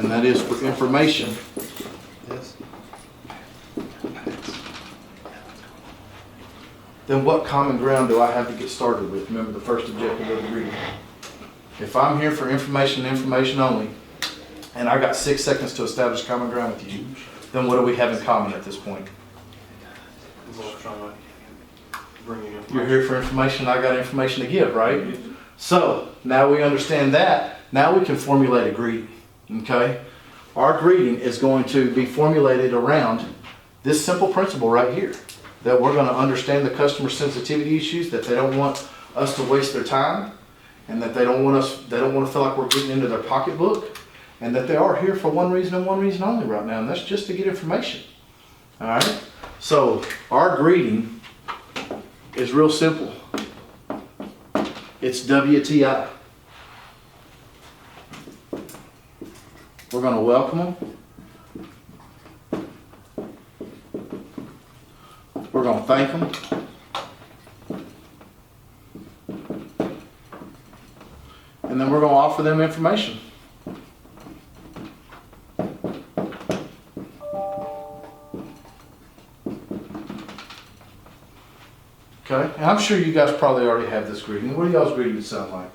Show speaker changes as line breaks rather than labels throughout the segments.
and that is for information.
Yes.
Then what common ground do I have to get started with? Remember the first objective of the greeting. If I'm here for information and information only, and I got 6 seconds to establish common ground with you, then what do we have in common at this point?
We're both trying to bring you information.
You're here for information, I got information to give, right? So, now we understand that, now we can formulate a greeting, okay? Our greeting is going to be formulated around this simple principle right here, that we're going to understand the customer sensitivity issues, that they don't want us to waste their time, and that they don't want to feel like we're getting into their pocketbook, and that they are here for one reason and one reason only right now, and that's just to get information. All right? So, our greeting is real simple. It's WTI. We're going to welcome them. We're going to thank them. And then we're going to offer them information. Okay, and I'm sure you guys probably already have this greeting. What do y'all's greetings sound like?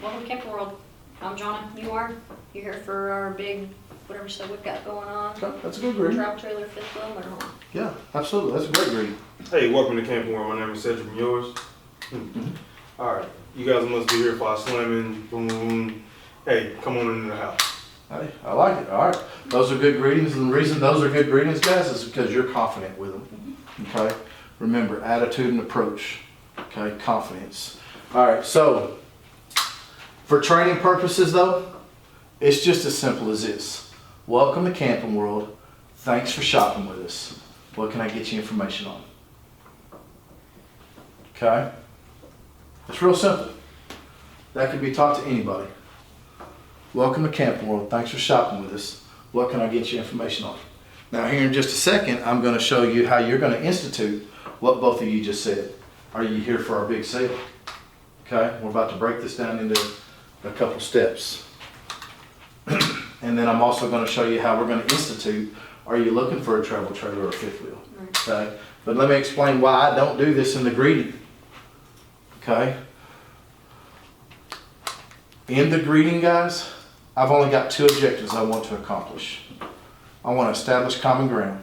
Welcome to Camping World. I'm Jonna. You are? You're here for our big, whatever stuff we've got going on.
Okay, that's a good greeting.
Travel trailer, fifth wheel, motorhome.
Yeah, absolutely. That's a great greeting.
Hey, welcome to Camping World. My name is Cedric, and yours. All right, you guys must be here for our slamming, boom, boom, boom. Hey, come on into the house.
Hey, I like it. All right. Those are good greetings. And the reason those are good greetings, guys, is because you're confident with them. Okay? Remember, attitude and approach. Okay? Confidence. All right. So, for training purposes, though, it's just as simple as this. Welcome to Camping World. Thanks for shopping with us. What can I get you information on? Okay? It's real simple. That can be taught to anybody. Welcome to Camping World. Thanks for shopping with us. What can I get you information on? Now here in just a second, I'm going to show you how you're going to institute what both of you just said. Are you here for our big sale? Okay, we're about to break this down into a couple steps. And then I'm also going to show you how we're going to institute, are you looking for a travel trailer or a fifth wheel? Okay, but let me explain why I don't do this in the greeting. Okay, in the greeting, guys, I've only got 2 objectives I want to accomplish. I want to establish common ground.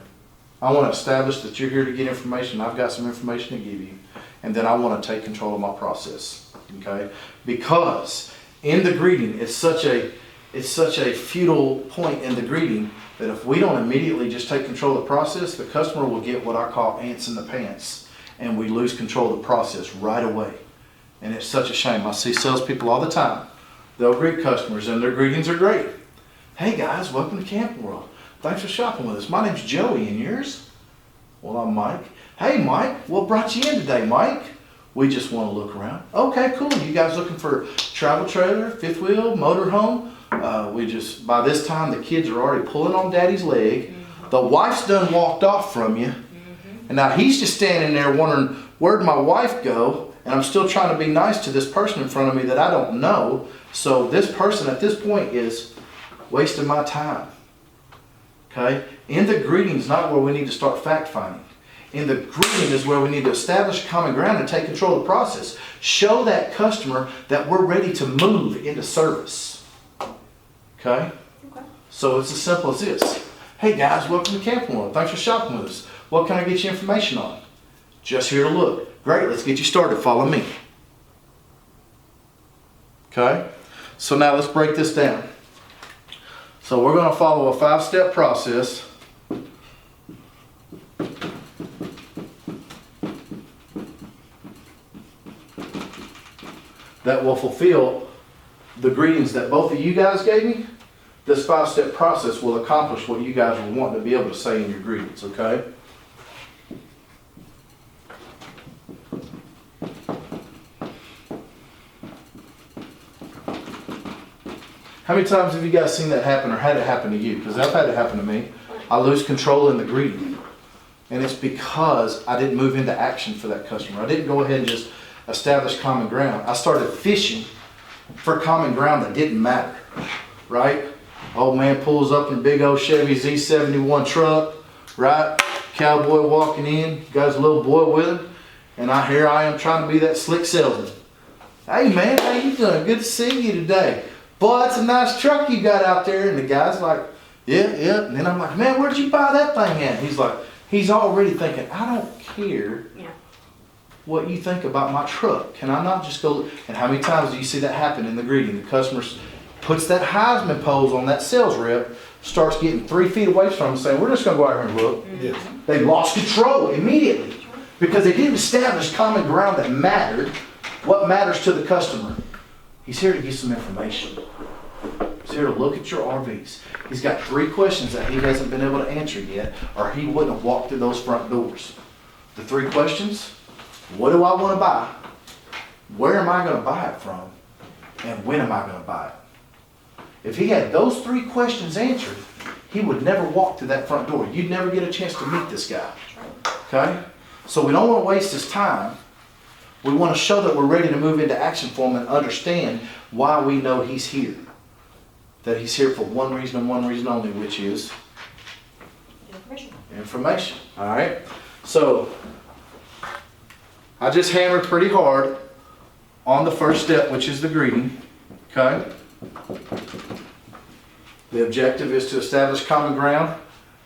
I want to establish that you're here to get information. I've got some information to give you. And then I want to take control of my process. Okay? Because in the greeting, it's such a futile point in the greeting that if we don't immediately just take control of the process, the customer will get what I call ants in the pants. And we lose control of the process right away. And it's such a shame. I see salespeople all the time. They'll greet customers and their greetings are great. Hey guys, welcome to Camping World. Thanks for shopping with us. My name's Joey and yours? Well, I'm Mike. Hey Mike, what brought you in today, Mike? We just want to look around. Okay, cool. You guys looking for travel trailer, fifth wheel, motorhome? By this time the kids are already pulling on daddy's leg. The wife's done walked off from you. And now he's just standing there wondering, where'd my wife go? And I'm still trying to be nice to this person in front of me that I don't know. So this person at this point is wasting my time. Okay? In the greeting is not where we need to start fact finding. In the greeting is where we need to establish common ground and take control of the process. Show that customer that we're ready to move into service. Okay? So it's as simple as this. Hey guys, welcome to Camping World. Thanks for shopping with us. What can I get you information on? Just here to look. Great, let's get you started. Follow me. Okay? So now let's break this down. So we're going to follow a 5-step process. That will fulfill the greetings that both of you guys gave me. This 5-step process will accomplish what you guys will want to be able to say in your greetings, okay? How many times have you guys seen that happen or had it happen to you? Because I've had it happen to me. I lose control in the greeting. And it's because I didn't move into action for that customer. I didn't go ahead and just establish common ground. I started fishing for common ground that didn't matter, right? Old man pulls up in a big old Chevy Z71 truck, right? Cowboy walking in, got his little boy with him, and here I am trying to be that slick salesman. Hey man, how you doing? Good to see you today. Boy, that's a nice truck you got out there. And the guy's like, yeah. And then I'm like, man, where'd you buy that thing at? He's like, he's already thinking, I don't care
Yeah.
what you think about my truck. Can I not just go? And how many times do you see that happen in the greeting? The customer puts that Heisman pose on that sales rep, starts getting 3 feet away from him, saying, we're just going to go out here and look.
Yes.
They lost control immediately because they didn't establish common ground that mattered. What matters to the customer? He's here to get some information. He's here to look at your RVs. He's got 3 questions that he hasn't been able to answer yet, or he wouldn't have walked through those front doors. The 3 questions: what do I want to buy? Where am I going to buy it from? And when am I going to buy it? If he had those 3 questions answered, he would never walk through that front door. You'd never get a chance to meet this guy. Okay? So we don't want to waste his time. We want to show that we're ready to move into action for him and understand why we know he's here. That he's here for one reason and one reason only, which is information. All right? So, I just hammered pretty hard on the first step, which is the greeting. Okay? The objective is to establish common ground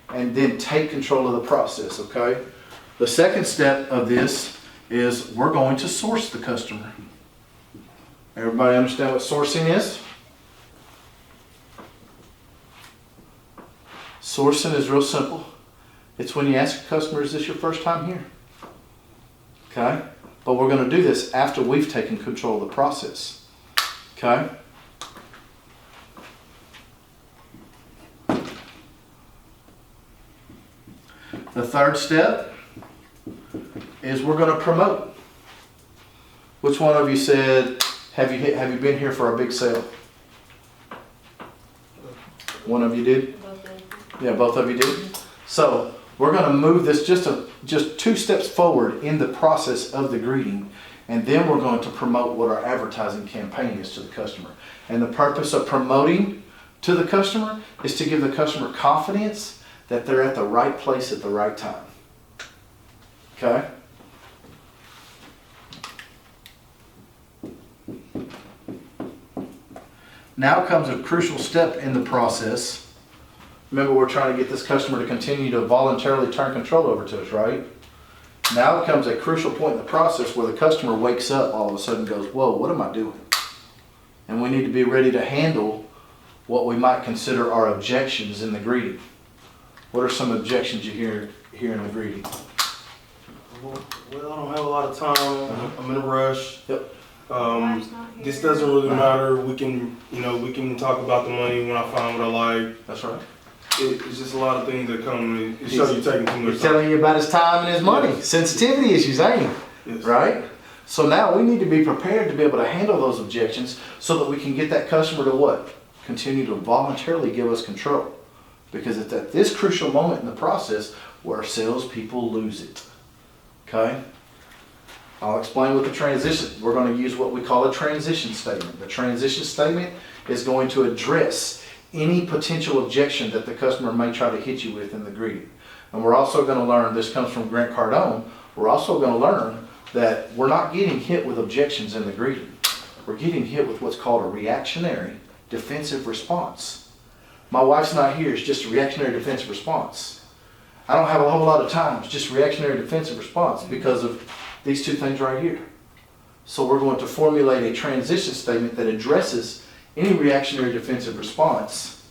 and then take control of the process. Okay? The second step of this is we're going to source the customer. Everybody understand what sourcing is? Sourcing is real simple. It's when you ask a customer, is this your first time here? Okay? But we're going to do this after we've taken control of the process. Okay? The third step is we're going to promote. Which one of you said, have you been here for a big sale? One of you did? Yeah, both of you did. So we're going to move this just 2 steps forward in the process of the greeting, and then we're going to promote what our advertising campaign is to the customer. And the purpose of promoting to the customer is to give the customer confidence that they're at the right place at the right time. Okay? Now comes a crucial step in the process. Remember, we're trying to get this customer to continue to voluntarily turn control over to us, right? Now comes a crucial point in the process where the customer wakes up all of a sudden and goes, whoa, what am I doing? And we need to be ready to handle what we might consider our objections in the greeting. What are some objections you hear in the greeting?
Well, I don't have a lot of time. I'm in a rush.
Yep.
This doesn't really matter. We can talk about the money when I find what I like.
That's right.
It's just a lot of things that come. It shows you taking too much
He's
time.
telling you about his time and his money.
Yes.
Sensitivity issues, ain't he?
Yes.
Right? So now we need to be prepared to be able to handle those objections so that we can get that customer to what? Continue to voluntarily give us control. Because it's at this crucial moment in the process where salespeople lose it. Okay? I'll explain with the transition. We're going to use what we call a transition statement. The transition statement is going to address any potential objection that the customer may try to hit you with in the greeting. And we're also going to learn, this comes from Grant Cardone, we're also going to learn that we're not getting hit with objections in the greeting. We're getting hit with what's called a reactionary defensive response. My wife's not here, it's just a reactionary defensive response. I don't have a whole lot of time, it's just reactionary defensive response because of these 2 things right here. So we're going to formulate a transition statement that addresses any reactionary defensive response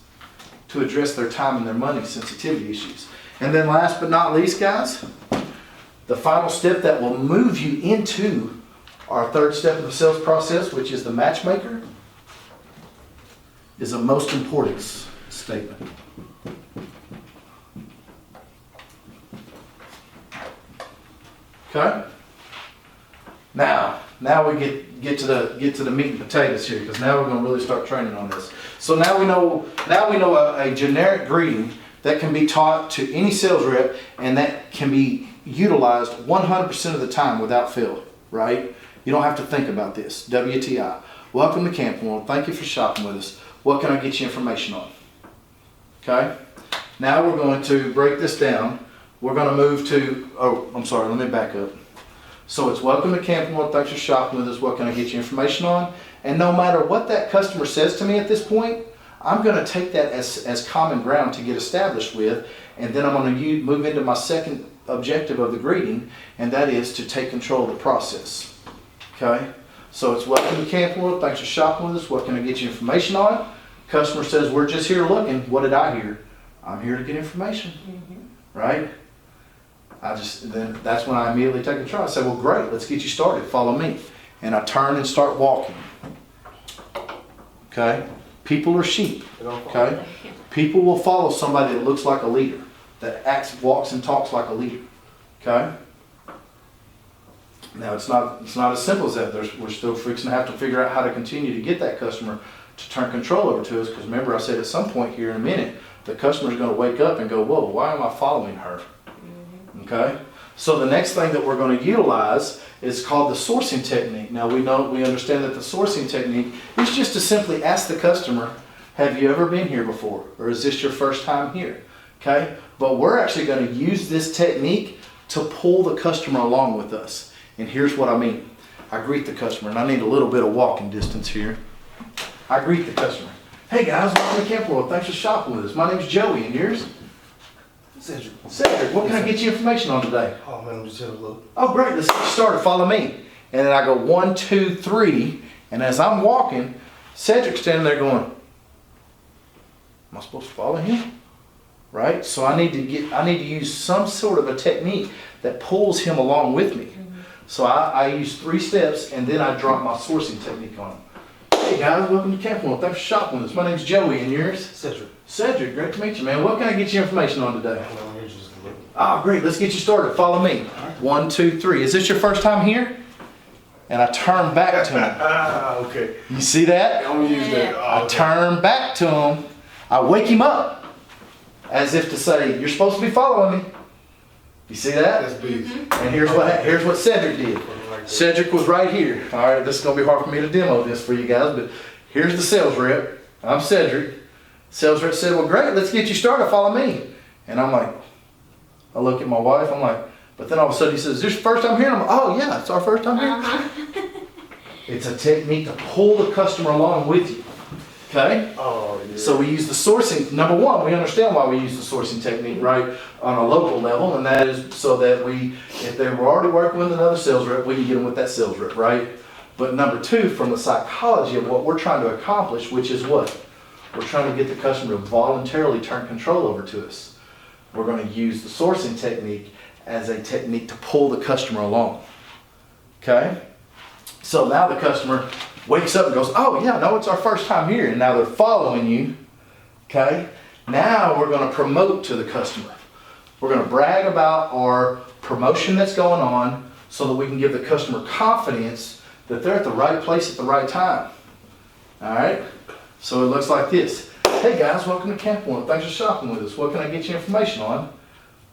to address their time and their money sensitivity issues. And then last but not least, guys, the final step that will move you into our third step of the sales process, which is the matchmaker, is a most important statement. Okay? Now we get to the meat and potatoes here, because now we're going to really start training on this. So now we know a generic greeting that can be taught to any sales rep and that can be utilized 100% of the time without fail, right? You don't have to think about this. WTI. Welcome to Camp World. Thank you for shopping with us. What can I get you information on? Okay. Now we're going to break this down. We're going to move to, oh, I'm sorry, let me back up. So it's welcome to Camp World. Thanks for shopping with us. What can I get you information on? And no matter what that customer says to me at this point, I'm going to take that as common ground to get established with, and then I'm going to move into my second objective of the greeting, and that is to take control of the process. Okay? So it's welcome to Camp World. Thanks for shopping with us. What can I get you information on? Customer says, we're just here looking. What did I hear? I'm here to get information. Right? Then that's when I immediately take control. I say, well, great, let's get you started. Follow me. And I turn and start walking. Okay? People are sheep. Okay? People will follow somebody that looks like a leader, that acts, walks, and talks like a leader. Okay? Now it's not as simple as that. We're still fixing to have to figure out how to continue to get that customer to turn control over to us. Because remember, I said at some point here in a minute, the customer's going to wake up and go, whoa, why am I following her? Okay? So the next thing that we're going to utilize is called the sourcing technique. Now we understand that the sourcing technique is just to simply ask the customer, have you ever been here before? Or is this your first time here? Okay? But we're actually going to use this technique to pull the customer along with us. And here's what I mean. I greet the customer, and I need a little bit of walking distance here. I greet the customer. Hey guys, welcome to Camp World. Thanks for shopping with us. My name's Joey, and yours?
Cedric.
Cedric, what can I get you information on today?
Oh man, I'm just here to look.
Oh great, let's get started. Follow me. And then I go 1, 2, 3, and as I'm walking, Cedric's standing there going, am I supposed to follow him? Right? So I need to use some sort of a technique that pulls him along with me. So I use 3 steps, and then I drop my sourcing technique on him. Hey guys, welcome to Camp World. Thanks for shopping with us. My name's Joey, and yours?
Cedric.
Cedric, great to meet you, man. What can I get you information on today?
I'm here just to look.
Oh, great. Let's get you started. Follow me. 1, 2, 3. Is this your first time here? And I turn back to him.
Okay.
You see that?
I'm gonna use that.
I turn back to him. I wake him up as if to say, you're supposed to be following me. You see that?
That's big.
And here's what Cedric did. Cedric was right here. All right, this is going to be hard for me to demo this for you guys, but here's the sales rep. I'm Cedric. Sales rep said, well, great, let's get you started. Follow me. And I'm like, I look at my wife. I'm like, but then all of a sudden he says, is this your first time here? And I'm like, oh, yeah, it's our first time here. It's a technique to pull the customer along with you. Okay?
Oh, yeah.
So we use the sourcing. Number one, we understand why we use the sourcing technique, right, on a local level, and that is so that if they were already working with another sales rep, we can get them with that sales rep, right? But number two, from the psychology of what we're trying to accomplish, which is what? We're trying to get the customer to voluntarily turn control over to us. We're going to use the sourcing technique as a technique to pull the customer along. Okay? So now the customer wakes up and goes, oh yeah, no, it's our first time here. And now they're following you. Okay? Now we're going to promote to the customer. We're going to brag about our promotion that's going on so that we can give the customer confidence that they're at the right place at the right time. All right? So it looks like this. Hey guys, welcome to Camp World. Thanks for shopping with us. What can I get you information on?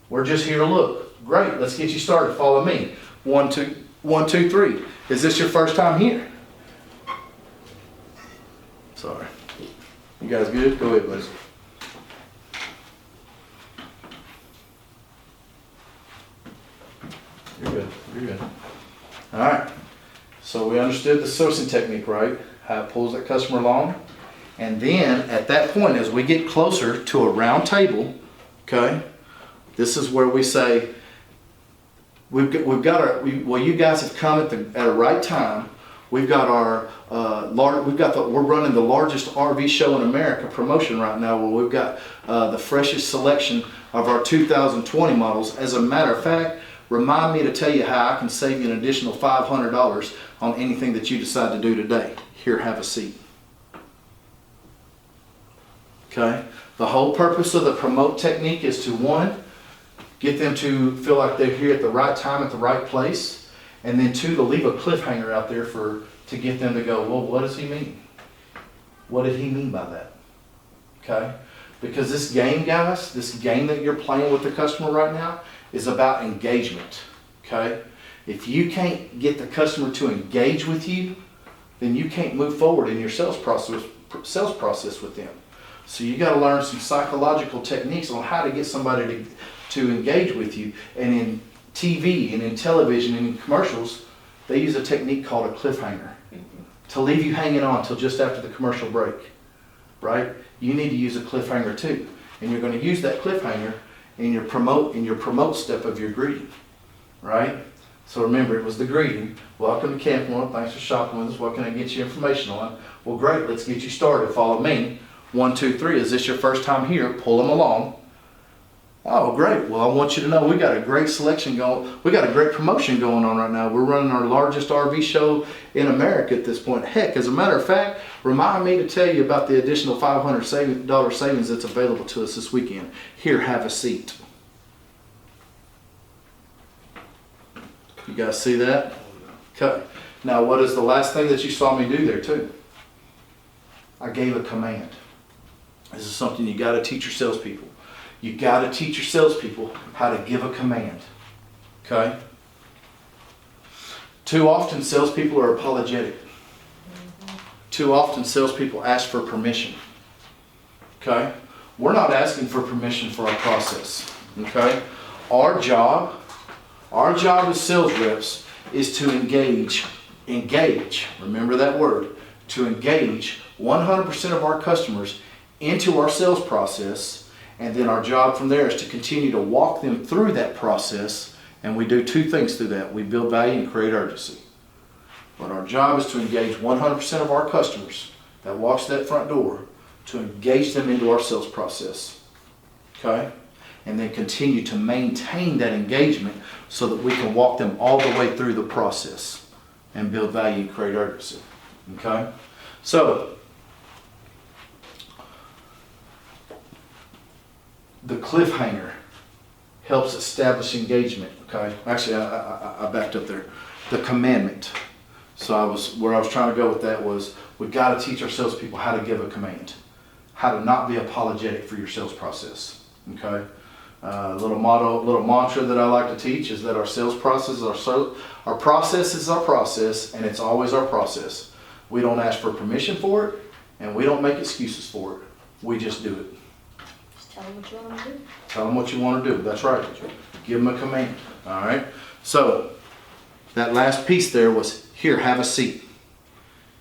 We're just here to look. Great, let's get you started. Follow me. 1, 2, 3. Is this your first time here? Sorry. You guys good? Go ahead, Liz. You're good. You're good. All right. So we understood the sourcing technique, right? How it pulls that customer along. And then at that point, as we get closer to a round table, okay, this is where we say, you guys have come at a right time. We're running the largest RV show in America promotion right now, where we've got the freshest selection of our 2020 models. As a matter of fact, remind me to tell you how I can save you an additional $500 on anything that you decide to do today. Here, have a seat. Okay? The whole purpose of the promote technique is to, 1, get them to feel like they're here at the right time, at the right place. And then 2, to leave a cliffhanger out there to get them to go, well, what does he mean? What did he mean by that? Okay? Because this game, guys, this game that you're playing with the customer right now is about engagement. Okay? If you can't get the customer to engage with you, then you can't move forward in your sales process with them. So you got to learn some psychological techniques on how to get somebody to engage with you. And in TV and in television and in commercials, they use a technique called a cliffhanger to leave you hanging on till just after the commercial break, right? You need to use a cliffhanger too. And you're going to use that cliffhanger in your promote step of your greeting, right? So remember, it was the greeting. Welcome to Camp One. Thanks for shopping with us. What can I get you information on? Well, great. Let's get you started. Follow me. 1, 2, 3. Is this your first time here? Pull them along. Oh, great. Well, I want you to know we got a great selection going. We got a great promotion going on right now. We're running our largest RV show in America at this point. Heck, as a matter of fact, remind me to tell you about the additional $500 savings that's available to us this weekend. Here, have a seat. You guys see that? Okay. Now, what is the last thing that you saw me do there too? I gave a command. This is something you got to teach your salespeople. You got to teach your salespeople how to give a command. Okay? Too often, salespeople are apologetic. Too often, salespeople ask for permission. Okay? We're not asking for permission for our process. Okay? Our job as sales reps is to engage, remember that word, to engage 100% of our customers into our sales process, and then our job from there is to continue to walk them through that process, and we do two things through that. We build value and create urgency. But our job is to engage 100% of our customers that walks that front door, to engage them into our sales process. Okay? And then continue to maintain that engagement so that we can walk them all the way through the process and build value and create urgency. Okay? So, the cliffhanger helps establish engagement. Okay? Actually, I backed up there. The commandment. So where I was trying to go with that was, we got to teach our salespeople how to give a command, how to not be apologetic for your sales process. Okay? Little mantra that I like to teach is that our sales process, our process is our process, and it's always our process. We don't ask for permission for it, and we don't make excuses for it. We just do it.
Just tell them what you want them to do.
Tell them what you want to do. That's right. Give them a command. All right. So that last piece there was, here, have a seat.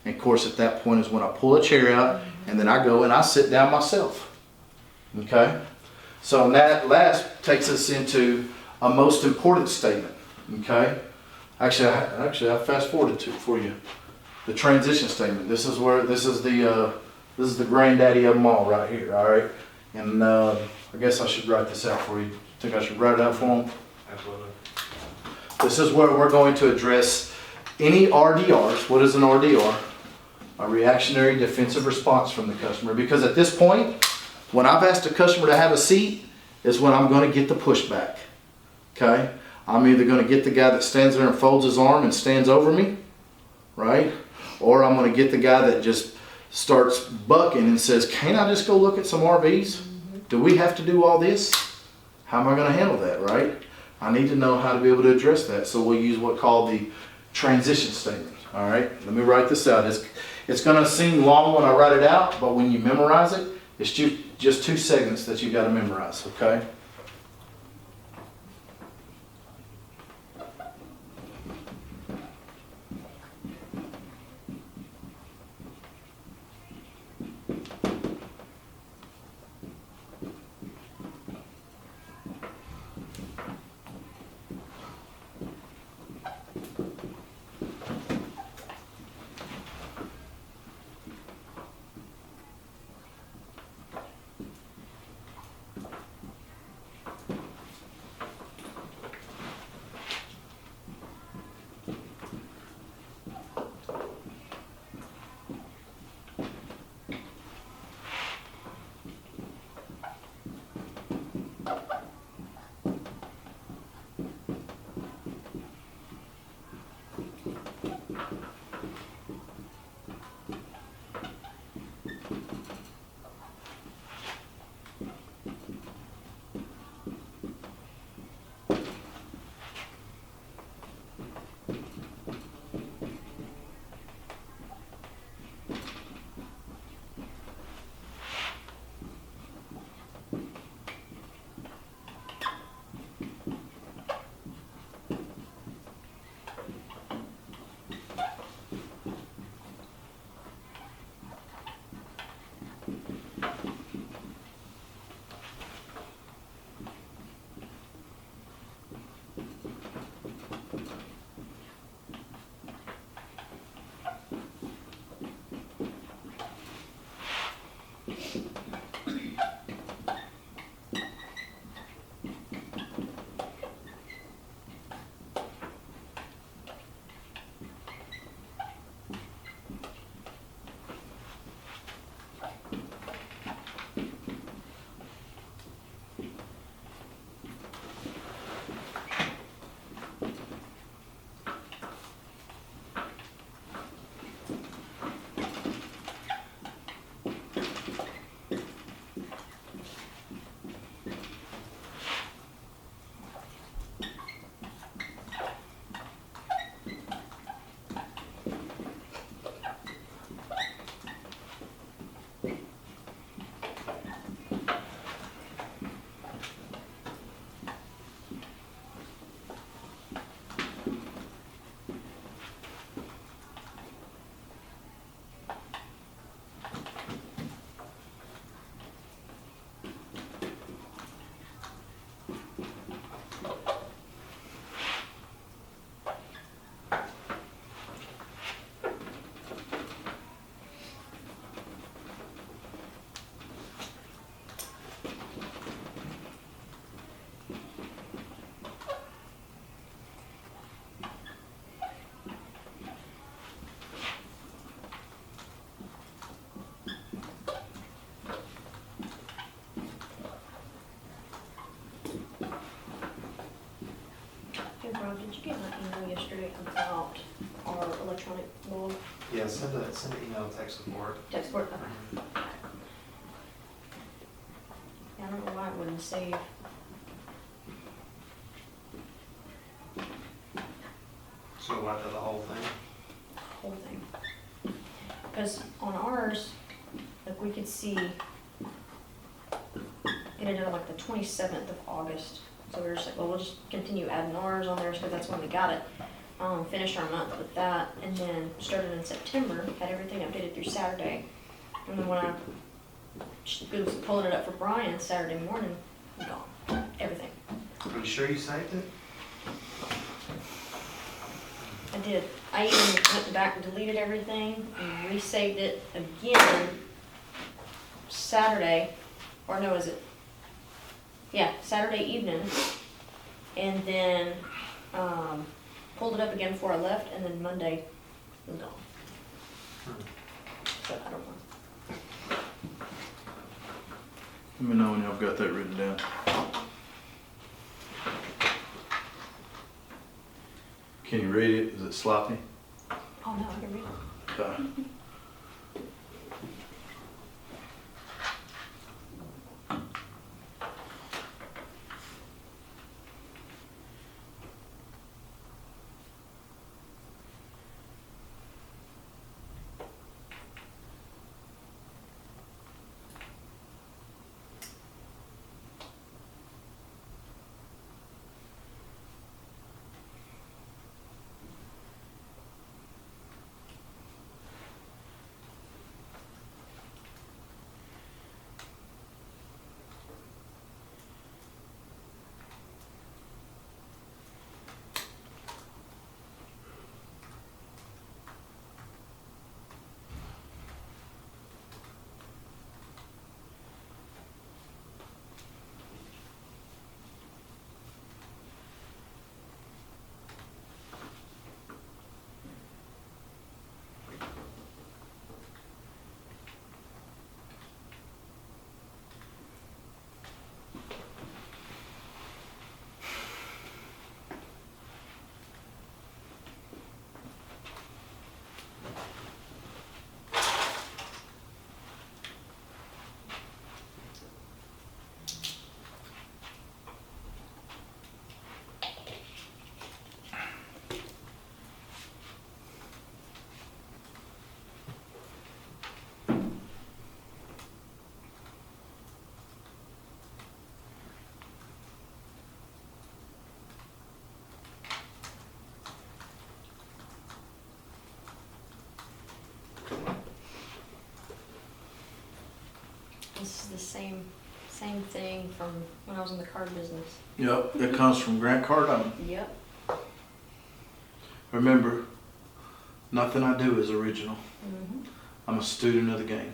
And of course, at that point is when I pull a chair out, and then I go and I sit down myself. Okay. So that last takes us into a most important statement. Okay. Actually, I fast forwarded to for you. The transition statement. This is the granddaddy of them all right here. All right. And I guess I should write this out for you. Think I should write it out for them?
Absolutely.
This is where we're going to address any RDRs. What is an RDR? A reactionary defensive response from the customer. Because at this point, when I've asked a customer to have a seat, is when I'm going to get the pushback. Okay? I'm either going to get the guy that stands there and folds his arm and stands over me, right? Or I'm going to get the guy that just starts bucking and says, can't I just go look at some RVs? Do we have to do all this? How am I going to handle that, right? I need to know how to be able to address that. So we'll use what's called the transition statement. All right? Let me write this out. It's going to seem long when I write it out, but when you memorize it, it's just 2 segments that you got to memorize, okay?
did you get my email yesterday about our electronic log
Yeah, send an email, text support.
text board? Okay. Yeah, I don't know why it wouldn't save.
So what, the whole thing?
Whole thing. Because on ours, like we could see, it ended up like the 27th of August. So we were just like, well, we'll just continue adding ours on there because that's when we got it. Finished our month with that, and then started in September, had everything updated through Saturday. And then when I was pulling it up for Brian Saturday morning, gone. Everything.
Are you sure you saved it?
I did. I even went back and deleted everything and resaved it again Saturday, or no, is it? Yeah, Saturday evening, and then pulled it up again before I left, and then Monday it was gone. So I don't know.
Let me know when y'all got that written down. Can you read it? Is it sloppy?
Oh no, I can read it.
Okay.
This is the same thing from when I was in the card business.
Yep, it comes from Grant Cardone.
Yep.
Remember, nothing I do is original.
Mm-hmm.
I'm a student of the game.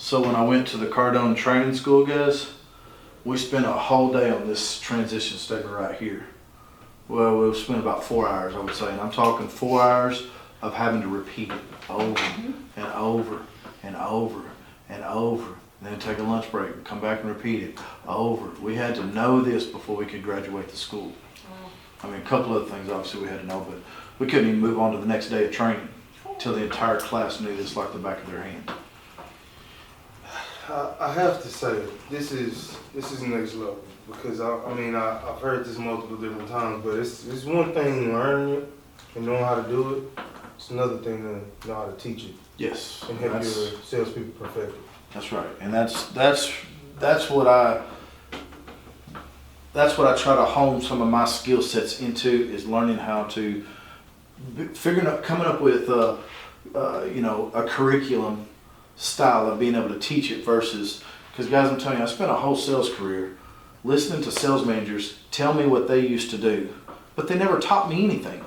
So when I went to the Cardone training school, guys, we spent a whole day on this transition statement right here. Well, we'll spend about 4 hours, I would say. And I'm talking 4 hours of having to repeat it over and over and over and over. And then take a lunch break and come back and repeat it over. We had to know this before we could graduate the school. I mean, a couple other things obviously we had to know, but we couldn't even move on to the next day of training until the entire class knew this like the back of their hand.
I have to say, this is next level because I've heard this multiple different times, but it's one thing learning it and knowing how to do it. It's another thing to know how to teach it
Yes.
and help your salespeople perfect it.
That's right, and that's what I try to hone some of my skill sets into is learning how to coming up with a curriculum style of being able to teach it versus Because guys, I'm telling you, I spent a whole sales career listening to sales managers tell me what they used to do, but they never taught me anything.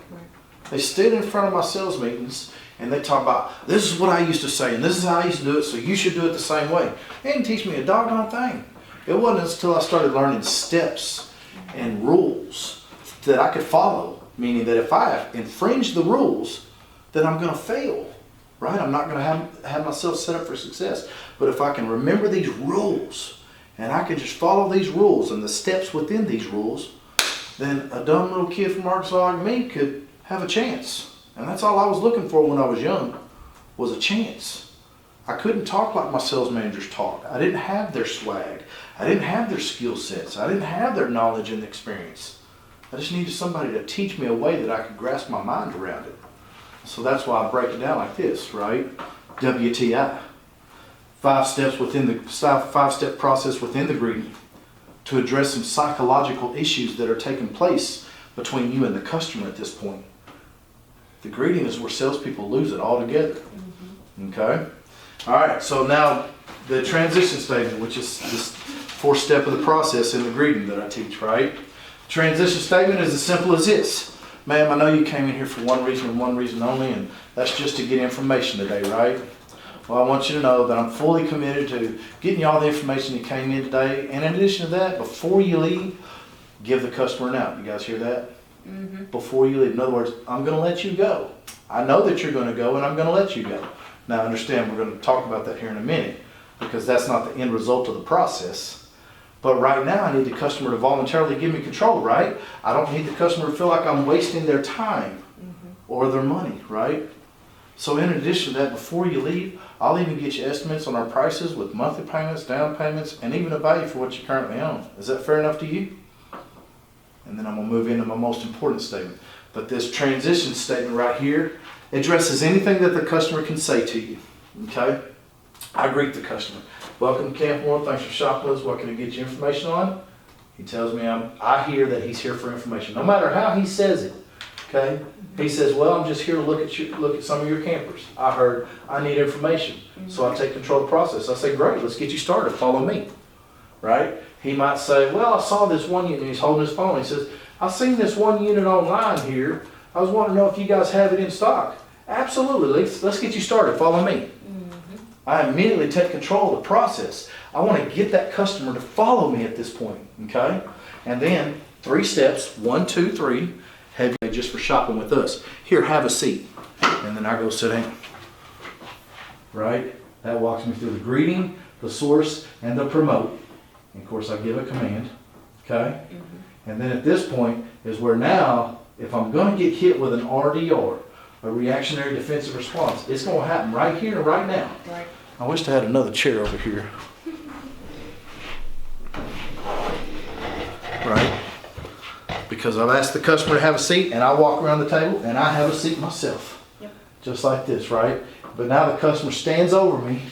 They stood in front of my sales meetings and they talk about, this is what I used to say and this is how I used to do it, so you should do it the same way. They didn't teach me a doggone thing. It wasn't until I started learning steps and rules that I could follow, meaning that if I infringe the rules, then I'm going to fail, right? I'm not going to have myself set up for success. But if I can remember these rules and I can just follow these rules and the steps within these rules, then a dumb little kid from Arkansas like me could have a chance. And that's all I was looking for when I was young, was a chance. I couldn't talk like my sales managers talked. I didn't have their swag. I didn't have their skill sets. I didn't have their knowledge and experience. I just needed somebody to teach me a way that I could grasp my mind around it. So that's why I break it down like this, right? WTI. 5 steps within the 5-step process within the greeting to address some psychological issues that are taking place between you and the customer at this point. The greeting is where salespeople lose it altogether. Okay? All right, so now the transition statement, which is this 4th step of the process in the greeting that I teach, right? Transition statement is as simple as this. Ma'am, I know you came in here for one reason and one reason only, and that's just to get information today, right? Well, I want you to know that I'm fully committed to getting you all the information that came in today. And in addition to that, before you leave, give the customer an out. You guys hear that? Mm-hmm. Before you leave. In other words, I'm going to let you go. I know that you're going to go, and I'm going to let you go. Now, understand, we're going to talk about that here in a minute, because that's not the end result of the process. But right now, I need the customer to voluntarily give me control, right? I don't need the customer to feel like I'm wasting their time or their money, right? So in addition to that, before you leave, I'll even get you estimates on our prices with monthly payments, down payments, and even a value for what you currently own. Is that fair enough to you? And then I'm going to move into my most important statement. But this transition statement right here addresses anything that the customer can say to you. Okay? I greet the customer. Welcome to Camp One. Thanks for shopping with us. What can I get you information on? He tells me I hear that he's here for information. No matter how he says it. Okay? He says, well, I'm just here to look at some of your campers. I heard I need information. So I take control of the process. I say, great, let's get you started. Follow me. Right? He might say, well, I saw this one unit. And he's holding his phone. He says, I've seen this one unit online here. I was wanting to know if you guys have it in stock. Absolutely. Let's get you started. Follow me. I immediately take control of the process. I want to get that customer to follow me at this point. Okay? And then 3 steps, 1, 2, 3. Have you just for shopping with us. Here, have a seat. And then I go sit down. Right? That walks me through the greeting, the source, and the promote. And of course, I give a command. Okay? And then at this point is where now, if I'm going to get hit with an RDR, a reactionary defensive response, it's going to happen right here and right now.
Right.
I wish I had another chair over here. Right? Because I've asked the customer to have a seat, and I walk around the table, and I have a seat myself.
Yep.
Just like this, right? But now the customer stands over me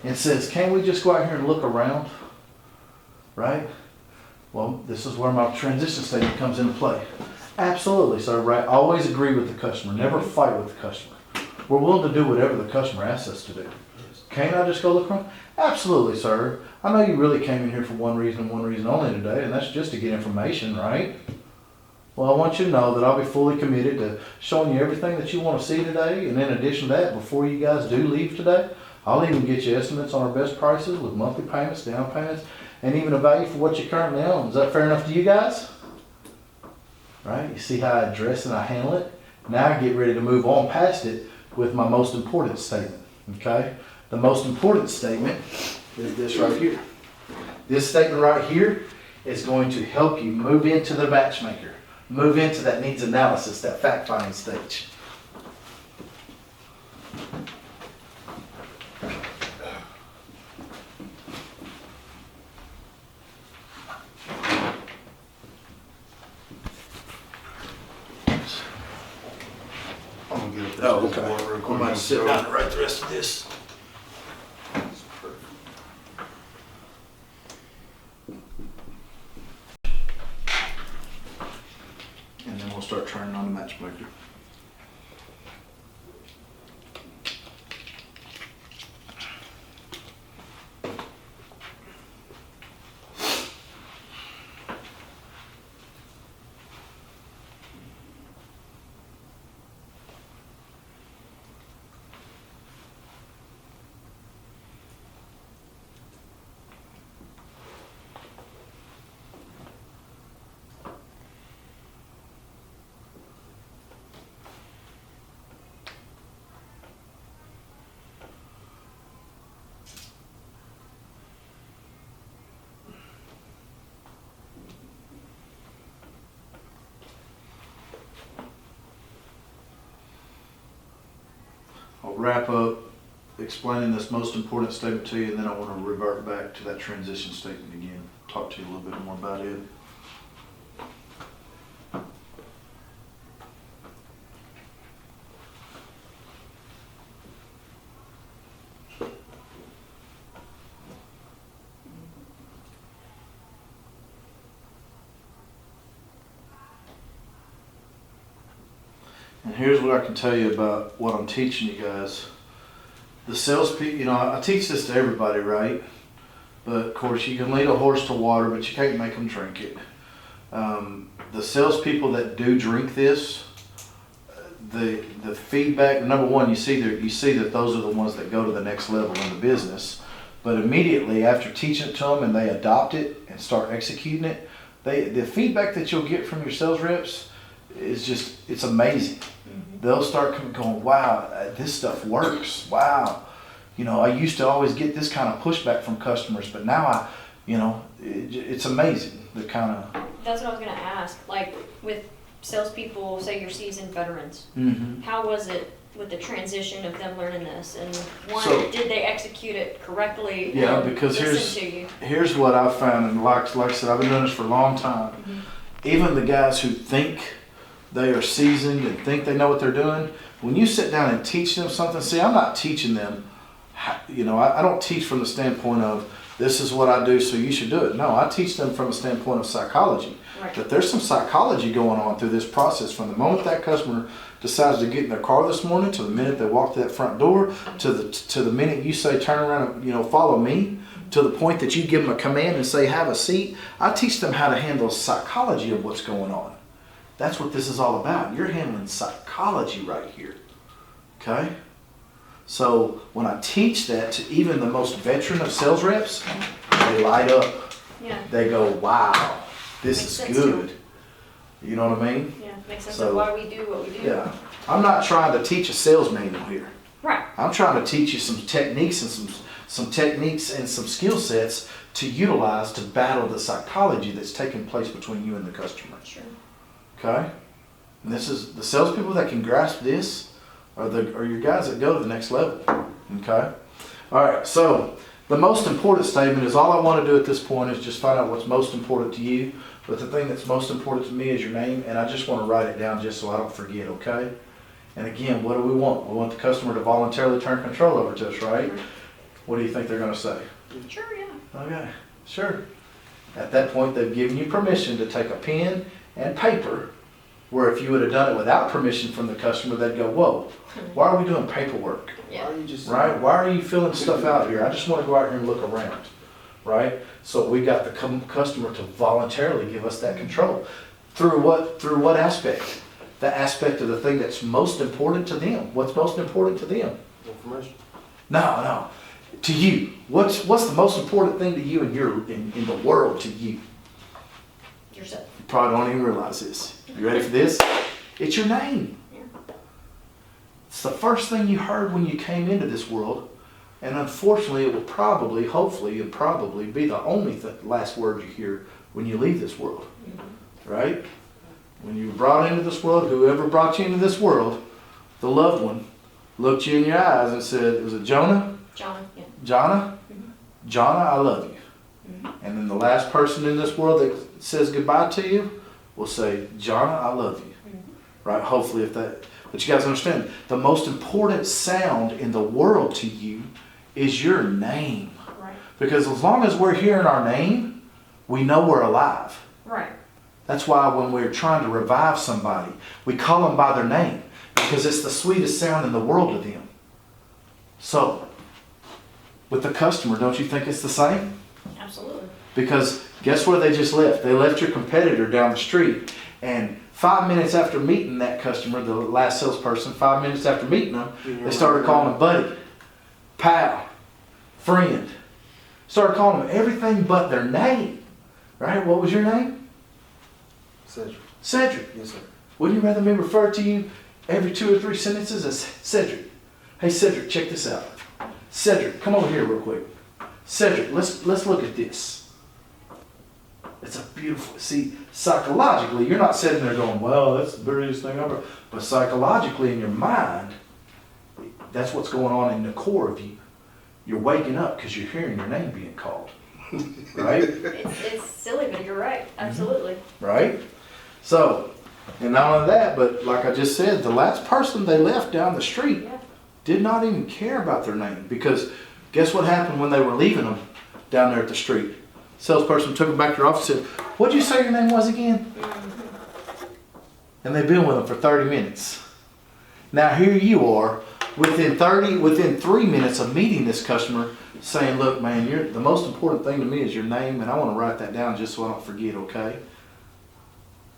and says, can we just go out here and look around? Right? Well, this is where my transition statement comes into play. Absolutely, sir, right? Always agree with the customer. Never fight with the customer. We're willing to do whatever the customer asks us to do. Can't I just go look around? Absolutely, sir. I know you really came in here for one reason and one reason only today, and that's just to get information, right? Well, I want you to know that I'll be fully committed to showing you everything that you want to see today. And in addition to that, before you guys do leave today, I'll even get you estimates on our best prices with monthly payments, down payments, and even a value for what you currently own. Is that fair enough to you guys? Right? You see how I address and I handle it? Now I get ready to move on past it with my most important statement. Okay? The most important statement is this right here. This statement right here is going to help you move into the matchmaker. Move into that needs analysis, that fact-finding stage.
I'm gonna get up
Oh,
this
okay.
board real quick.
I'm about to sit down and write the rest of this. And then we'll start turning on the matchmaker. I'll wrap up explaining this most important statement to you, and then I want to revert back to that transition statement again. Talk to you a little bit more about it. And here's what I can tell you about what I'm teaching you guys. The salespeople, you know, I teach this to everybody, right? But of course, you can lead a horse to water, but you can't make them drink it. The salespeople that do drink this, the feedback. Number one, you see that those are the ones that go to the next level in the business. But immediately after teaching it to them and they adopt it and start executing it, the feedback that you'll get from your sales reps is it's amazing. They'll start going, wow, this stuff works. Wow. You know, I used to always get this kind of pushback from customers, but now it's amazing. The kind of.
That's what I was gonna ask. Like with salespeople, say you're seasoned veterans,
Mm-hmm.
how was it with the transition of them learning this? And one,
So-
did they execute it correctly?
Yeah,
and
because
listen to you?
here's what I've found, and like I said, I've been doing this for a long time.
Mhm.
Even the guys who think they are seasoned and think they know what they're doing, when you sit down and teach them something, see, I'm not teaching them, I don't teach from the standpoint of this is what I do, so you should do it. No, I teach them from a standpoint of psychology.
Right.
That there's some psychology going on through this process from the moment that customer decides to get in their car this morning to the minute they walk to that front door to the minute you say turn around and follow me, to the point that you give them a command and say have a seat. I teach them how to handle psychology of what's going on. That's what this is all about. You're handling psychology right here. Okay? So when I teach that to even the most veteran of sales reps, they light up.
Yeah.
They go, wow, this
Makes
is
sense to
good. You know what I mean?
Yeah. Makes sense
So-
of why we do what we do.
Yeah. I'm not trying to teach a sales manual here.
Right.
I'm trying to teach you some techniques and some techniques and some skill sets to utilize to battle the psychology that's taking place between you and the customer.
Sure.
Okay? And this is the salespeople that can grasp this are your guys that go to the next level. Okay? All right, so the most important statement is all I want to do at this point is just find out what's most important to you. But the thing that's most important to me is your name, and I just want to write it down just so I don't forget, okay? And again, what do we want? We want the customer to voluntarily turn control over to us, right? What do you think they're going to say?
Sure, yeah.
Okay, sure. At that point, they've given you permission to take a pen and paper, where if you would have done it without permission from the customer, they'd go, whoa, why are we doing paperwork?
Yeah.
Why are you just
Right? Why are you filling stuff out here? I just want to go out here and look around, right? So we got the customer to voluntarily give us that control. Through what? Through what aspect? The aspect of the thing that's most important to them. What's most important to them?
information?
No. To you. What's the most important thing to you in the world to you?
Yourself.
You probably don't even realize this. You ready for this? It's your name.
Yeah.
It's the first thing you heard when you came into this world, and unfortunately, it will probably, hopefully, it'll probably be the only last word you hear when you leave this world, right? When you were brought into this world, whoever brought you into this world, the loved one, looked you in your eyes and said, was it Jonah?
John, yeah.
Jonna? Jonna, I love you. And then the last person in this world that says goodbye to you will say, Jonna, I love you. Right? Hopefully but you guys understand, the most important sound in the world to you is your name.
Right.
Because as long as we're hearing our name, we know we're alive.
Right.
That's why when we're trying to revive somebody, we call them by their name, because it's the sweetest sound in the world to them. So, with the customer, don't you think it's the same?
Absolutely.
Because guess where they just left? They left your competitor down the street, and 5 minutes after meeting that customer, the last salesperson, 5 minutes after meeting them, they started calling him buddy, pal, friend. Started calling them everything but their name. Right? What was your name?
Cedric.
Cedric.
Yes, sir.
Wouldn't you rather me refer to you every 2 or 3 sentences as Cedric? Hey Cedric, check this out. Cedric, come over here real quick. Cedric, let's look at this. It's a beautiful, see, psychologically, you're not sitting there going, well, that's the prettiest thing ever. But psychologically in your mind, That's what's going on in the core of you. You're waking up because you're hearing your name being called, right?
It's silly, but you're right, absolutely.
Right? So, and not only that, but like I just said, the last person they left down the street
Yeah.
did not even care about their name, because guess what happened when they were leaving them down there at the street? Salesperson took them back to their office and said, "What'd you say your name was again?" And they've been with them for 30 minutes. Now here you are, within 3 minutes of meeting this customer, saying, "Look, man, the most important thing to me is your name, and I want to write that down just so I don't forget, okay?"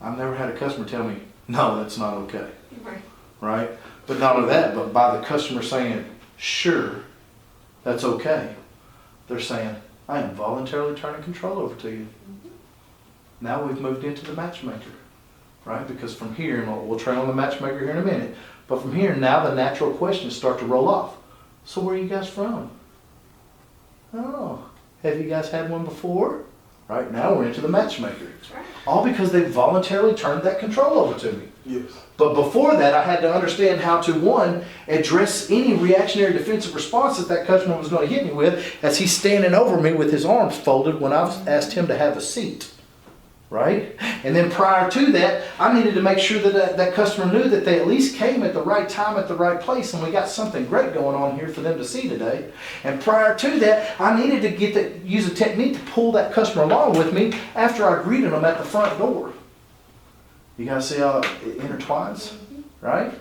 I've never had a customer tell me, "No, that's not okay."
Right.
Right? But not only that, but by the customer saying, "Sure, that's okay," they're saying, "I am voluntarily turning control over to you." Now we've moved into the matchmaker, right? Because from here, and we'll train on the matchmaker here in a minute, but from here, now the natural questions start to roll off. "So where are you guys from?" "Oh, have you guys had one before?" Right, now we're into the matchmaker.
That's right.
All because they voluntarily turned that control over to me.
Yes.
But before that, I had to understand how to, one, address any reactionary defensive response that customer was going to hit me with as he's standing over me with his arms folded when I asked him to have a seat. Right? And then prior to that, I needed to make sure that customer knew that they at least came at the right time at the right place, and we got something great going on here for them to see today. And prior to that, I needed to use a technique to pull that customer along with me after I greeted them at the front door. You guys see how it intertwines? Right?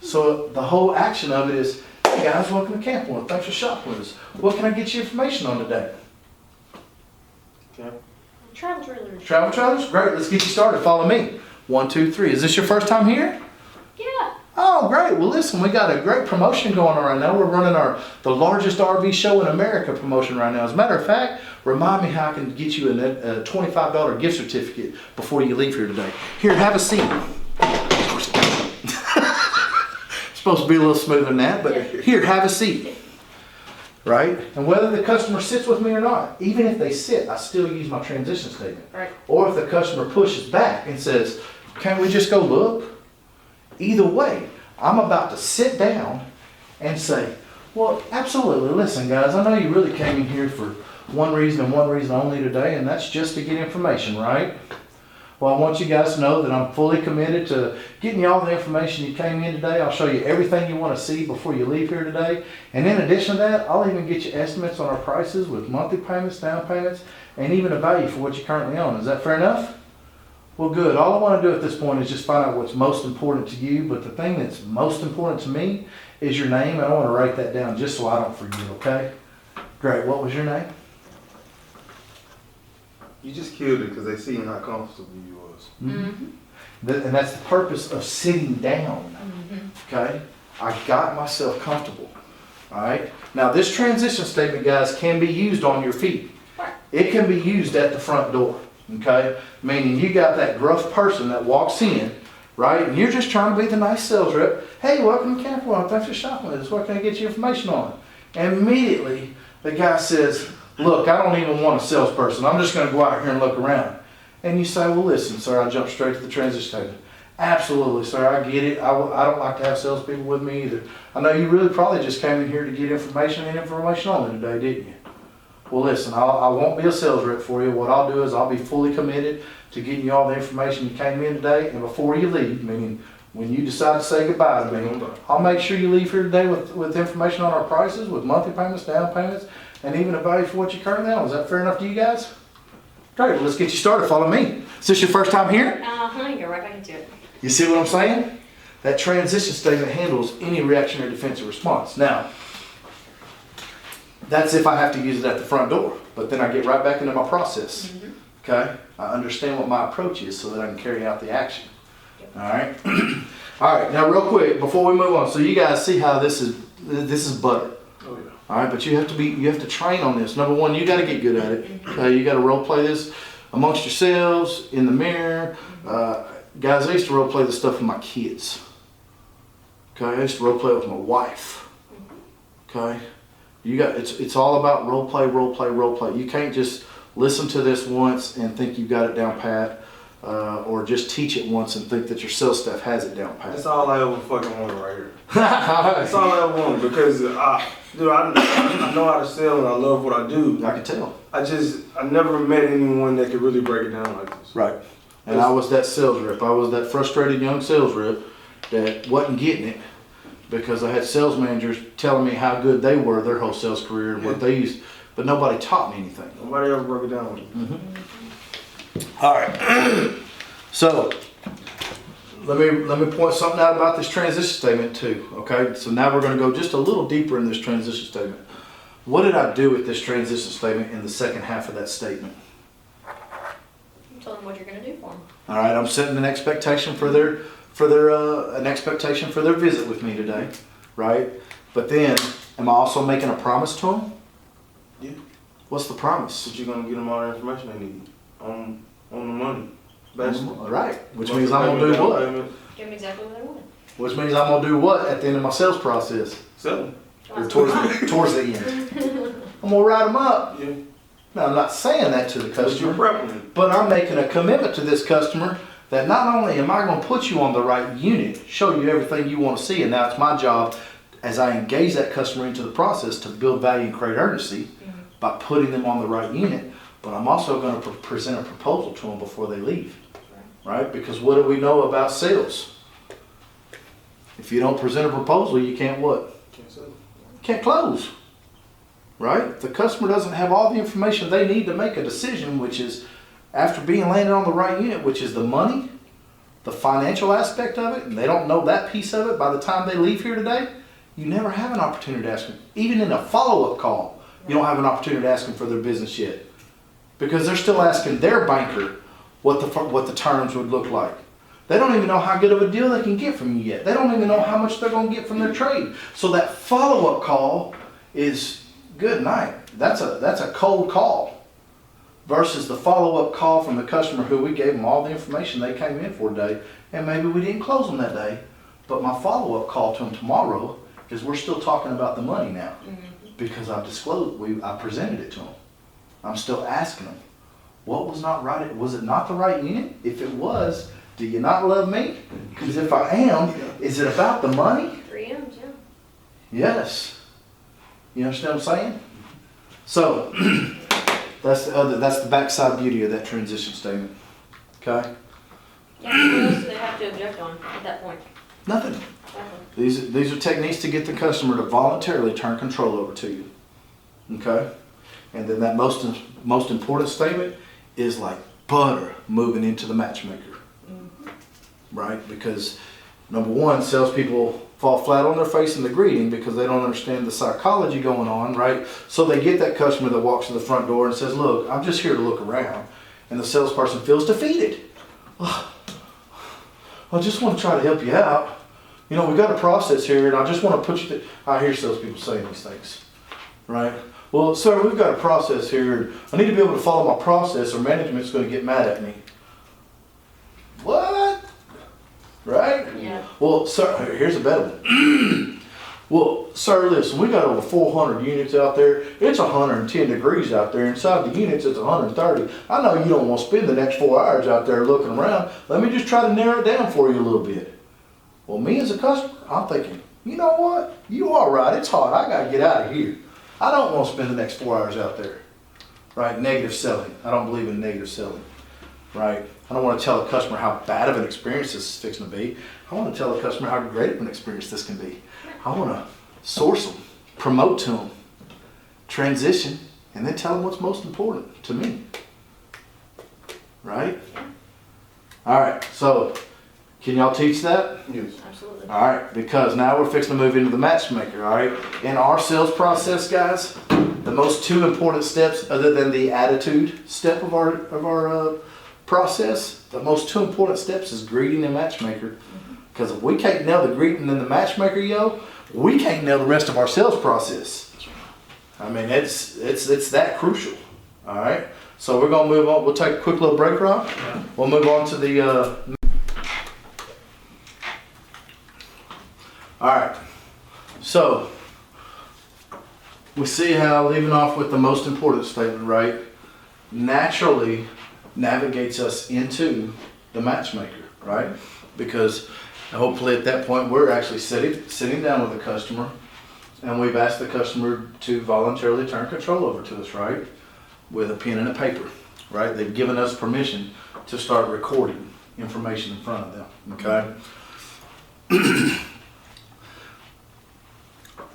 So the whole action of it is, "Hey guys, welcome to Camp One. Thanks for shopping with us. What can I get you information on today?"
Okay.
Travel trailers.
Travel trailers? Great, let's get you started. Follow me. 1, 2, 3. Is this your first time here?
Yeah.
Oh, great. Well, listen, we got a great promotion going on right now. We're running the largest RV show in America promotion right now. As a matter of fact, remind me how I can get you a $25 gift certificate before you leave here today. Here, have a seat. Supposed to be a little smoother than that, but here, have a seat. Right? And whether the customer sits with me or not, even if they sit, I still use my transition statement.
Right.
Or if the customer pushes back and says, "Can't we just go look?" Either way, I'm about to sit down and say, "Well, absolutely. Listen, guys, I know you really came in here for one reason and one reason only today, and that's just to get information, right? Well, I want you guys to know that I'm fully committed to getting you all the information you came in today. I'll show you everything you want to see before you leave here today. And in addition to that, I'll even get you estimates on our prices with monthly payments, down payments, and even a value for what you currently own. Is that fair enough?" Well, good. All I want to do at this point is just find out what's most important to you. But the thing that's most important to me is your name. And I want to write that down just so I don't forget, okay? Great. What was your name?
You just killed it because they seen how comfortable you was.
And that's the purpose of sitting down. Okay? I got myself comfortable. All right? Now, this transition statement, guys, can be used on your feet. It can be used at the front door. Okay? Meaning you got that gruff person that walks in, right? And you're just trying to be the nice sales rep. "Hey, welcome to Camp One. Thanks for shopping with us. What can I get you information on?" And immediately the guy says, "Look, I don't even want a salesperson. I'm just going to go out here and look around." And you say, "Well, listen, sir," I jump straight to the transition statement. "Absolutely, sir, I get it. I don't like to have salespeople with me either. I know you really probably just came in here to get information and information only today, didn't you? Well, listen, I won't be a sales rep for you. What I'll do is I'll be fully committed to getting you all the information you came in today, and before you leave, meaning when you decide to say goodbye to me, I'll make sure you leave here today with information on our prices, with monthly payments, down payments, and even a value for what you currently own. Is that fair enough to you guys?" Great, well, let's get you started. Follow me. Is this your first time here?
You go right back into it.
You see what I'm saying? That transition statement handles any reactionary defensive response. Now, that's if I have to use it at the front door, but then I get right back into my process. Okay? I understand what my approach is so that I can carry out the action. All right? All right, now real quick, before we move on, so you guys see how this is butter.
Oh yeah.
All right, but you have to train on this. Number one, you got to get good at it. Okay, you got to role play this amongst yourselves, in the mirror. Guys, I used to role play this stuff with my kids. Okay, I used to role play with my wife. Okay, it's all about role play, role play, role play. You can't just listen to this once and think you've got it down pat. or just teach it once and think that your sales staff has it down pat.
That's all I ever fucking want right here. That's all I ever want because I know how to sell and I love what I do.
I can tell.
I never met anyone that could really break it down like this.
Right. And I was that sales rep. I was that frustrated young sales rep that wasn't getting it because I had sales managers telling me how good they were their whole sales career and what they used, but nobody taught me anything.
Nobody ever broke it down with me.
All right. So let me point something out about this transition statement too. Okay. So now we're going to go just a little deeper in this transition statement. What did I do with this transition statement in the second half of that statement?
Tell them what you're gonna do for them.
All right. I'm setting an expectation for their expectation for their visit with me today, right? But then, am I also making a promise to them?
Yeah.
What's the promise?
But you're gonna get them all the information they need on the money. Basically.
All right. Which means I'm gonna do what?
Give them exactly what they wanted.
Which means I'm gonna do what at the end of my sales process?
Sell them.
Or towards the end. I'm gonna write them up.
Yeah.
Now I'm not saying that to the
But you're
customer,
prepping them.
but I'm making a commitment to this customer that not only am I gonna put you on the right unit, show you everything you wanna see, and now it's my job as I engage that customer into the process to build value and create urgency by putting them on the right unit, but I'm also gonna present a proposal to them before they leave, right? Because what do we know about sales? If you don't present a proposal, you can't what?
Can't sell them.
Can't close, right? If the customer doesn't have all the information they need to make a decision, which is after being landed on the right unit, which is the money, the financial aspect of it, and they don't know that piece of it by the time they leave here today, you never have an opportunity to ask them. Even in a follow-up call, you don't have an opportunity to ask them for their business yet. Because they're still asking their banker what the terms would look like. They don't even know how good of a deal they can get from you yet. They don't even know how much they're going to get from their trade. So that follow-up call is good night. That's a cold call versus the follow-up call from the customer who we gave them all the information they came in for today, and maybe we didn't close them that day. But my follow-up call to them tomorrow is we're still talking about the money now because I presented it to them. I'm still asking them, what was not right? Was it not the right unit? If it was, do you not love me? Because if I am, is it about the money?
3 M's, yeah.
Yes. You understand what I'm saying? So that's the backside beauty of that transition statement. Okay?
Yeah, what else do they have to object on at that point?
Nothing.
Exactly.
These are techniques to get the customer to voluntarily turn control over to you. Okay? And then that most important statement is like butter moving into the matchmaker. Right? Because number one, salespeople fall flat on their face in the greeting because they don't understand the psychology going on, right? So they get that customer that walks to the front door and says, look, I'm just here to look around. And the salesperson feels defeated. Oh, I just want to try to help you out. You know, we got a process here and I just want to put you through. I hear salespeople saying these things, right? Well, sir, we've got a process here. I need to be able to follow my process or management's going to get mad at me. What? Right?
Yeah.
Well, sir, here's a better one. Well, sir, listen, we got over 400 units out there. It's 110 degrees out there. Inside the units, it's 130. I know you don't want to spend the next 4 hours out there looking around. Let me just try to narrow it down for you a little bit. Well, me as a customer, I'm thinking, you know what? You are right. It's hot. I got to get out of here. I don't want to spend the next 4 hours out there. Right? Negative selling. I don't believe in negative selling. Right? I don't want to tell a customer how bad of an experience this is fixing to be. I want to tell the customer how great of an experience this can be. I want to source them, promote to them, transition, and then tell them what's most important to me. Right? All right. So, can y'all teach that?
Yes.
Absolutely.
All right, because now we're fixing to move into the matchmaker, all right? In our sales process, guys, the most two important steps other than the attitude step of our process, the most two important steps is greeting and matchmaker. Because if we can't nail the greeting and the matchmaker, we can't nail the rest of our sales process. I mean, it's that crucial, all right? So we're gonna move on. We'll take a quick little break, Rob.
Yeah.
We'll move on to the all right, so we see how leaving off with the most important statement, right, naturally navigates us into the matchmaker, right? Because hopefully at that point, we're actually sitting down with the customer, and we've asked the customer to voluntarily turn control over to us, right? With a pen and a paper, right? They've given us permission to start recording information in front of them, okay?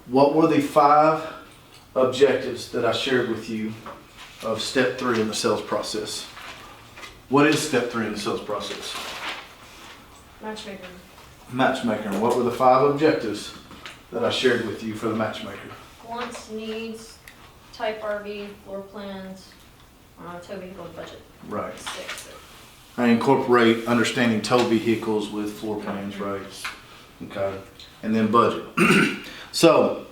What were the 5 objectives that I shared with you of step 3 in the sales process? What is step 3 in the sales process?
Matchmaker.
Matchmaker. And what were the 5 objectives that I shared with you for the matchmaker?
Wants, needs, type RV, floor plans, tow vehicle and budget.
Right.
6.
I incorporate understanding tow vehicles with floor plans, right? Okay. And then budget. So,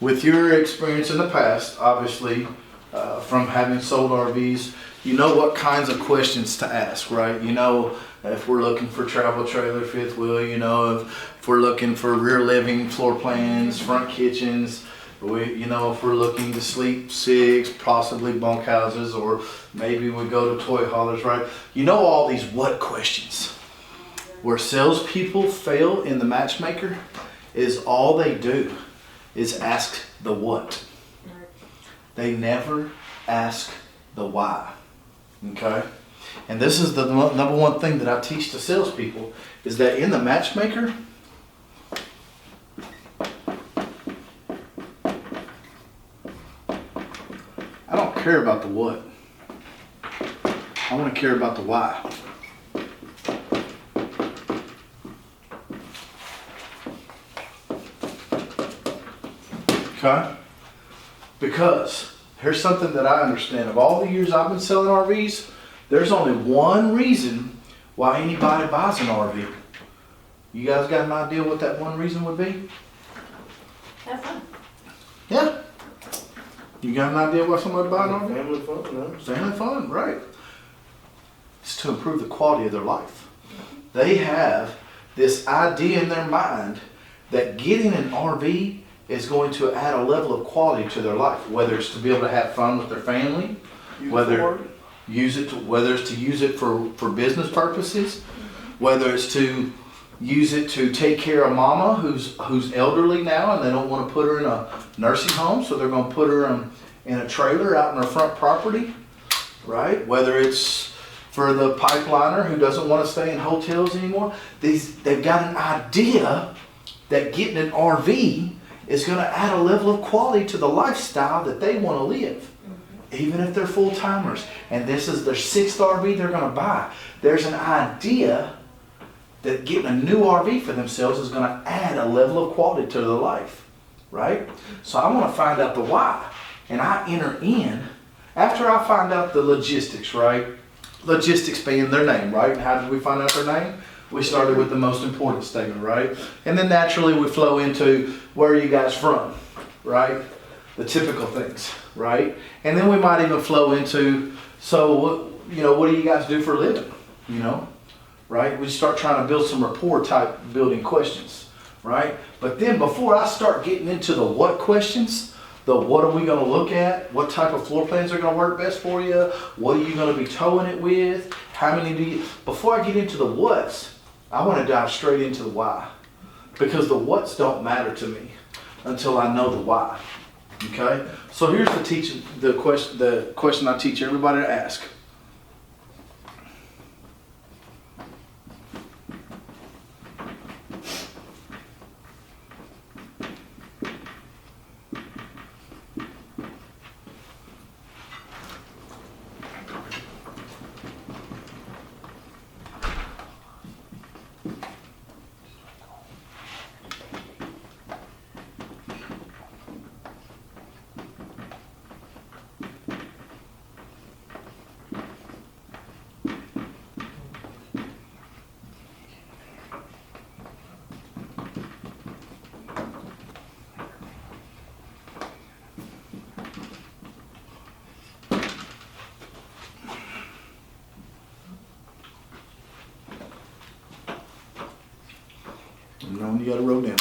with your experience in the past, obviously, from having sold RVs, you know what kinds of questions to ask, right? You know, if we're looking for travel trailer, fifth wheel, you know, if we're looking for rear living floor plans, front kitchens, you know, if we're looking to sleep 6, possibly bunkhouses, or maybe we go to toy haulers, right? You know all these what questions. Where salespeople fail in the matchmaker is all they do is ask the what. They never ask the why. Okay? And this is the number one thing that I teach to salespeople is that in the matchmaker, I don't care about the what. I want to care about the why. Okay? Because here's something that I understand. Of all the years I've been selling RVs, there's only one reason why anybody buys an RV. You guys got an idea what that one reason would be?
Have fun.
Yeah. You got an idea why somebody buys an RV?
Family fun, no?
Family fun, right. It's to improve the quality of their life. They have this idea in their mind that getting an RV is going to add a level of quality to their life, whether it's to be able to have fun with their family, whether it's to use it for business purposes, whether it's to use it to take care of mama who's elderly now and they don't want to put her in a nursing home, so they're going to put her in a trailer out in her front property, right? Whether it's for the pipeliner who doesn't want to stay in hotels anymore. They've got an idea that getting an RV is going to add a level of quality to the lifestyle that they want to live, even if they're full-timers. And this is their 6th RV they're going to buy. There's an idea that getting a new RV for themselves is going to add a level of quality to their life, right? So I want to find out the why. And I enter in, after I find out the logistics, right? Logistics being their name, right? And how did we find out their name? We started with the most important statement, right? And then naturally we flow into where are you guys from, right? The typical things, right? And then we might even flow into, so what do you guys do for a living? Right? We start trying to build some rapport type building questions, right? But then before I start getting into the what questions, the what are we going to look at? What type of floor plans are going to work best for you? What are you going to be towing it with? How many do you, before I get into the what's, I want to dive straight into the why, because the what's don't matter to me until I know the why. Okay? So here's the question I teach everybody to ask. You know when you got to roll down.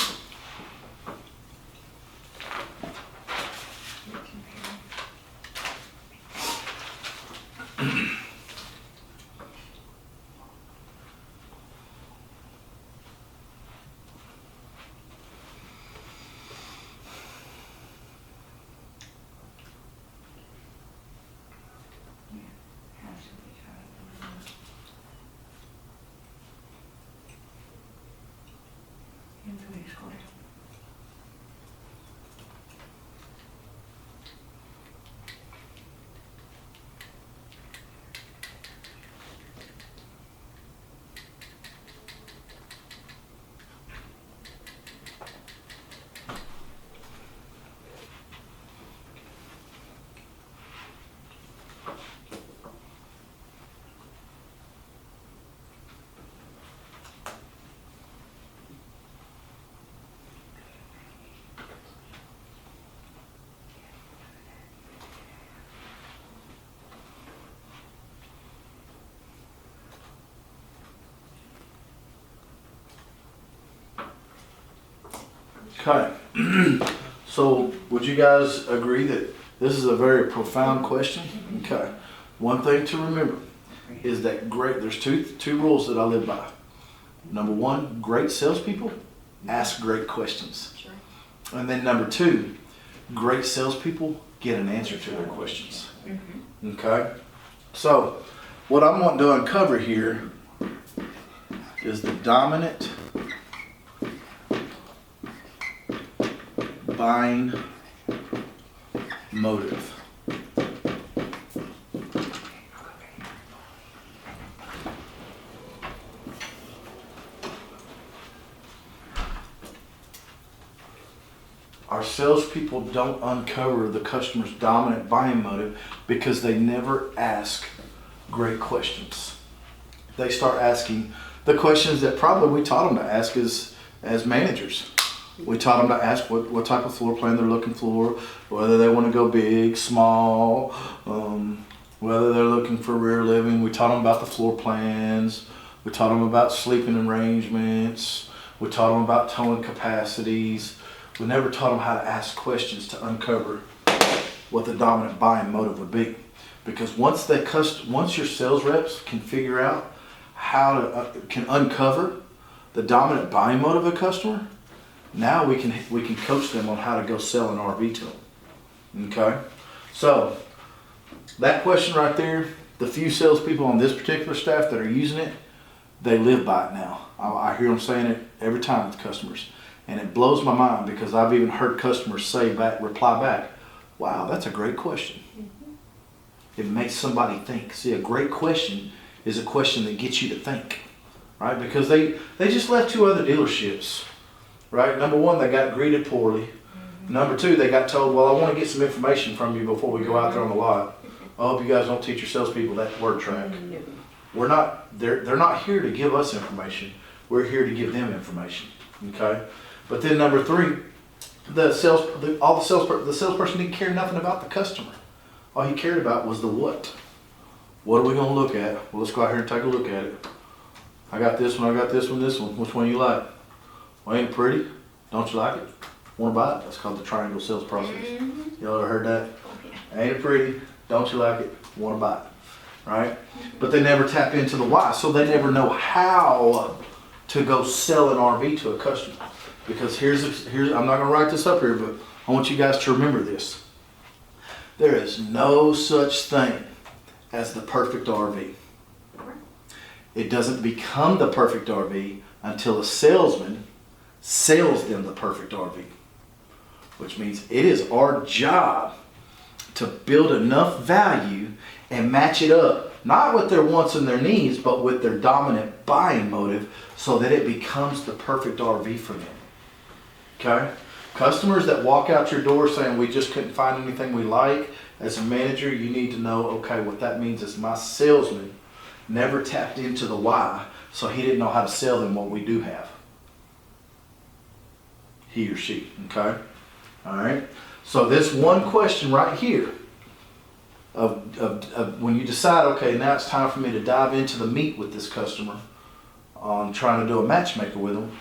Okay. So would you guys agree that this is a very profound question? Okay. One thing to remember is that there's two rules that I live by. Number one, great salespeople ask great questions.
Sure.
And then number two, great salespeople get an answer to their questions. Okay? So what I'm wanting to uncover here is the dominant buying motive. Our salespeople don't uncover the customer's dominant buying motive because they never ask great questions. They start asking the questions that probably we taught them to ask as managers. We taught them to ask what type of floor plan they're looking for, whether they want to go big, small, whether they're looking for rear living. We taught them about the floor plans. We taught them about sleeping arrangements. We taught them about towing capacities. We never taught them how to ask questions to uncover what the dominant buying motive would be. Because once your sales reps can figure out how to can uncover the dominant buying motive of a customer, now we can coach them on how to go sell an RV to them. Okay, so that question right there, the few salespeople on this particular staff that are using it, they live by it now. I hear them saying it every time with customers, and it blows my mind because I've even heard customers reply back, "Wow, that's a great question." It makes somebody think. See, a great question is a question that gets you to think, right? Because they just left 2 other dealerships, right? Number one, they got greeted poorly. Number two, they got told, "Well, I want to get some information from you before we go out there on the lot. I hope you guys don't teach your salespeople that word track." We're not. They're not here to give us information. We're here to give them information. Okay. But then number three, the salesperson didn't care nothing about the customer. All he cared about was the what. What are we going to look at? Well, let's go out here and take a look at it. I got this one, I got this one, this one. Which one you like? Well, ain't it pretty? Don't you like it? Want to buy it? That's called the triangle sales process. Y'all ever heard that? Ain't it pretty? Don't you like it? Want to buy it? Right? But they never tap into the why, so they never know how to go sell an RV to a customer. Because here's I'm not going to write this up here, but I want you guys to remember this. There is no such thing as the perfect RV. It doesn't become the perfect RV until a salesman sells them the perfect RV. Which means it is our job to build enough value and match it up, not with their wants and their needs, but with their dominant buying motive so that it becomes the perfect RV for them. Okay? Customers that walk out your door saying we just couldn't find anything we like, as a manager, you need to know, okay, what that means is my salesman never tapped into the why, so he didn't know how to sell them what we do have. He or she, okay? All right? So this one question right here, of when you decide, okay, now it's time for me to dive into the meat with this customer on trying to do a matchmaker with them,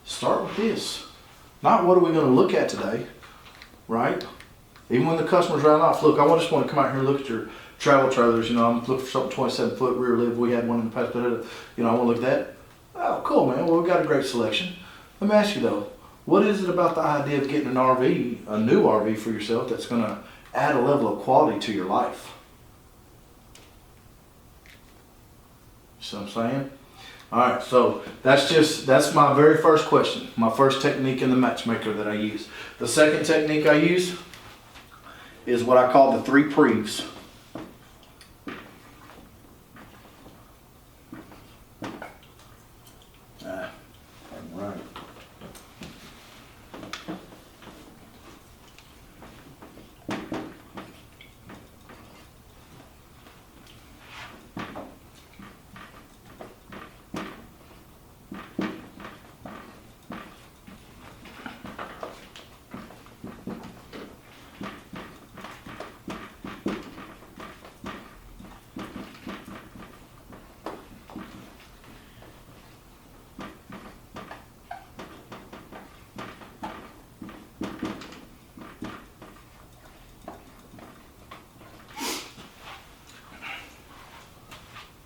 start with this. Not what are we going to look at today, right? Even when the customer's riding off, look, I just want to come out here and look at your travel trailers. You know, I'm looking for something 27-foot rear live. We had one in the past, but you know, I want to look at that. Oh, cool, man. Well, we got a great selection. Let me ask you though, what is it about the idea of getting an RV, a new RV for yourself, that's going to add a level of quality to your life? You see what I'm saying? Alright, so that's my very first question, my first technique in the matchmaker that I use. The second technique I use is what I call the 3 preves. Right.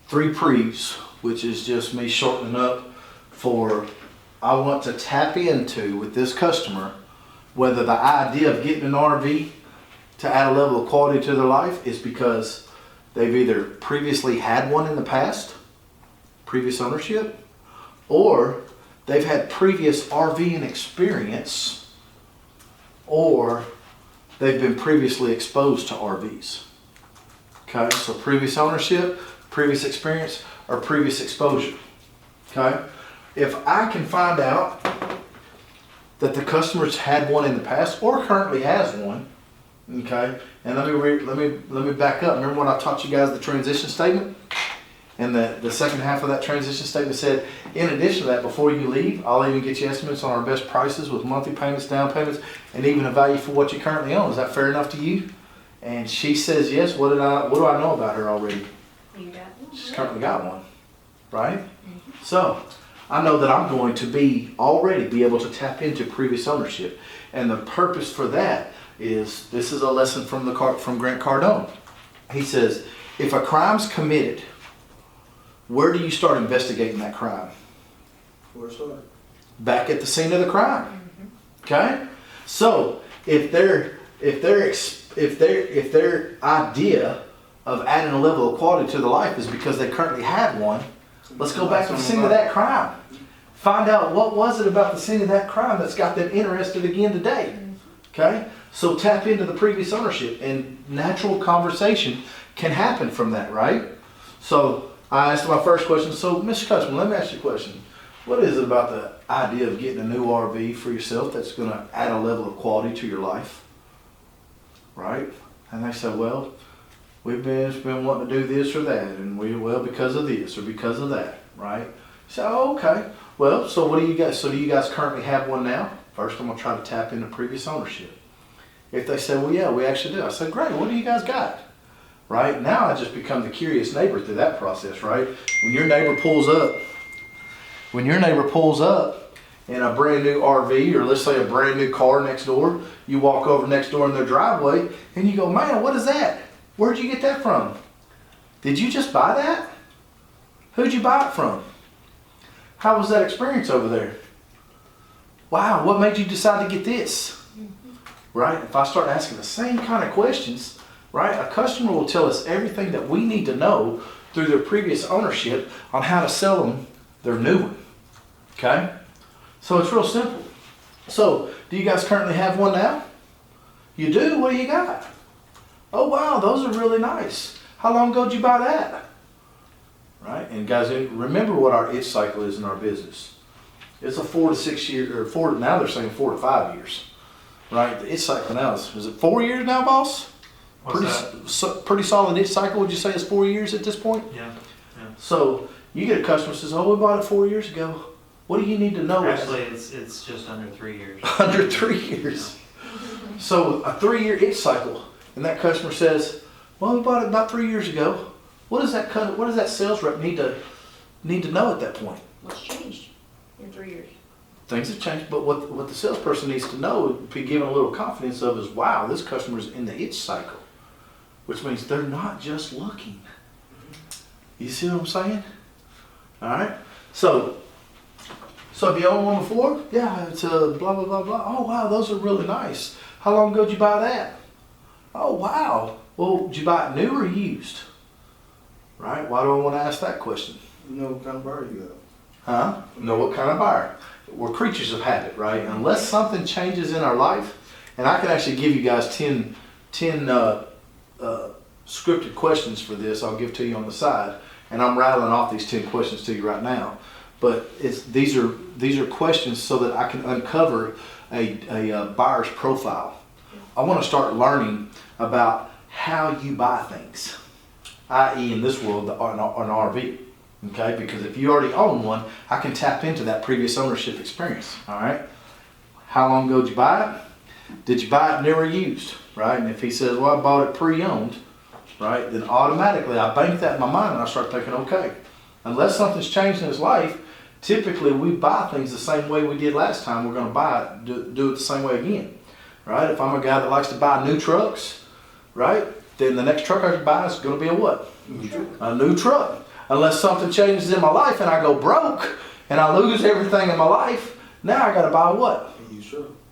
Three preves, which is just me shortening up for I want to tap into with this customer whether the idea of getting an RV to add a level of quality to their life is because they've either previously had one in the past, previous ownership, or they've had previous RVing experience, or they've been previously exposed to RVs. Okay, so previous ownership, previous experience, or previous exposure. Okay, if I can find out that the customer's had one in the past or currently has one, okay, and let me back up. Remember when I taught you guys the transition statement? And the second half of that transition statement said, in addition to that, before you leave, I'll even get you estimates on our best prices with monthly payments, down payments, and even a value for what you currently own. Is that fair enough to you? And she says yes. What do I know about her already?
You got one?
She's currently got one, right? So I know that I'm going to be able to tap into previous ownership, and the purpose for that is this is a lesson from Grant Cardone. He says, if a crime's committed, where do you start investigating that crime?
Where's that?
Back at the scene of the crime. Okay? So if their idea of adding a level of quality to the life is because they currently had one, let's go back to the scene of that crime. Find out what was it about the scene of that crime that's got them interested again today. Okay? So tap into the previous ownership, and natural conversation can happen from that, right? So I asked my first question. So, Mr. Customer, let me ask you a question. What is it about the idea of getting a new RV for yourself that's going to add a level of quality to your life? Right? And they said, well, we've been wanting to do this or that, and because of this or because of that, right? So, okay. Well, so what do you guys, do you guys currently have one now? First, I'm going to try to tap into previous ownership. If they say, well, yeah, we actually do. I said, great, what do you guys got? Right? Now I just become the curious neighbor through that process, right? When your neighbor pulls up in a brand new RV, or let's say a brand new car next door, you walk over next door in their driveway and you go, man, what is that? Where'd you get that from? Did you just buy that? Who'd you buy it from? How was that experience over there? Wow, what made you decide to get this? Right? If I start asking the same kind of questions, right, a customer will tell us everything that we need to know through their previous ownership on how to sell them their new one. Okay? So it's real simple. So, do you guys currently have one now? You do? What do you got? Oh wow, those are really nice. How long ago did you buy that? Right? And guys, remember what our itch cycle is in our business. It's a 4 to 6 year, or now they're saying 4 to 5 years. Right? The itch cycle now is it 4 years now, boss? Pretty solid itch cycle. Would you say it's 4 years at this point?
Yeah.
So you get a customer who says, "Oh, we bought it 4 years ago." What do you need to know?
Actually, it's just under 3 years.
Under 3 years. So a 3-year itch cycle, and that customer says, "Well, we bought it about 3 years ago." What does that sales rep need to know at that point?
What's changed in 3 years?
Things have changed, but what the salesperson needs to know, be given a little confidence of, is, wow, this customer's in the itch cycle, which means they're not just looking. You see what I'm saying? All right. So have you owned one before? Yeah, it's a blah blah blah blah. Oh wow, those are really nice. How long ago did you buy that? Oh wow. Well, did you buy it new or used? Right. Why do I want to ask that question?
You know what kind of bird you got?
Huh? Know what kind of buyer. We're creatures of habit, right? Unless something changes in our life, and I can actually give you guys 10 scripted questions for this. I'll give to you on the side, and I'm rattling off these 10 questions to you right now. But these are questions so that I can uncover a buyer's profile. I want to start learning about how you buy things, i.e. in this world, an RV. Okay, because if you already own one, I can tap into that previous ownership experience. All right, how long ago did you buy it? Did you buy it never used? Right, and if he says, well, I bought it pre-owned, right, then automatically I bank that in my mind and I start thinking, okay, unless something's changed in his life, typically we buy things the same way we did last time. We're going to buy it, do it the same way again, right? If I'm a guy that likes to buy new trucks, right, then the next truck I buy is going to be a what? A new truck. Unless something changes in my life and I go broke and I lose everything in my life, now I got to buy what?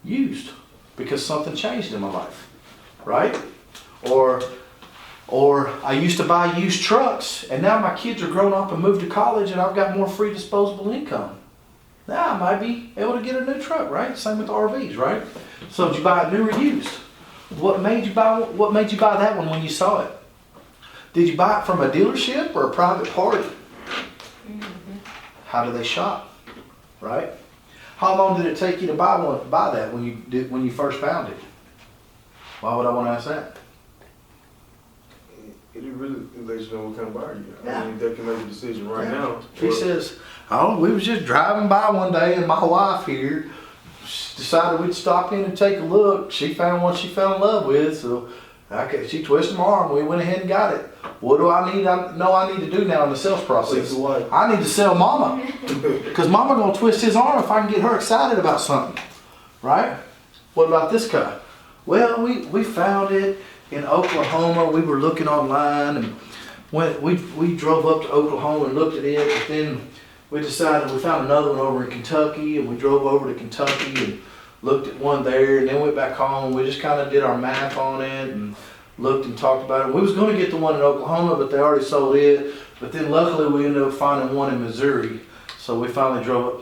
Used. Because something changed in my life, right? Or I used to buy used trucks and now my kids are grown up and moved to college and I've got more free disposable income. Now I might be able to get a new truck, right? Same with RVs, right? So did you buy it new or used? What made you buy that one when you saw it? Did you buy it from a dealership or a private party? How do they shop? Right? How long did it take you to buy that when you first found it? Why would I want to ask that?
It really lets you know what kind of buyer you got.
Yeah.
I mean, they can make a decision right now.
He says, oh, we was just driving by one day and my wife here decided we'd stop in and take a look. She found one she fell in love with, so she twisted my arm. We went ahead and got it. What do I need? I need to do now in the sales process. I need to sell Mama, because Mama gonna twist his arm if I can get her excited about something, right? What about this guy? Well, we found it in Oklahoma. We were looking online and we drove up to Oklahoma and looked at it, but then we decided we found another one over in Kentucky, and we drove over to Kentucky and looked at one there, and then went back home. We just kind of did our math on it and looked and talked about it. We was going to get the one in Oklahoma, but they already sold it. But then luckily we ended up finding one in Missouri. So we finally drove up.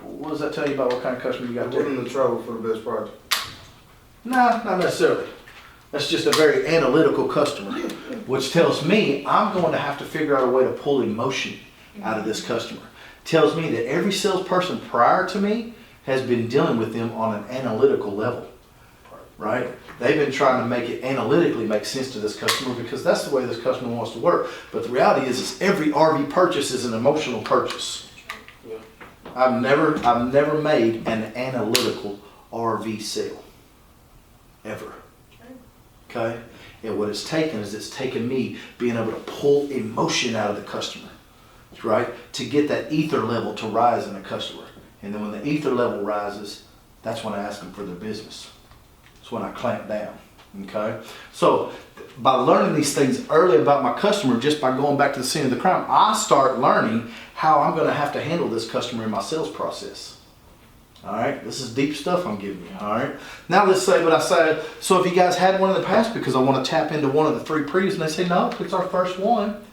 What does that tell you about what kind of customer you got there?
Willing to travel for the best project.
Nah, not necessarily. That's just a very analytical customer, which tells me I'm going to have to figure out a way to pull emotion out of this customer. Tells me that every salesperson prior to me has been dealing with them on an analytical level, right? They've been trying to make it analytically make sense to this customer because that's the way this customer wants to work. But the reality is every RV purchase is an emotional purchase.
Yeah.
I've never made an analytical RV sale, ever. Okay? And what it's taken me being able to pull emotion out of the customer, right? To get that ether level to rise in a customer. And then when the ether level rises, that's when I ask them for their business. That's when I clamp down, okay? So by learning these things early about my customer, just by going back to the scene of the crime, I start learning how I'm gonna have to handle this customer in my sales process. All right, this is deep stuff I'm giving you, all right? Now let's say what I said. So if you guys had one in the past, because I wanna tap into one of the 3 previous, and they say, no, it's our first one.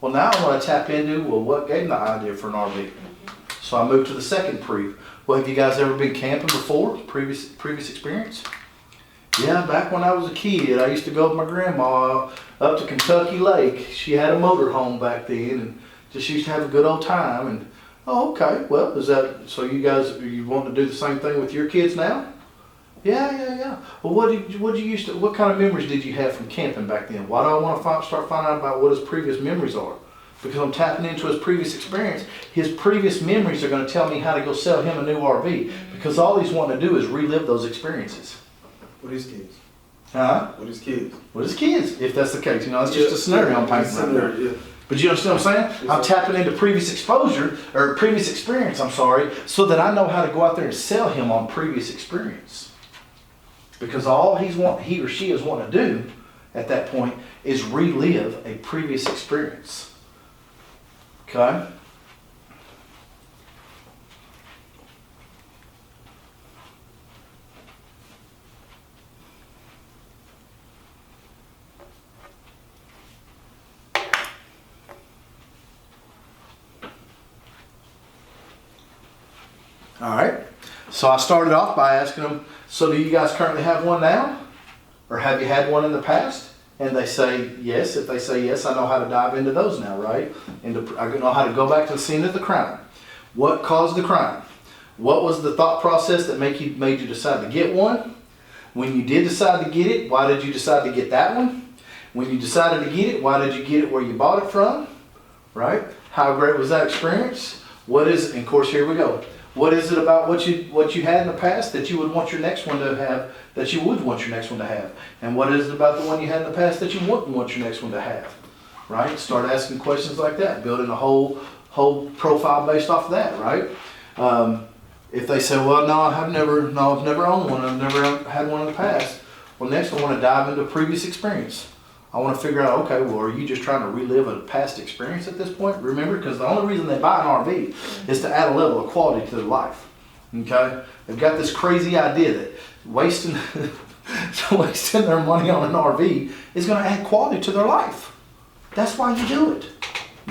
Well, now I wanna tap into, well, what gave them the idea for an RV? So I moved to the second pre. Well, have you guys ever been camping before? Previous experience? Yeah, back when I was a kid, I used to go with my grandma up to Kentucky Lake. She had a motor home back then and just used to have a good old time. And oh, okay. Well, is that so? You guys, you want to do the same thing with your kids now? Yeah. Well, what kind of memories did you have from camping back then? Why do I want to start finding out about what his previous memories are? Because I'm tapping into his previous experience. His previous memories are going to tell me how to go sell him a new RV. Because all he's wanting to do is relive those experiences.
With his kids.
Huh?
With his kids.
With his kids, if that's the case. You know, it's just a scenario I'm painting right there.
Yeah.
But you understand what I'm saying? I'm tapping into previous exposure, or previous experience, so that I know how to go out there and sell him on previous experience. Because all he or she is wanting to do at that point is relive a previous experience. Okay? All right. So I started off by asking them, so do you guys currently have one now? Or have you had one in the past? And they say yes. If they say yes, I know how to dive into those now, right? I know how to go back to the scene of the crime. What caused the crime? What was the thought process that made you decide to get one? When you did decide to get it, why did you decide to get that one? When you decided to get it, why did you get it where you bought it from? Right? How great was that experience? What is, and of course, here we go. What is it about what you had in the past that you would want your next one to have, that you would want your next one to have? And what is it about the one you had in the past that you wouldn't want your next one to have? Right? Start asking questions like that, building a whole profile based off of that, right? If they say, well, no, I've never owned one, I've never had one in the past. Well, next I want to dive into previous experience. I want to figure out, okay, well, are you just trying to relive a past experience at this point? Remember, because the only reason they buy an RV is to add a level of quality to their life. Okay? They've got this crazy idea that wasting their money on an RV is going to add quality to their life. That's why you do it.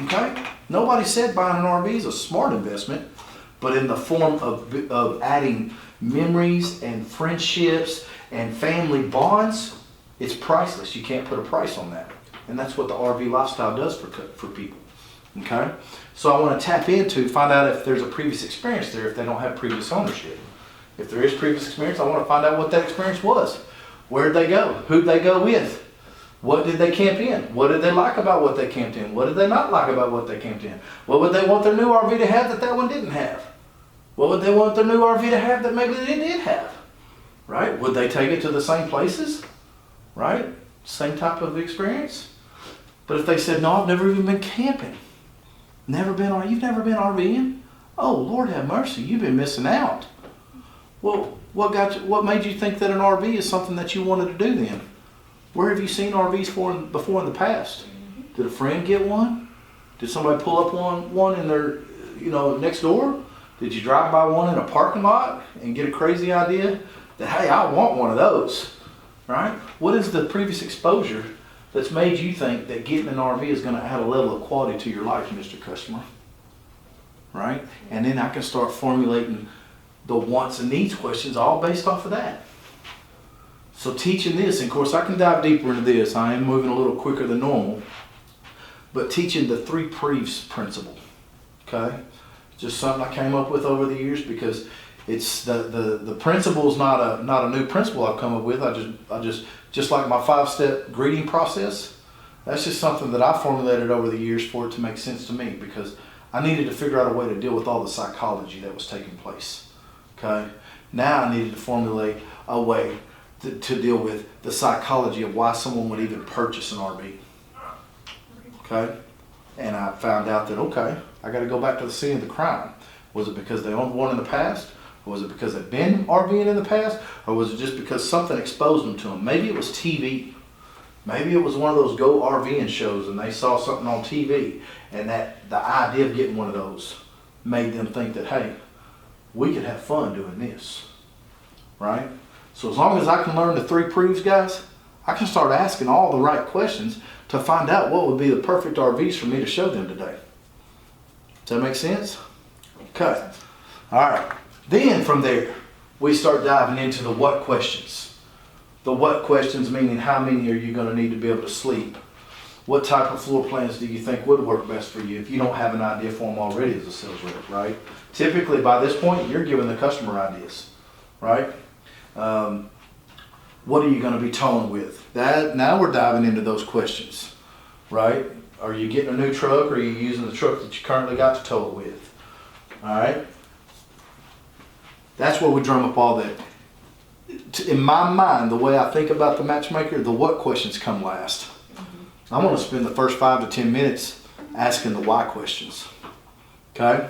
Okay? Nobody said buying an RV is a smart investment, but in the form of adding memories and friendships and family bonds, it's priceless. You can't put a price on that. And that's what the RV lifestyle does for people. Okay? So I want to tap into, find out if there's a previous experience there if they don't have previous ownership. If there is previous experience, I want to find out what that experience was. Where did they go? Who did they go with? What did they camp in? What did they like about what they camped in? What did they not like about what they camped in? What would they want their new RV to have that one didn't have? What would they want their new RV to have that maybe they did have? Right? Would they take it to the same places? Right? Same type of experience. But if they said, no, I've never even been camping. You've never been RVing? Oh, Lord have mercy, you've been missing out. Well, what made you think that an RV is something that you wanted to do then? Where have you seen RVs before in the past? Did a friend get one? Did somebody pull up one in their, next door? Did you drive by one in a parking lot and get a crazy idea that, hey, I want one of those? Right? What is the previous exposure that's made you think that getting an RV is going to add a level of quality to your life, Mr. Customer? Right? And then I can start formulating the wants and needs questions all based off of that. So teaching this, and of course I can dive deeper into this. I am moving a little quicker than normal. But teaching the 3 Pre's principle. Okay? Just something I came up with over the years because it's the principle is not a new principle I've come up with. I just like my 5-step greeting process. That's just something that I formulated over the years for it to make sense to me because I needed to figure out a way to deal with all the psychology that was taking place. Okay. Now I needed to formulate a way to deal with the psychology of why someone would even purchase an RV. Okay. And I found out that I got to go back to the scene of the crime. Was it because they owned one in the past? Or was it because they've been RVing in the past? Or was it just because something exposed them to them? Maybe it was TV. Maybe it was one of those Go RVing shows and they saw something on TV and that the idea of getting one of those made them think that, hey, we could have fun doing this. Right? So as long as I can learn the 3 proofs, guys, I can start asking all the right questions to find out what would be the perfect RVs for me to show them today. Does that make sense? Okay. All right. Then from there, we start diving into the what questions. The what questions meaning how many are you going to need to be able to sleep? What type of floor plans do you think would work best for you if you don't have an idea for them already as a sales rep, right? Typically by this point, you're giving the customer ideas, right? What are you going to be towing with? Now we're diving into those questions, right? Are you getting a new truck or are you using the truck that you currently got to tow it with? All right? That's where we drum up all that. In my mind, the way I think about the matchmaker, the what questions come last. I want to spend the first 5 to 10 minutes asking the why questions. Okay?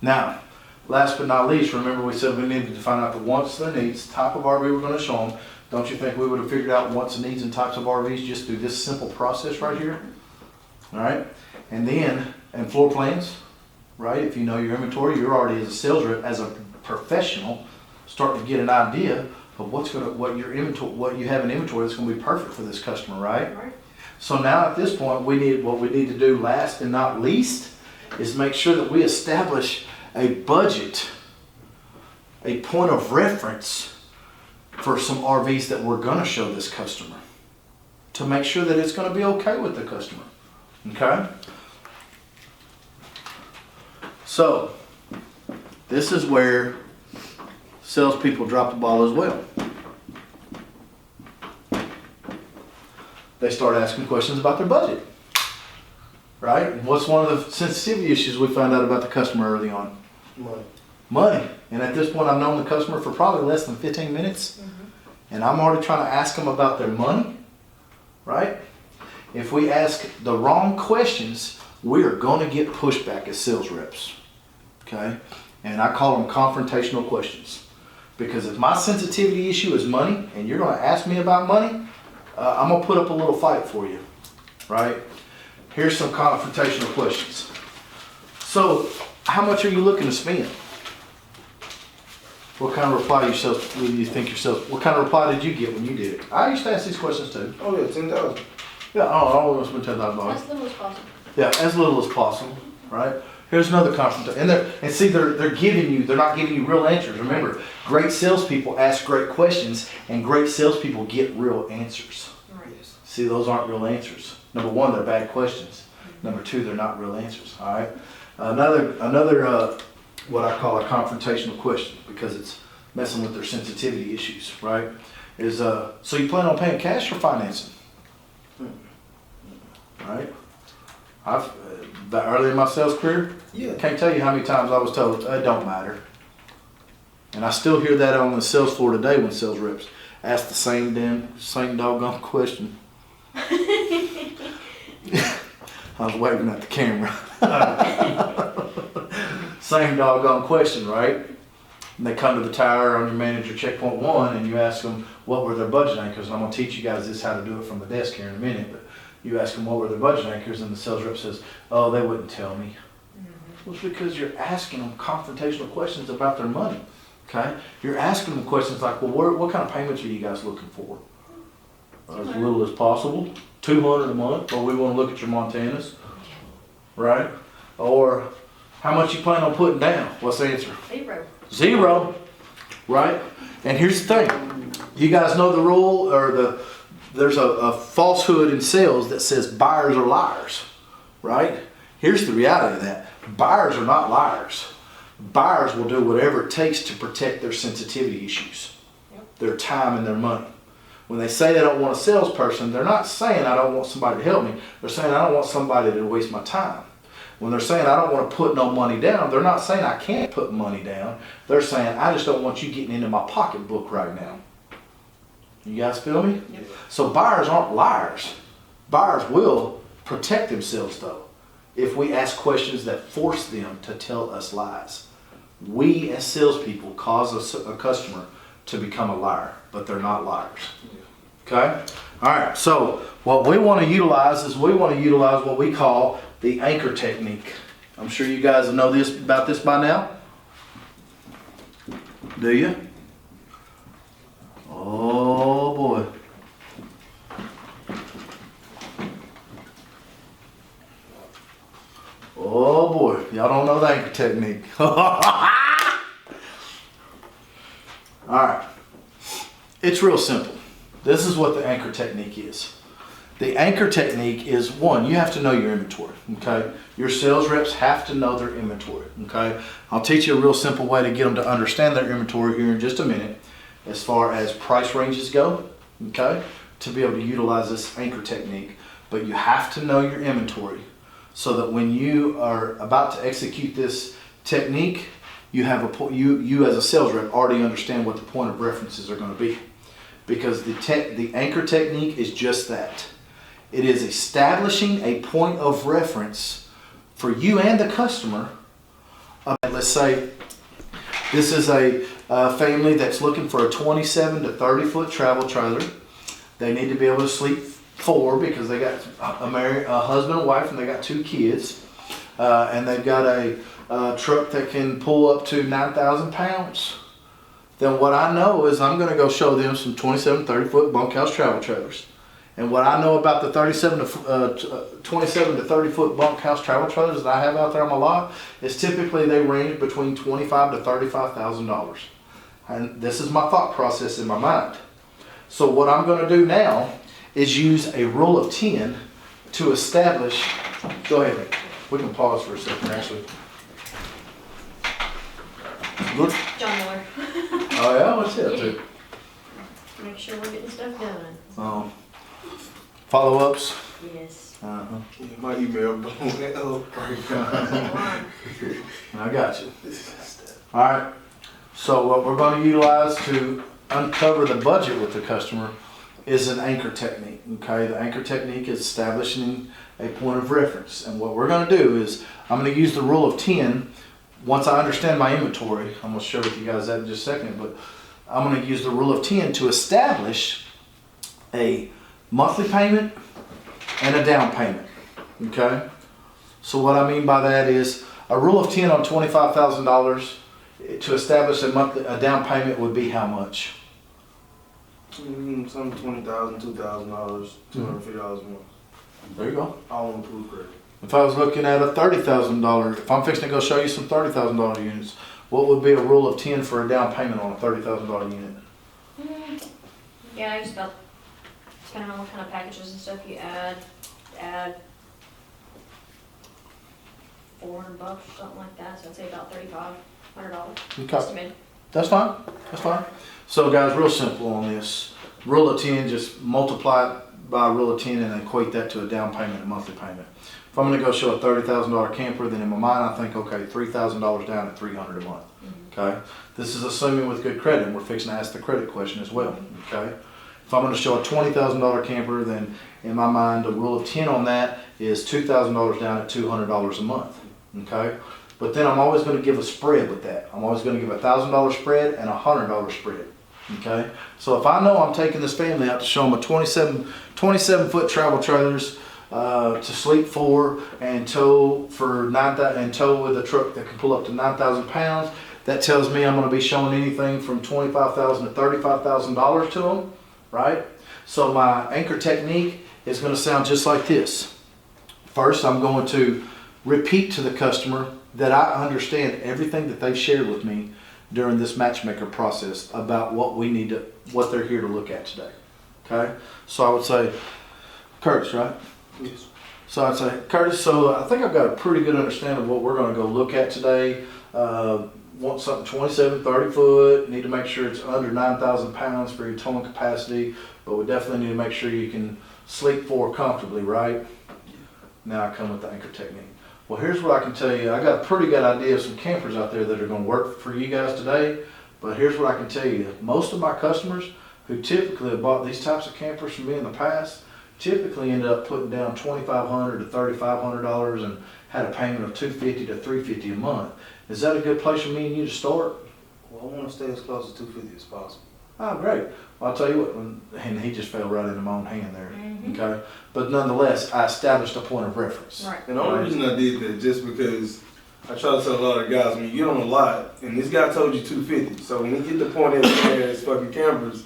Now, last but not least, remember we said we needed to find out the wants and the needs, type of RV we're going to show them. Don't you think we would have figured out wants and needs and types of RVs just through this simple process right here? All right? And then, and floor plans, right? If you know your inventory, you're already as a sales rep, as a professional, starting to get an idea of what you have in inventory that's going to be perfect for this customer, right? So now at this point, what we need to do last and not least is make sure that we establish a budget a point of reference for some RVs that we're gonna show this customer to make sure that it's gonna be okay with the customer, okay? So, this is where salespeople drop the ball as well. They start asking questions about their budget, right? And what's one of the sensitivity issues we find out about the customer early on?
Money.
Money. And at this point, I've known the customer for probably less than 15 minutes, and I'm already trying to ask them about their money, right? If we ask the wrong questions, we are going to get pushback as sales reps, okay? And I call them confrontational questions. Because if my sensitivity issue is money, and you're going to ask me about money, I'm going to put up a little fight for you, right? Here's some confrontational questions. So, how much are you looking to spend? What kind of reply what kind of reply did you get when you did it? I used to ask these questions too.
Oh yeah, 10,000.
Yeah, I don't want to spend $10,000.
As little as possible.
Yeah, as little as possible, right? Here's another confrontation. They're giving you, they're not giving you real answers. Remember, great salespeople ask great questions, and great salespeople get real answers.
Right.
See, those aren't real answers. Number one, they're bad questions. Number two, they're not real answers. All right. Another what I call a confrontational question, because it's messing with their sensitivity issues. Right? Is so you plan on paying cash or financing? Right. Early in my sales career,
Yeah.
can't tell you how many times I was told it don't matter. And I still hear that on the sales floor today when sales reps ask the same doggone question. I was waving at the camera. Same doggone question, right? And they come to the tower on your manager checkpoint 1 and you ask them what were their budget anchors. And I'm going to teach you guys this how to do it from the desk here in a minute. But you ask them what were their budget anchors and the sales rep says, oh, they wouldn't tell me. Well, it's because you're asking them confrontational questions about their money. Okay? You're asking them questions like, well, what kind of payments are you guys looking for? As little as possible. $200 a month, or we want to look at your Montanas. Right? Or how much you plan on putting down? What's the answer?
0.
0. Right? And here's the thing. You guys know the rule, or there's a falsehood in sales that says buyers are liars. Right? Here's the reality of that. Buyers are not liars. Buyers will do whatever it takes to protect their sensitivity issues, their time and their money. When they say they don't want a salesperson, they're not saying I don't want somebody to help me. They're saying I don't want somebody to waste my time. When they're saying I don't want to put no money down, they're not saying I can't put money down. They're saying I just don't want you getting into my pocketbook right now. You guys feel me?
Yep.
So buyers aren't liars. Buyers will protect themselves though if we ask questions that force them to tell us lies. We as salespeople cause a customer to become a liar, but they're not liars. Okay? All right, so what we want to utilize is what we call the anchor technique. I'm sure you guys know about this by now. Do you? Oh boy. Oh boy, y'all don't know the anchor technique. Alright, it's real simple. This is what the anchor technique is. The anchor technique is, one, you have to know your inventory, okay? Your sales reps have to know their inventory, okay? I'll teach you a real simple way to get them to understand their inventory here in just a minute as far as price ranges go, okay? To be able to utilize this anchor technique. But you have to know your inventory so that when you are about to execute this technique, you have you as a sales rep already understand what the point of references are going to be. Because the anchor technique is just that. It is establishing a point of reference for you and the customer. Let's say this is a family that's looking for a 27 to 30 foot travel trailer. They need to be able to sleep 4 because they got a husband and wife and they got 2 kids. And they've got a truck that can pull up to 9,000 pounds. Then what I know is I'm going to go show them some 27, 30 foot bunkhouse travel trailers. And what I know about the 27 to 30 foot bunkhouse travel trailers that I have out there on my lot is typically they range between $25,000 to $35,000. And this is my thought process in my mind. So what I'm gonna do now is use a rule of 10 to establish, go ahead, we can pause for a second actually. Look,
John Miller,
oh yeah, what's that too?
make sure we're getting stuff done.
Follow-ups?
Yes.
Uh-huh.
Yeah, my email blowing up.
I got you. Alright, so what we're gonna utilize to uncover the budget with the customer is an anchor technique, okay? The anchor technique is establishing a point of reference. And what we're gonna do is, I'm gonna use the rule of 10. Once I understand my inventory, I'm gonna share with you guys that in just a second, but I'm gonna use the rule of 10 to establish a monthly payment and a down payment, okay? So what I mean by that is, a rule of 10 on $25,000 to establish a down payment would be how much?
Some $20,000, $2,000, $250 a month.
There you go.
All on approved credit.
If I was looking at a $30,000, if I'm fixing to go show you some $30,000 units, what would be a rule of 10 for a down payment on a $30,000 unit?
Yeah, just about, depending on what kind of packages and stuff you add 400 bucks or something like that, so I'd say about $3,500
Okay.
estimated.
That's fine. That's fine. So guys, real simple on this. Rule of 10, just multiply it by a rule of 10 and equate that to a down payment, a monthly payment. If I'm gonna go show a $30,000 camper, then in my mind I think, okay, $3,000 down at $300 a month. Okay? This is assuming with good credit, and we're fixing to ask the credit question as well. Okay? If I'm gonna show a $20,000 camper, then in my mind, the rule of 10 on that is $2,000 down at $200 a month. Okay? But then I'm always gonna give a spread with that. I'm always gonna give a $1,000 spread and a $100 spread. Okay? So if I know I'm taking this family out to show them a 27 foot travel trailers to sleep for and tow for 9,000 and tow with a truck that can pull up to 9,000 pounds, that tells me I'm going to be showing anything from $25,000 to $35,000 to them, right? So my anchor technique is going to sound just like this. First, I'm going to repeat to the customer that I understand everything that they've shared with me during this matchmaker process about what they're here to look at today. Okay? So I would say, Curtis, right?
Yes.
So I'd say, Curtis, so I think I've got a pretty good understanding of what we're going to go look at today. Want something 27, 30 foot, need to make sure it's under 9,000 pounds for your towing capacity, but we definitely need to make sure you can sleep for comfortably, right? Now I come with the anchor technique. Well, here's what I can tell you. I got a pretty good idea of some campers out there that are going to work for you guys today, but here's what I can tell you. Most of my customers who typically have bought these types of campers from me in the past typically ended up putting down $2,500 to $3,500 and had a payment of $250 to $350 a month. Is that a good place for me and you to start?
Well, I want to stay as close to 250 as possible.
Oh, great. Well, I'll tell you what, and he just fell right into my own hand there.
Mhm.
Okay. But nonetheless, I established a point of reference.
Right.
And the only reason I did that just because I try to tell a lot of guys when you get on a lot, and this guy told you 250. So when you get the point as fucking campers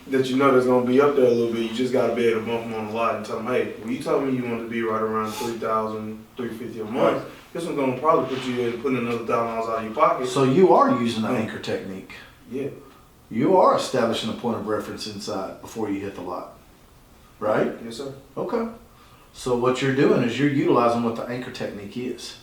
that you know that's gonna be up there a little bit, you just gotta be able to bump them on the lot and tell them, hey, well, you told me you wanted to be right around 3,000, 350 a month. This one's gonna probably put you in putting another $1,000 out of your pocket.
So you are using the anchor technique.
Yeah.
You are establishing a point of reference inside before you hit the lot. Right?
Yes, sir.
Okay. So what you're doing is you're utilizing what the anchor technique is.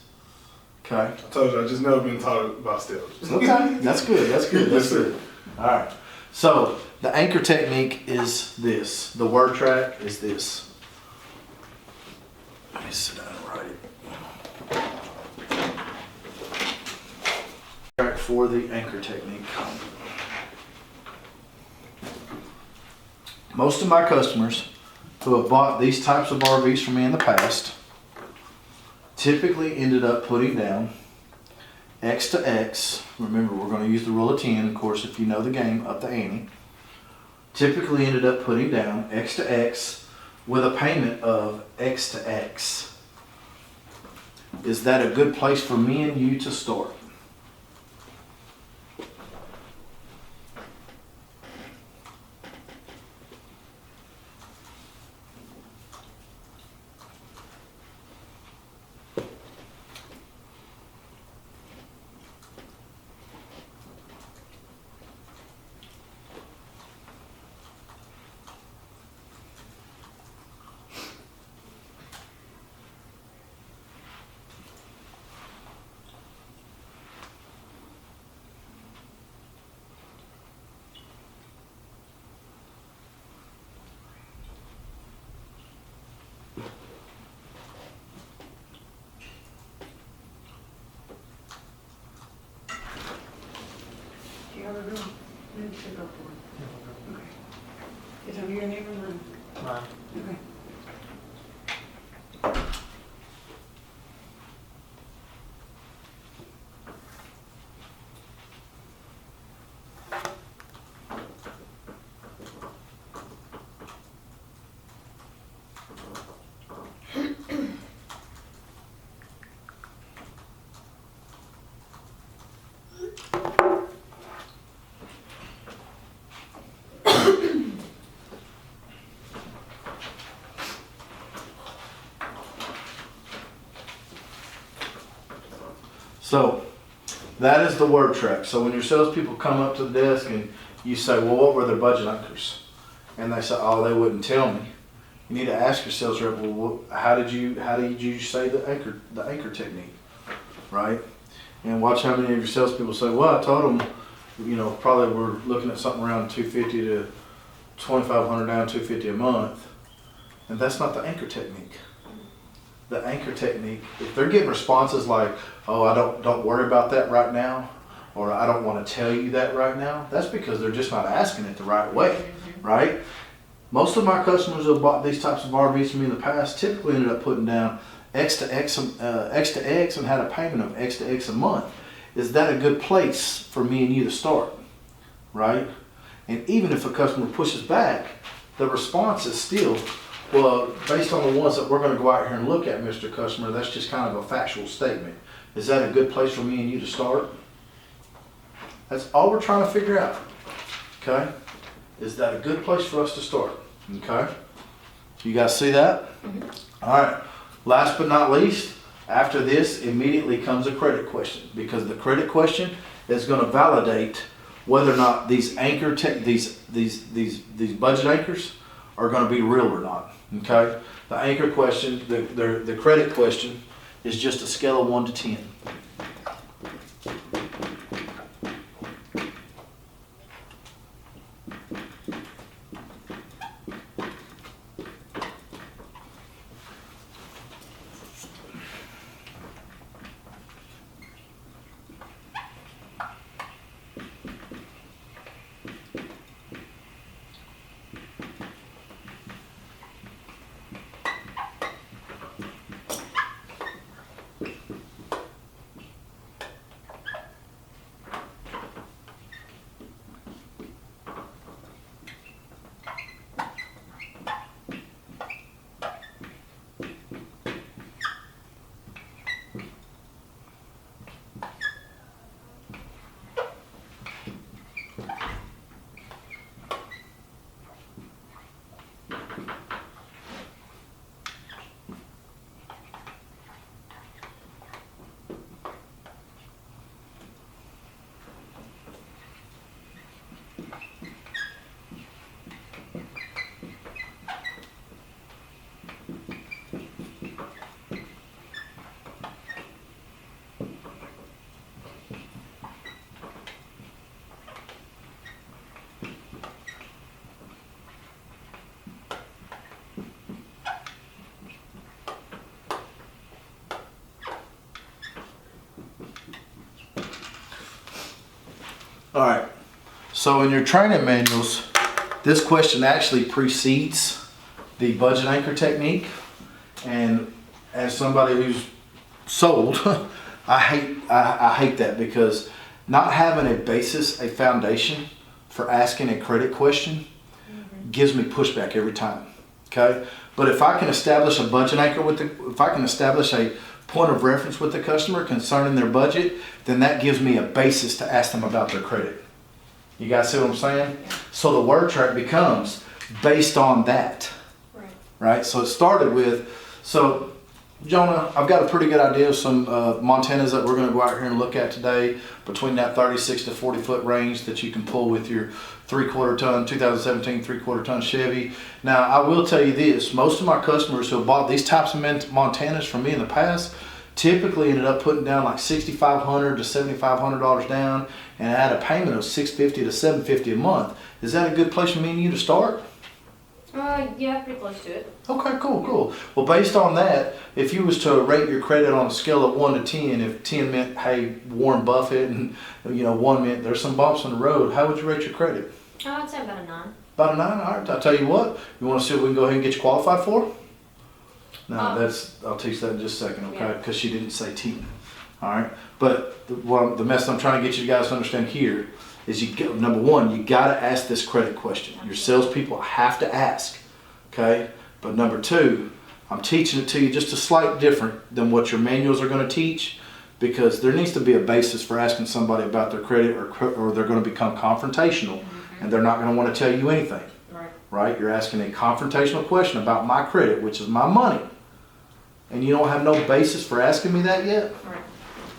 Okay.
I told you I just never been taught about steps.
Okay. That's good. That's good. That's good. All right. So the anchor technique is this. The word track is this. Let me sit down and write it. Track for the anchor technique. Most of my customers who have bought these types of RVs from me in the past typically ended up putting down X to X. Remember, we're going to use the rule of 10, of course, if you know the game, up the ante. Typically ended up putting down X to X with a payment of X to X. Is that a good place for me and you to start?
to go for? Okay. Is that your name or mine?
Mine.
Okay.
So that is the word track. So when your salespeople come up to the desk and you say, well, what were their budget anchors? And they say, oh, they wouldn't tell me. You need to ask your sales rep, well, how did you say the anchor technique, right? And watch how many of your salespeople say, well, I told them, probably we're looking at something around 250 to 2,500 down, 250 a month. And that's not the anchor technique. The anchor technique, if they're getting responses like, oh, I don't worry about that right now, or I don't want to tell you that right now, that's because they're just not asking it the right way, right? Most of my customers who have bought these types of RVs from me in the past typically ended up putting down X to X and had a payment of X to X a month. Is that a good place for me and you to start, right? And even if a customer pushes back, the response is still, well, based on the ones that we're going to go out here and look at, Mr. Customer, that's just kind of a factual statement. Is that a good place for me and you to start? That's all we're trying to figure out, okay? Is that a good place for us to start, okay? You guys see that? All right, last but not least, after this immediately comes a credit question, because the credit question is going to validate whether or not these these budget anchors are going to be real or not. Okay, the anchor question, the credit question, is just a scale of 1 to 10. All right, so in your training manuals, this question actually precedes the budget anchor technique. And as somebody who's sold, I hate that, because not having a basis, a foundation for asking a credit question gives me pushback every time, okay? But if I can establish a budget anchor if I can establish a point of reference with the customer concerning their budget, then that gives me a basis to ask them about their credit. You guys see what I'm saying? So the word track becomes based on that, right? So it started with, so Jonah, I've got a pretty good idea of some Montanas that we're going to go out here and look at today, between that 36 to 40 foot range that you can pull with your 3/4 ton 2017 3/4 ton Chevy. Now I will tell you this, most of my customers who have bought these types of Montanas from me in the past typically ended up putting down like $6,500 to $7,500 down and had a payment of $650 to $750 a month. Is that a good place for me and you to start?
Yeah, pretty close to it.
Okay, cool. Well, based on that, if you was to rate your credit on a scale of 1 to 10, if 10 meant, hey, Warren Buffett, and 1 meant there's some bumps on the road, how would you rate your credit?
I'd say about a 9.
About a 9? All right, I'll tell you what, you want to see what we can go ahead and get you qualified for? No, I'll teach that in just a second, okay?
Yeah.
Because she didn't say 10. All right, but the message I'm trying to get you guys to understand here is number one, you got to ask this credit question. Your salespeople have to ask, okay? But number two, I'm teaching it to you just a slight different than what your manuals are going to teach, because there needs to be a basis for asking somebody about their credit, or they're going to become confrontational, and they're not going to want to tell you anything,
Right.
right? You're asking a confrontational question about my credit, which is my money, and you don't have no basis for asking me that yet,
Right.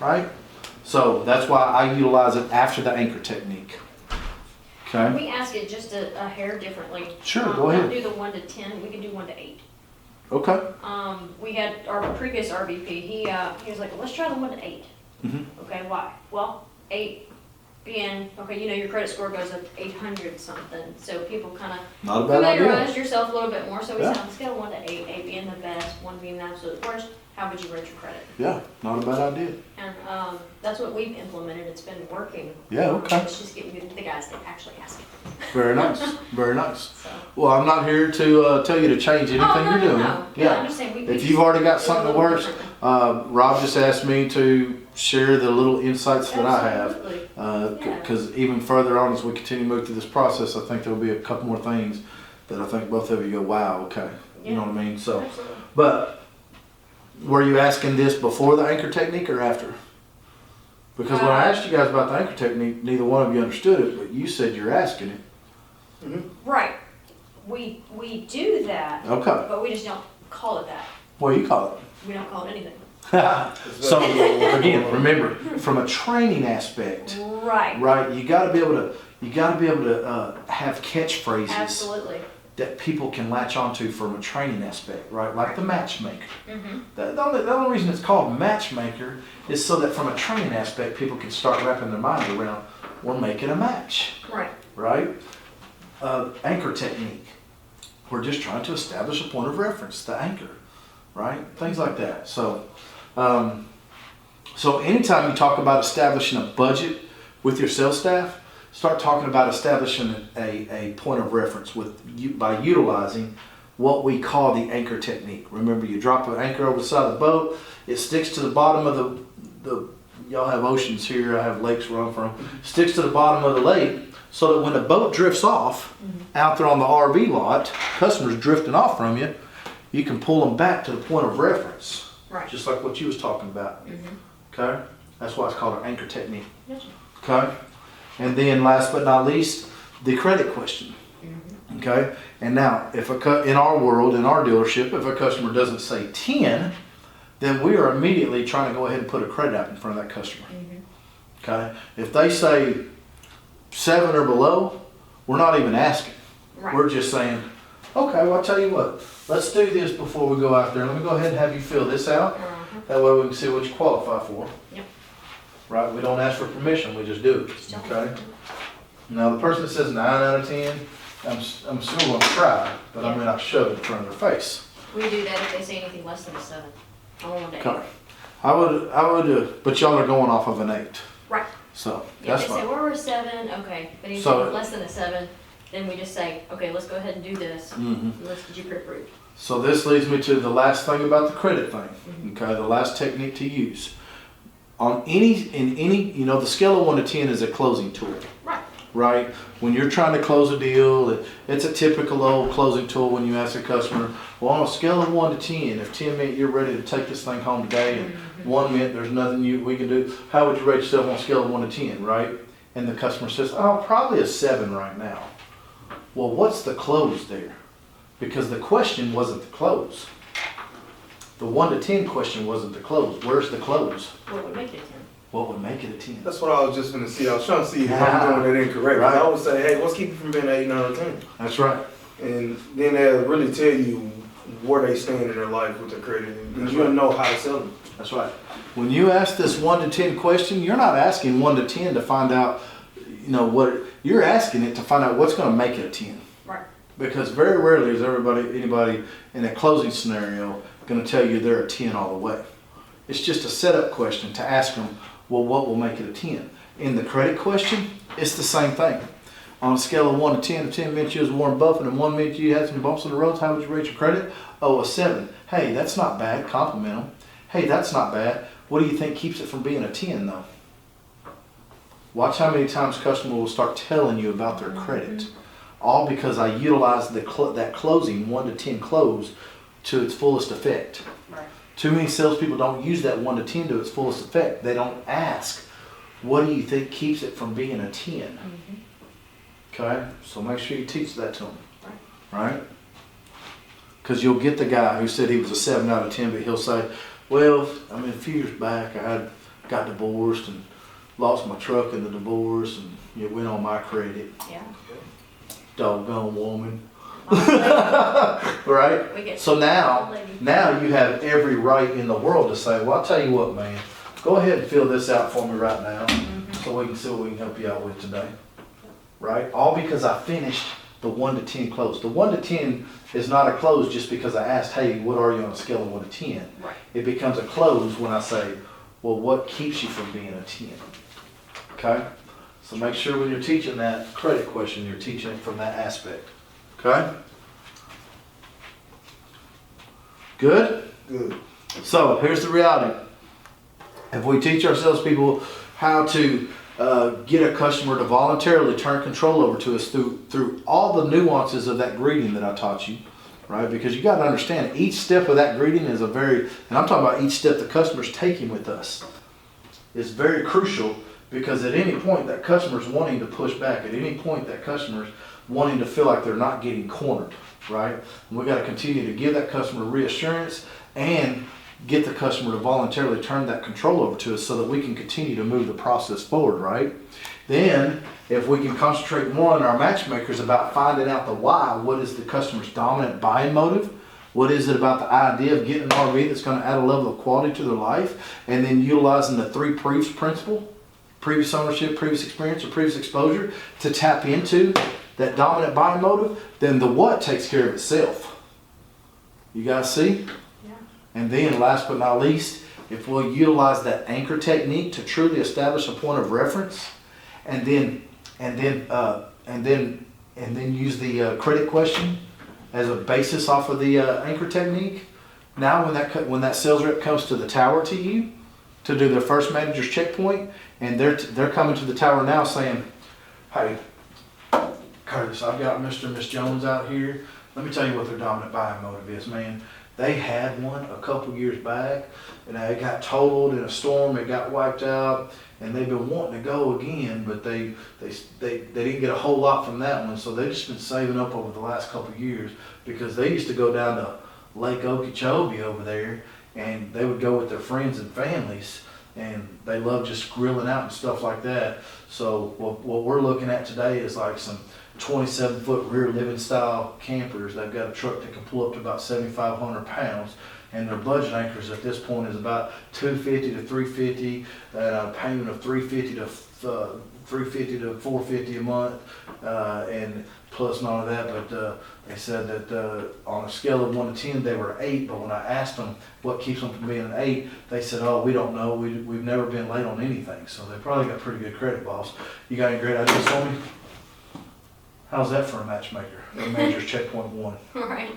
right? So that's why I utilize it after the anchor technique. Okay?
We ask it just a hair differently.
Sure, go ahead.
Don't do the 1 to 10, we can do 1 to 8.
Okay.
We had our previous RVP, he was like, let's try the 1 to 8.
Mhm.
Okay, why? Well, 8 being, okay, your credit score goes up 800 something, so people kind of
Not a bad idea.
familiarize yourself a little bit more. So we
Yeah.
said, on a scale of 1 to 8, 8 being the best, 1 being the absolute worst, how would you rate your credit?
Yeah, not a bad idea.
And that's what we've implemented. It's been working.
Yeah, okay.
It's just getting the guys to actually ask it.
Very nice. Very nice.
So.
Well, I'm not here to tell you to change anything
Oh, no,
you're doing.
no.
Yeah.
I'm just saying we
If
just
you've already got
do it a
something
little
worse,
differently.
Rob just asked me to share the little insights that I have.
Absolutely. Yeah.
Because even further on as we continue to move through this process, I think there'll be a couple more things that I think both of you go, wow, okay. You know what I mean? So,
Absolutely.
but were you asking this before the anchor technique or after? Because when I asked you guys about the anchor technique, neither one of you understood it, but you said you're asking it.
Right. We do that,
Okay.
but we just don't call it that.
What do you call it?
We don't call it anything.
So again, remember, from a training aspect,
Right.
right? You got to be able to have catchphrases
Absolutely.
that people can latch onto from a training aspect, right? Like the matchmaker.
Mm-hmm.
The only reason it's called matchmaker is so that from a training aspect, people can start wrapping their mind around, we're making a match,
Right.
right? Anchor technique. We're just trying to establish a point of reference, the anchor, right? Things like that. So anytime you talk about establishing a budget with your sales staff, start talking about establishing a point of reference by utilizing what we call the anchor technique. Remember, you drop an anchor over the side of the boat, it sticks to the bottom of the y'all have oceans here, I have lakes where I'm from, sticks to the bottom of the lake, so that when the boat drifts off out there on the RV lot, customers drifting off from you, you can pull them back to the point of reference.
Right.
Just like what you was talking about. Okay? That's why it's called an anchor technique.
Gotcha.
Okay? And then last but not least, the credit question. Okay? And now, if in our world, in our dealership, if a customer doesn't say 10, then we are immediately trying to go ahead and put a credit out in front of that customer. Okay? If they say 7 or below, we're not even asking.
Right.
We're just saying, okay, well, I'll tell you what, let's do this before we go out there. Let me go ahead and have you fill this out. That way we can see what you qualify for.
Yep.
Right? We don't ask for permission, we just do it. Okay? Now, the person that says 9 out of 10, I'm still going to try, but I may not shove it in front of their face.
We do that if they say anything less than a 7. On 1 to 8.
Okay. I would, but y'all are going off of an 8.
Right.
So,
Yeah,
that's
if they say,
fine.
well, we're a 7, okay. But anything
So-
less than a 7, then we just say, okay, let's go ahead and do this.
Mhm.
Let's get you pre-approved.
So this leads me to the last thing about the credit thing. Okay, the last technique to use. In any, the scale of 1 to 10 is a closing tool.
Right.
Right? When you're trying to close a deal, it's a typical old closing tool when you ask a customer, well, on a scale of 1 to 10, if 10 meant you're ready to take this thing home today and 1 meant there's nothing we can do, how would you rate yourself on a scale of 1 to 10, right? And the customer says, oh, probably a 7 right now. Well, what's the close there? Because the question wasn't the close. The 1 to 10 question wasn't the close. Where's the close?
What would make it a 10?
What would make it a 10?
That's what I was just gonna see. I was trying to see if I'm doing it incorrect.
Right.
I would say, hey, what's keeping from being 8, 9, or 10?
That's right.
And then they'll really tell you where they stand in their life with their credit, and you'll know how to sell them.
That's right. When you ask this 1 to 10 question, you're not asking 1 to 10 to find out, what you're asking it to find out what's going to make it a 10.
Right.
Because very rarely is anybody in a closing scenario going to tell you they're a 10 all the way. It's just a setup question to ask them, well, what will make it a 10? In the credit question, it's the same thing. On a scale of 1 to 10, if 10 meant you was Warren Buffett and 1 meant you had some bumps in the road, how would you rate your credit? Oh, a 7. Hey, that's not bad. Compliment them. Hey, that's not bad. What do you think keeps it from being a 10 though? Watch how many times customers will start telling you about their credit. All because I utilized that closing 1 to 10 close to its fullest effect.
Right.
Too many salespeople don't use that 1 to 10 to its fullest effect. They don't ask, what do you think keeps it from being a 10? Okay, so make sure you teach that to them, right? Because you'll get the guy who said he was a 7 out of 10, but he'll say, well, I mean, a few years back I got divorced and lost my truck in the divorce and it went on my credit.
Yeah.
Doggone woman.
Right?
Right? So now you have every right in the world to say, well, I'll tell you what, man, go ahead and fill this out for me right now so we can see what we can help you out with today. Right? All because I finished the 1 to 10 close. The 1 to 10 is not a close just because I asked, hey, what are you on a scale of 1 to 10?
Right.
It becomes a close when I say, well, what keeps you from being a 10? Okay? So make sure when you're teaching that credit question, you're teaching it from that aspect. Okay? Good?
Good.
So here's the reality. If we teach our salespeople how to get a customer to voluntarily turn control over to us through all the nuances of that greeting that I taught you, right? Because you got to understand each step of that greeting is and I'm talking about each step the customer's taking with us, is very crucial because at any point that customer's wanting to push back, at any point that customer's wanting to feel like they're not getting cornered, right? And we got to continue to give that customer reassurance and get the customer to voluntarily turn that control over to us so that we can continue to move the process forward, right? Then, if we can concentrate more on our matchmakers about finding out the why, what is the customer's dominant buying motive? What is it about the idea of getting an RV that's going to add a level of quality to their life? And then utilizing the 3 proofs principle, previous ownership, previous experience, or previous exposure to tap into that dominant buying motive, then the what takes care of itself. You guys see? And then, last but not least, if we'll utilize that anchor technique to truly establish a point of reference, and then use the credit question as a basis off of the anchor technique. Now, when that sales rep comes to the tower to you to do their first manager's checkpoint, and they're coming to the tower now saying, "Hey, Curtis, I've got Mr. and Miss Jones out here. Let me tell you what their dominant buying motive is, man. They had one a couple years back, and it got totaled in a storm. It got wiped out, and they've been wanting to go again, but they didn't get a whole lot from that one. So they've just been saving up over the last couple of years because they used to go down to Lake Okeechobee over there, and they would go with their friends and families, and they love just grilling out and stuff like that. So what we're looking at today is like some 27-foot rear living style campers. They've got a truck that can pull up to about 7,500 pounds, and their budget anchors at this point is about $250 to $350, and a payment of $350 to $450 a month, and plus none of that. But they said that on a scale of 1 to 10, they were 8. But when I asked them what keeps them from being an 8, they said, "Oh, we don't know. We've never been late on anything." So they probably got pretty good credit, boss. You got any great ideas for me? How's that for a matchmaker? A manager's checkpoint 1.
Right.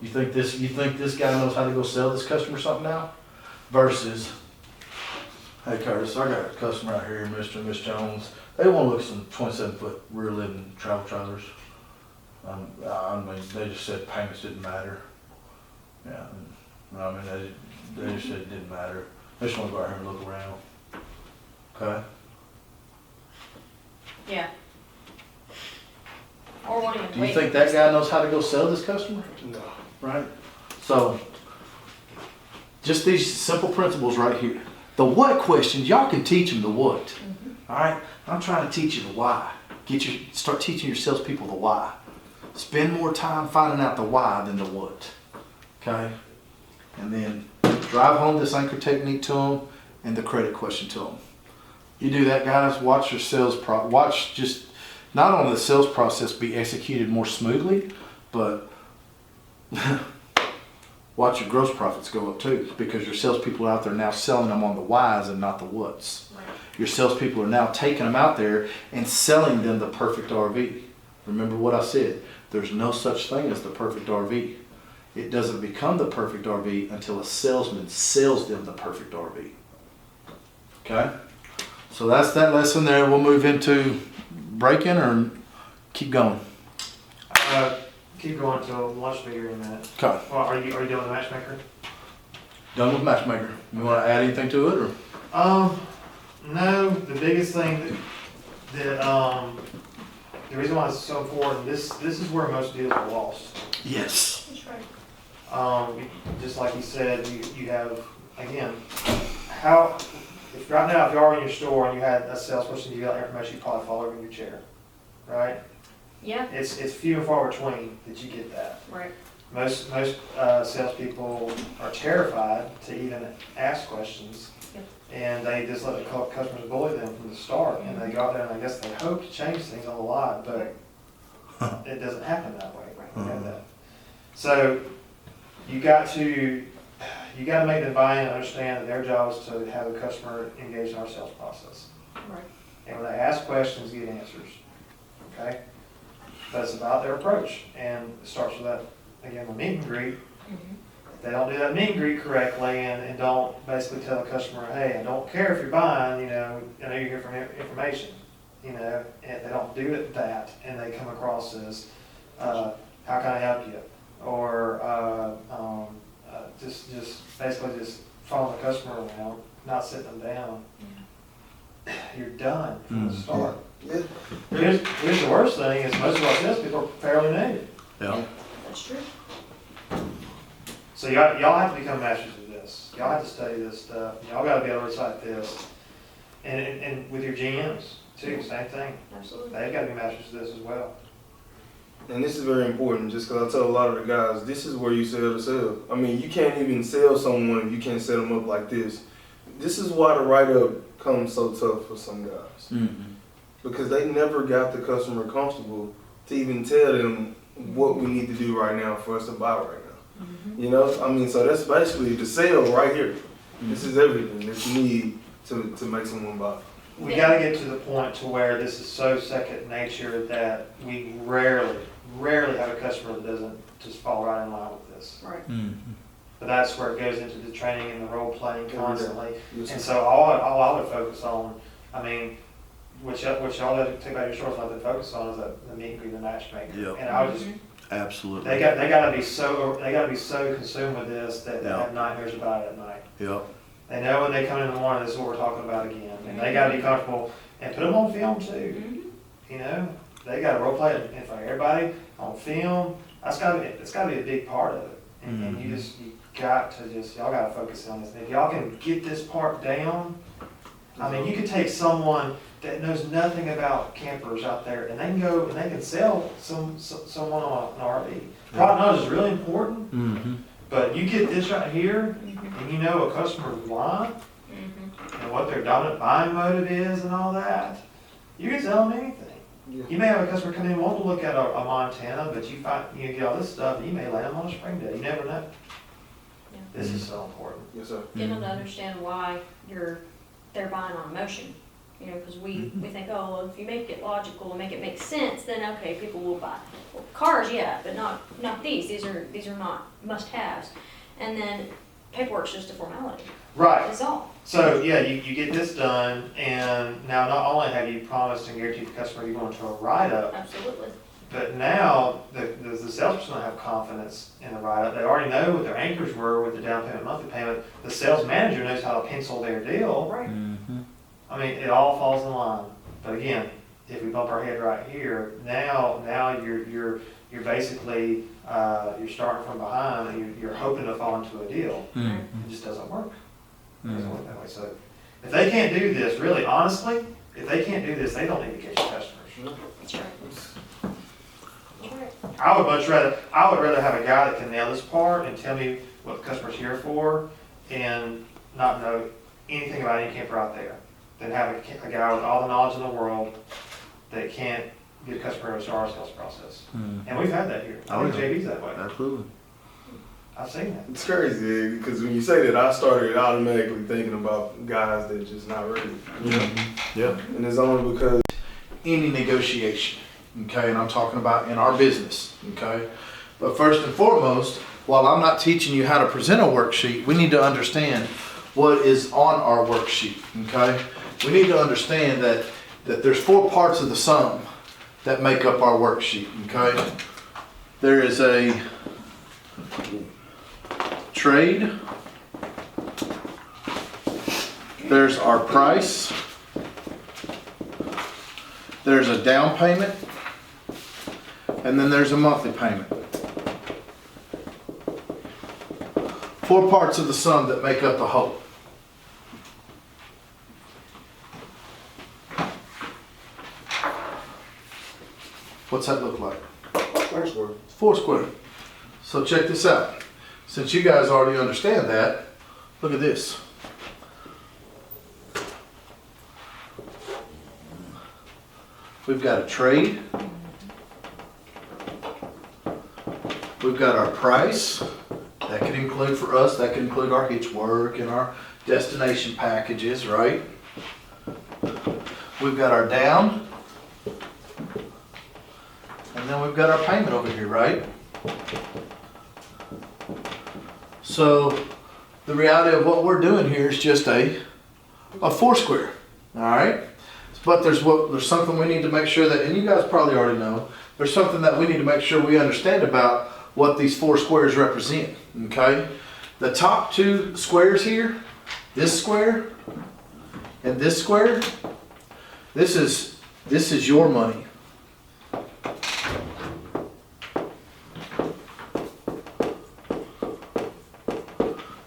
You think this guy knows how to go sell this customer something now? Versus, hey Curtis, I got a customer out here, Mr. and Miss Jones. They want to look at some 27-foot rear living travel trailers. I mean, they just said payments didn't matter. Yeah, I mean, they just said it didn't matter. They just want to go out here and look around. Okay?
Yeah. Or wanting to
Do you think that guy knows how to go sell this customer?
No.
Right? So, just these simple principles right here. The what questions, y'all can teach them the what. All right? I'm trying to teach you the why. Start teaching your salespeople the why. Spend more time finding out the why than the what. Okay? And then drive home this anchor technique to them and the credit question to them. You do that, guys. Watch your sales watch just not only the sales process be executed more smoothly, but watch your gross profits go up too, because your salespeople are out there now selling them on the whys and not the whats.
Right.
Your salespeople are now taking them out there and selling them the perfect RV. Remember what I said, there's no such thing as the perfect RV. It doesn't become the perfect RV until a salesman sells them the perfect RV. Okay? So that's that lesson there. We'll move into breaking or keep going.
Keep going till lunch meeting in a minute.
Okay.
Well, are you doing the matchmaker?
Done with matchmaker. You want to add anything to it or?
No, the biggest thing the reason why it's so important, this is where most deals are lost.
Yes.
That's right.
Just like you said, you have, again, if right now, if you are in your store and you had a salesperson, you got information, you probably fall over in your chair, right?
Yeah,
It's few and far between that you get that.
right.
Most salespeople are terrified to even ask questions.
Yep.
And they just let the customers bully them from the start, and they go out there and I guess they hope to change things on the lot, but it doesn't happen that way.
Right.
You know that. So you got to make them buy in and understand that their job is to have the customer engaged in our sales process.
Right.
And when they ask questions, get answers. Okay? But it's about their approach, and it starts with that, again, the meet and greet.
Mhm.
If they don't do that meet and greet correctly and don't basically tell the customer, hey, I don't care if you're buying, I know you're here for information, and they don't do that, and they come across as, how can I help you? Or just basically just following the customer around, not sitting them down. You're done from the start.
Yeah.
Here's the worst thing is most of our salespeople are fairly new.
Yeah.
That's true.
So y'all have to become masters of this. Y'all have to study this stuff. Y'all gotta be able to recite this. And with your GMs too, same thing.
Absolutely.
They've gotta be masters of this as well.
And this is very important, just because I tell a lot of the guys, this is where you sell the sale. I mean, you can't even sell someone if you can't set them up like this. This is why the write-up comes so tough for some guys.
Mm-hmm.
Because they never got the customer comfortable to even tell them what we need to do right now for us to buy right now.
Mm-hmm.
You know, I mean, so that's basically the sale right here. This is everything that you need to make someone buy.
We gotta get to the point to where this is so second nature that we rarely have a customer that doesn't just fall right in line with this.
Right.
Mm-hmm.
But that's where it goes into the training and the role playing constantly.
Yes,
And
sir.
so all I would focus on, I mean, which y'all let take out your shorts, let them focus on is the meet and greet, the matchmaker.
Yep.
And I would just,
Absolutely.
they gotta be so consumed with this that they
Yeah.
have nightmares about it at night.
Yep.
They know when they come in the morning, this is what we're talking about again, and they gotta be comfortable, and put them on film too,
Mhm.
you know? They gotta role play it in front of everybody, on film, it's gotta be a big part of it. And you y'all gotta focus on this, and if y'all can get this part down, I mean, you could take someone that knows nothing about campers out there, and they can go and they can sell someone on an RV. Product knowledge is really important,
Mm-hmm.
but you get this right here,
Mhm.
and you know a customer's want
Mhm.
and what their dominant buying motive is and all that, you can sell them anything.
Yeah.
You may have a customer come in and want to look at a Montana, but you get all this stuff, and you may land them on a Springdale. You never know.
Yeah.
This is so important.
Yes, sir.
Get them to understand why they're buying on emotion. You know, because we think, oh, well, if you make it logical and make it make sense, then okay, people will buy. Well, cars, yeah, but not these. These are not must-haves. And then paperwork's just a formality.
Right.
That's all.
So, yeah, you get this done, and now not only have you promised and guaranteed the customer you're going to a write-up,
Absolutely.
but now the salesperson will have confidence in the write-up. They already know what their anchors were with the down payment, monthly payment. The sales manager knows how to pencil their deal.
Right.
Mm-hmm.
I mean, it all falls in line. But again, if we bump our head right here, now you're basically you're starting from behind, and you're hoping to fall into a deal.
Mm-hmm.
It just doesn't work. It doesn't work that way. So if they can't do this, really honestly, if they can't do this, they don't need to get your customers.
That's right. That's right.
I would rather have a guy that can nail this part and tell me what the customer's here for, and not know anything about any camper out there, than have a guy with all the knowledge in the world that can't get a customer to our sales process.
Mm.
And we've had that here. I think
Oh, yeah.
JV's that way.
Absolutely.
I've seen that.
It's crazy because when you say that, I started automatically thinking about guys that just not ready. You know?
Yeah.
And it's only because
Any negotiation, okay, and I'm talking about in our business, okay? But first and foremost, while I'm not teaching you how to present a worksheet, we need to understand what is on our worksheet, okay? We need to understand that there's 4 parts of the sum that make up our worksheet, okay? There is a trade, there's our price, there's a down payment, and then there's a monthly payment. 4 parts of the sum that make up the whole. What's that look like?
first word.
4 square. So check this out. Since you guys already understand that, look at this. We've got a trade. We've got our price. That could include for us, that could include our hitch work and our destination packages, right? We've got our down. And then we've got our payment over here, right? So the reality of what we're doing here is just a 4 square, all right? But there's something we need to make sure that, and you guys probably already know, there's something that we need to make sure we understand about what these 4 squares represent, okay? The top 2 squares here, this square and this square, this is your money.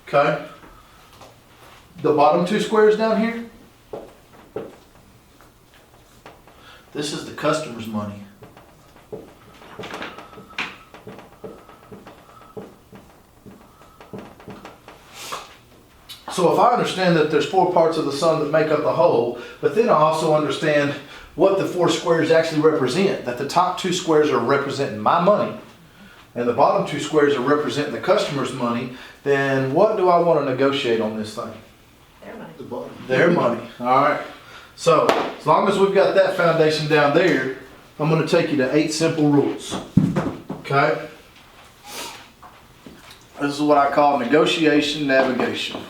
Okay? The bottom 2 squares down here, this is the customer's money. So if I understand that there's 4 parts of the sum that make up the whole, but then I also understand what the 4 squares actually represent, that the top 2 squares are representing my money, and the bottom 2 squares are representing the customer's money, then what do I want to negotiate on this thing?
Their money.
The bottom.
Their money. All right. So as long as we've got that foundation down there, I'm going to take you to 8 simple rules. Okay? This is what I call negotiation navigation.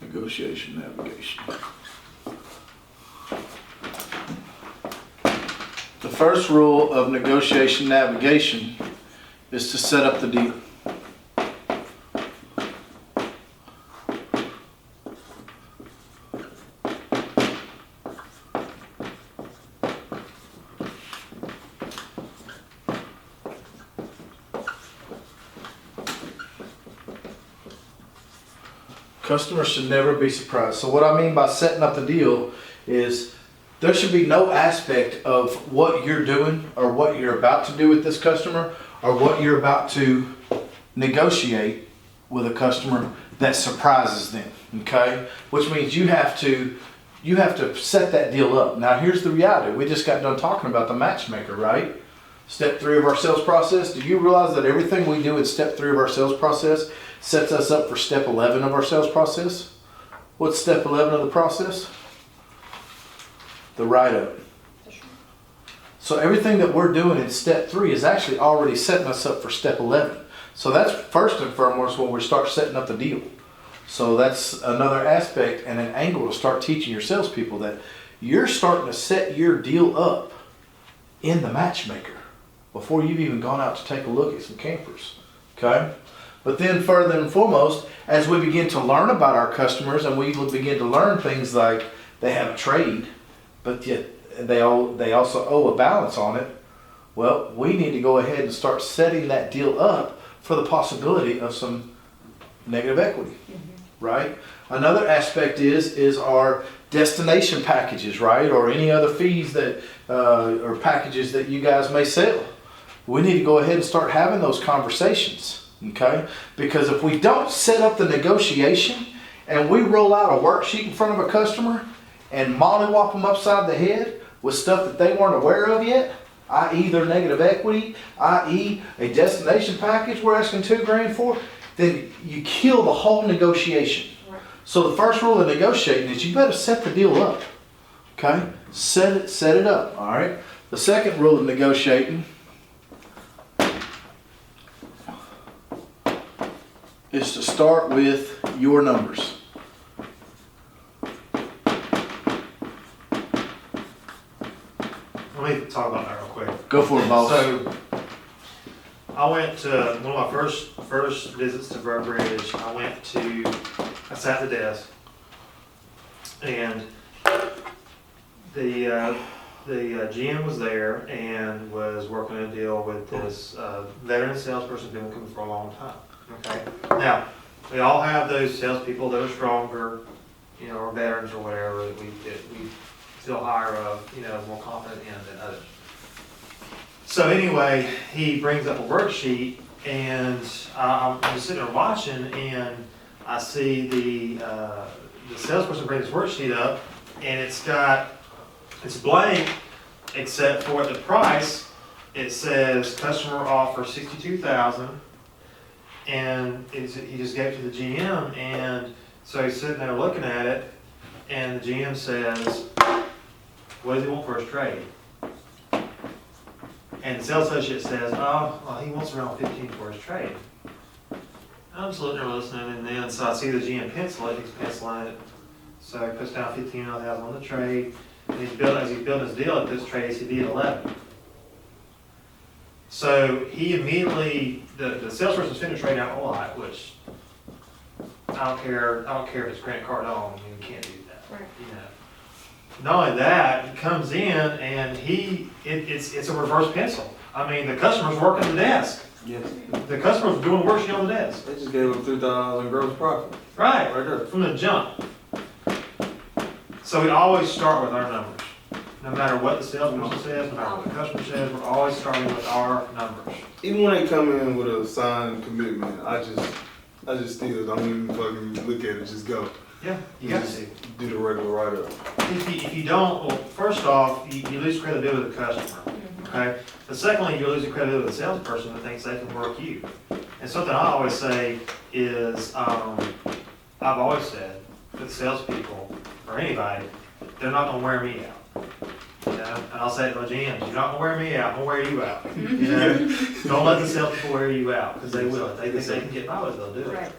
Negotiation navigation. The first rule of negotiation navigation is to set up the deal. Customers should never be surprised. So what I mean by setting up the deal is there should be no aspect of what you're doing or what you're about to do with this customer or what you're about to negotiate with a customer that surprises them, okay? Which means you have to set that deal up. Now here's the reality. We just got done talking about the matchmaker, right? Step 3 of our sales process. Do you realize that everything we do in step 3 of our sales process sets us up for step 11 of our sales process? What's step 11 of the process? The write-up. So everything that we're doing in step 3 is actually already setting us up for step 11. So that's first and foremost when we start setting up the deal. So that's another aspect and an angle to start teaching your salespeople that you're starting to set your deal up in the matchmaker before you've even gone out to take a look at some campers, okay? But then further and foremost, as we begin to learn about our customers and we begin to learn things like they have a trade, but yet they also owe a balance on it, well, we need to go ahead and start setting that deal up for the possibility of some negative equity, right? Another aspect is our destination packages, right? Or any other fees that, or packages that you guys may sell. We need to go ahead and start having those conversations okay? Because if we don't set up the negotiation and we roll out a worksheet in front of a customer and mollywop them upside the head with stuff that they weren't aware of yet, i.e. their negative equity, i.e. a destination package we're asking $2,000 for, then you kill the whole negotiation.
Right.
So the first rule of negotiating is you better set the deal up, okay? Set it up, all right? The second rule of negotiating is to start with your numbers.
Let me talk about that real quick.
Go for it, boss.
So, I went to, one of my first visits to Burr Bridge, I sat at the desk, and the GM was there and was working a deal with this veteran salesperson been with him for a long time, okay? Now, we all have those salespeople that are stronger, you know, or veterans or whatever, that we feel higher of, you know, more confident in than others. So anyway, he brings up a worksheet, and I'm just sitting there watching, and I see the salesperson bring this worksheet up, and it's blank, except for the price. It says customer offer 62,000, and he just gave it to the GM, and so he's sitting there looking at it, and the GM says, "What does he want for his trade?" And the sales associate says, "Oh, well, he wants around 15 for his trade." I'm just looking there listening, and then so I see the GM pencil it, he's penciling it. So he puts down 15,000 on the trade, and as he's building his deal at this trade, he did 11. So he immediately, the salesperson's finna trade out a lot, which I don't care if it's credit card on, you can't do that.
Right.
You know. Not only that, he comes in and it's a reverse pencil. I mean, the customer's working the desk.
Yes.
The customer's doing the worksheet on the desk.
They just gave him $2,000 gross profit.
Right,
Right there.
from the jump. So we always start with our numbers. No matter what the salesperson says, no matter what the customer says, we're always starting with our numbers.
Even when they come in with a signed commitment, I just still don't even fucking look at it, just go.
Yeah, you got to.
Do the regular write-up.
If you don't, well, first off, you lose credibility with the customer, okay? But secondly, you're losing credibility with the salesperson that thinks they can work you. And something I always say is, I've always said that salespeople, or anybody, they're not gonna wear me out. You know, and I'll say it to my GMs, you're not gonna wear me out, I'm gonna wear you out. You know, don't let the salespeople wear you out, because they will. If they think they can get by with it, they'll do it.
Right.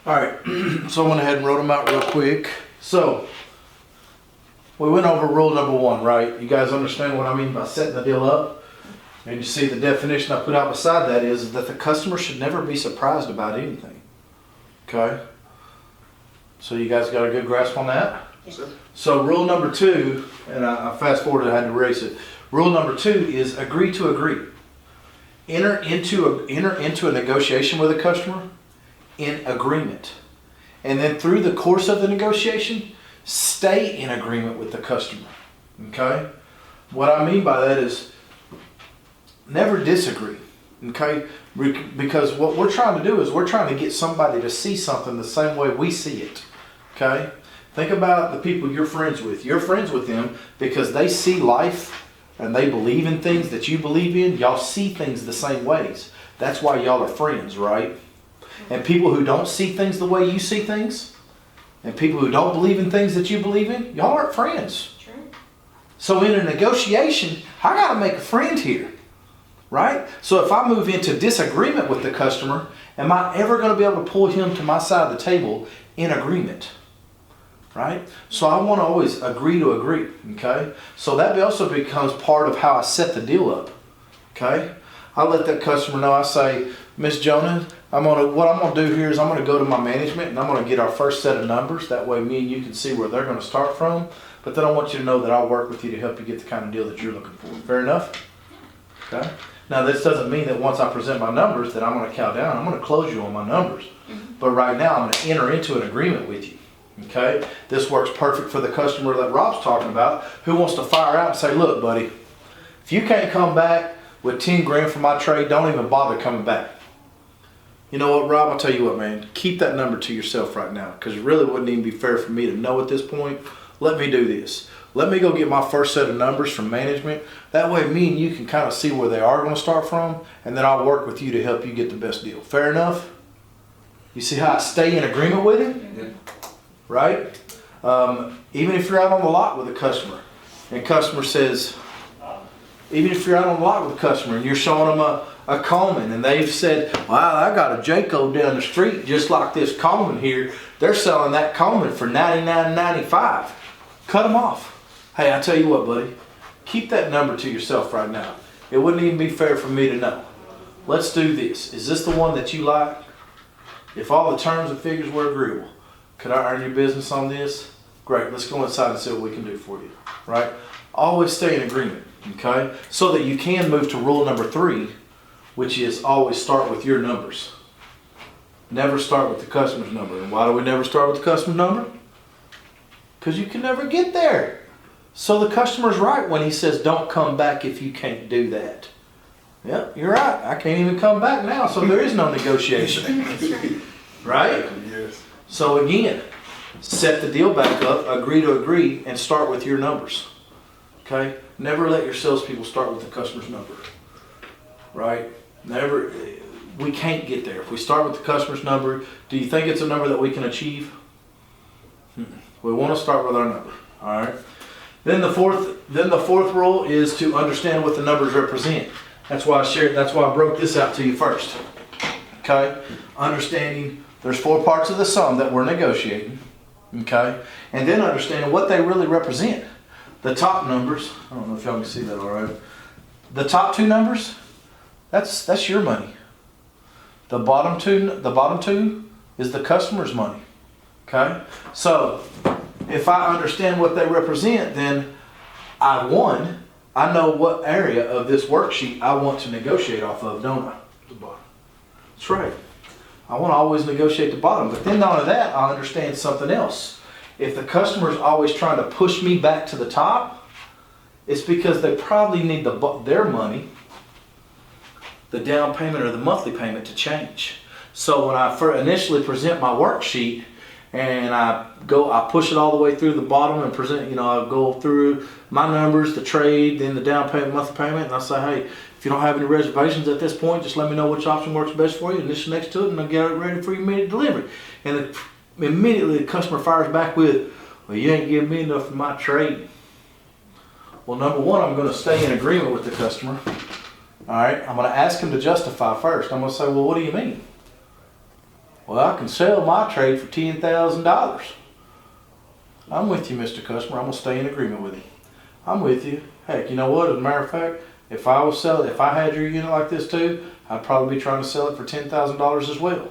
All right, so I went ahead and wrote them out real quick. So, we went over rule number 1, right? You guys understand what I mean by setting the deal up? And you see the definition I put out beside that is that the customer should never be surprised about anything. Okay? So you guys got a good grasp on that?
Yes.
So rule number 2, and I fast forwarded, I had to erase it. Rule number 2 is agree to agree. Enter into a negotiation with a customer in agreement. And then through the course of the negotiation, stay in agreement with the customer. Okay? What I mean by that is never disagree. Okay? Because what we're trying to do is we're trying to get somebody to see something the same way we see it. Okay? Think about the people you're friends with. You're friends with them because they see life and they believe in things that you believe in. Y'all see things the same ways. That's why y'all are friends, right? And people who don't see things the way you see things, and people who don't believe in things that you believe in, y'all aren't friends.
True.
So in a negotiation, I got to make a friend here, right? So if I move into disagreement with the customer, am I ever going to be able to pull him to my side of the table in agreement? Right? So I want to always agree to agree, okay? So that also becomes part of how I set the deal up, okay? I let that customer know, I say, Miss Jonah, what I'm going to do here is I'm going to go to my management and I'm going to get our first set of numbers. That way me and you can see where they're going to start from. But then I want you to know that I'll work with you to help you get the kind of deal that you're looking for. Fair enough? Okay? Now this doesn't mean that once I present my numbers that I'm going to cow down. I'm going to close you on my numbers. But right now I'm going to enter into an agreement with you. Okay, this works perfect for the customer that Rob's talking about who wants to fire out and say, look, buddy, if you can't come back with 10 grand for my trade, don't even bother coming back. You know what, Rob, I'll tell you what, man, keep that number to yourself right now because it really wouldn't even be fair for me to know at this point. Let me do this. Let me go get my first set of numbers from management. That way me and you can kind of see where they are going to start from, and then I'll work with you to help you get the best deal. Fair enough? You see how I stay in agreement with him?
Yeah.
Right? Even if you're out on the lot with a customer and customer says, even if you're out on the lot with a customer and you're showing them a Coleman and they've said, wow, I got a Jayco down the street just like this Coleman here. They're selling that Coleman for $99.95. Cut them off. Hey, I tell you what, buddy, keep that number to yourself right now. It wouldn't even be fair for me to know. Let's do this. Is this the one that you like? If all the terms and figures were agreeable, could I earn your business on this? Great, let's go inside and see what we can do for you, right? Always stay in agreement, okay? So that you can move to rule number 3, which is always start with your numbers. Never start with the customer's number. And why do we never start with the customer's number? Because you can never get there. So the customer's right when he says, don't come back if you can't do that. Yep, you're right. I can't even come back now, so there is no negotiation. Right?
Yes.
So again, set the deal back up, agree to agree, and start with your numbers. Okay? Never let your salespeople start with the customer's number. Right? Never. We can't get there. If we start with the customer's number, do you think it's a number that we can achieve? We want to start with our number. All right? Then the fourth rule is to understand what the numbers represent. That's why I broke this out to you first. Okay? Understanding there's 4 parts of the sum that we're negotiating. Okay? And then understanding what they really represent. The top numbers, I don't know if y'all can see that all right. The top 2 numbers, that's your money. The bottom two is the customer's money. Okay? So, if I understand what they represent, then I know what area of this worksheet I want to negotiate off of, don't I?
The bottom.
That's right. I want to always negotiate the bottom. But then none of that, I understand something else. If the customer's always trying to push me back to the top, it's because they probably need their money, the down payment or the monthly payment, to change. So when I initially present my worksheet and I push it all the way through the bottom and present, I go through my numbers, the trade, then the down payment, monthly payment, and I say, hey, if you don't have any reservations at this point, just let me know which option works best for you, and this next to it, and I'll get it ready for your immediate delivery. And immediately the customer fires back with, well, you ain't giving me enough for my trade. Well, number one, I'm going to stay in agreement with the customer. All right, I'm going to ask him to justify first. I'm going to say, well, what do you mean? Well, I can sell my trade for $10,000. I'm with you, Mr. Customer. I'm gonna stay in agreement with you. I'm with you. Heck, you know what? As a matter of fact, if I had your unit like this too, I'd probably be trying to sell it for $10,000 as well.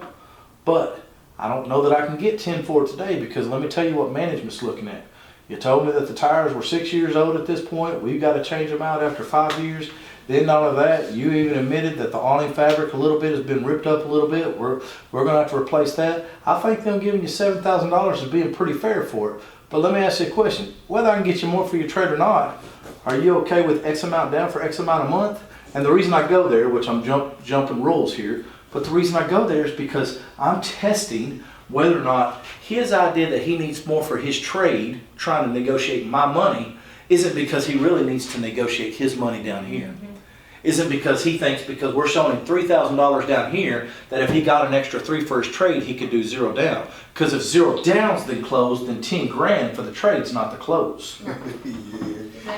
But I don't know that I can get 10 for it today, because let me tell you what management's looking at. You told me that the tires were 6 years old at this point. We've got to change them out after 5 years. Then not only that, you even admitted that the awning fabric a little bit has been ripped up a little bit. We're gonna have to replace that. I think them giving you $7,000 is being pretty fair for it. But let me ask you a question. Whether I can get you more for your trade or not, are you okay with X amount down for X amount a month? And the reason I go there, which I'm jumping rules here, but the reason I go there is because I'm testing whether or not his idea that he needs more for his trade, trying to negotiate my money, isn't because he really needs to negotiate his money down here. Isn't because he thinks, because we're showing him $3,000 down here, that if he got an extra 3 for his trade, he could do 0 down. Because if 0 down's the close, then 10 grand for the trade's not the close.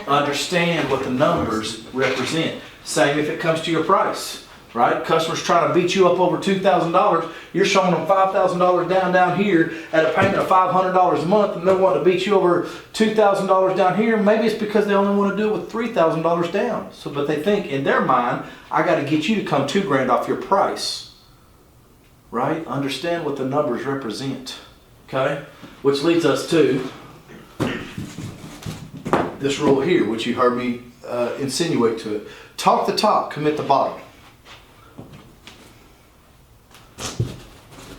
Understand what the numbers represent. Same if it comes to your price, right? Customers trying to beat you up over $2,000. You're showing them $5,000 down here at a payment of $500 a month, and they want to beat you over $2,000 down here. Maybe it's because they only want to do it with $3,000 down. So, but they think in their mind, I got to get you to come 2 grand off your price, right? Understand what the numbers represent, okay? Which leads us to this rule here, which you heard me insinuate to it. Talk the top, commit the bottom.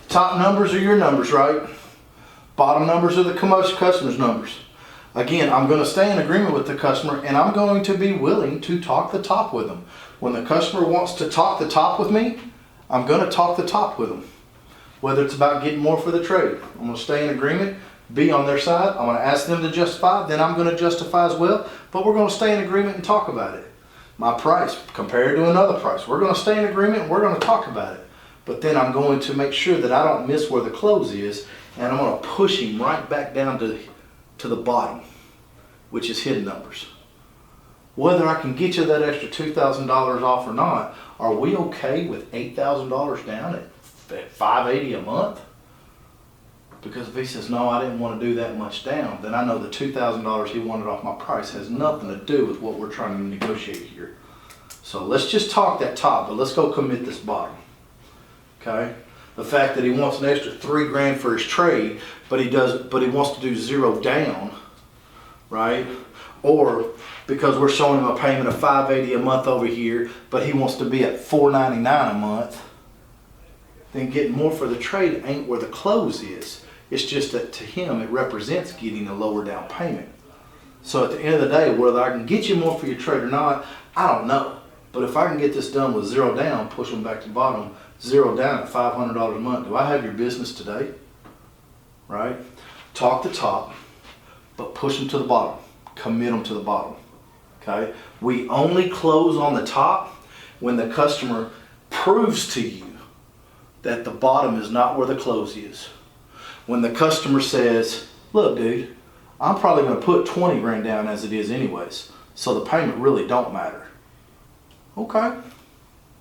Top numbers are your numbers, right? Bottom numbers are the customer's numbers. Again, I'm going to stay in agreement with the customer, and I'm going to be willing to talk the top with them. When the customer wants to talk the top with me, I'm going to talk the top with them. Whether it's about getting more for the trade, I'm going to stay in agreement, be on their side. I'm going to ask them to justify, then I'm going to justify as well, but we're going to stay in agreement and talk about it. My price compared to another price. We're going to stay in agreement and we're going to talk about it. But then I'm going to make sure that I don't miss where the close is, and I'm going to push him right back down to the bottom, which is hidden numbers. Whether I can get you that extra $2,000 off or not, are we okay with $8,000 down at $580 a month? Because if he says, no, I didn't want to do that much down, then I know the $2,000 he wanted off my price has nothing to do with what we're trying to negotiate here. So let's just talk that top, but let's go commit this bottom. Okay? The fact that he wants an extra 3 grand for his trade, but he wants to do 0 down, right? Or because we're showing him a payment of $580 a month over here, but he wants to be at $499 a month, then getting more for the trade ain't where the close is. It's just that to him it represents getting a lower down payment. So at the end of the day, whether I can get you more for your trade or not, I don't know. But if I can get this done with 0 down, push them back to the bottom, 0 down at $500 a month, do I have your business today? Right? Talk the top, but push them to the bottom. Commit them to the bottom. Okay? We only close on the top when the customer proves to you that the bottom is not where the close is. When the customer says, look dude, I'm probably going to put 20 grand down as it is anyways, so the payment really don't matter. Okay,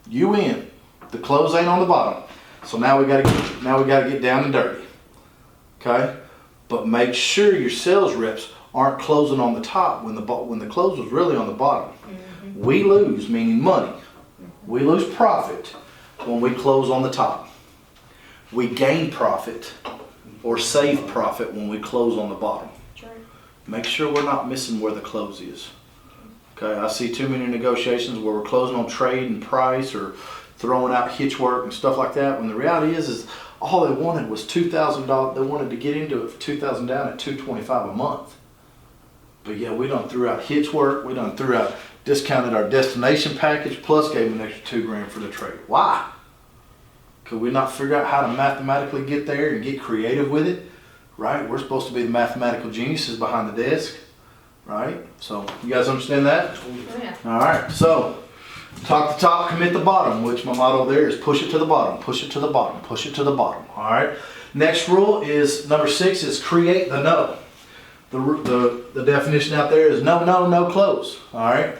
you win. The close ain't on the bottom, so now we got to get down and dirty. Okay, but make sure your sales reps aren't closing on the top when the close was really on the bottom. Mm-hmm. We lose, meaning money. We lose profit when we close on the top. We gain profit or save profit when we close on the bottom.
Sure.
Make sure we're not missing where the close is. Okay, I see too many negotiations where we're closing on trade and price or throwing out hitch work and stuff like that, when the reality is all they wanted was $2,000. They wanted to get into it for $2,000 down at $225 a month. But yeah, we done threw out hitch work, we done threw out, discounted our destination package, plus gave them an extra 2 grand for the trade. Why? Could we not figure out how to mathematically get there and get creative with it? Right? We're supposed to be the mathematical geniuses behind the desk. Right? So, you guys understand that?
Oh, yeah.
All right. So, talk the top, commit the bottom, which my motto there is push it to the bottom, push it to the bottom, push it to the bottom. All right? Next rule is, number 6 is create the no. The definition out there is no, no, no close. All right?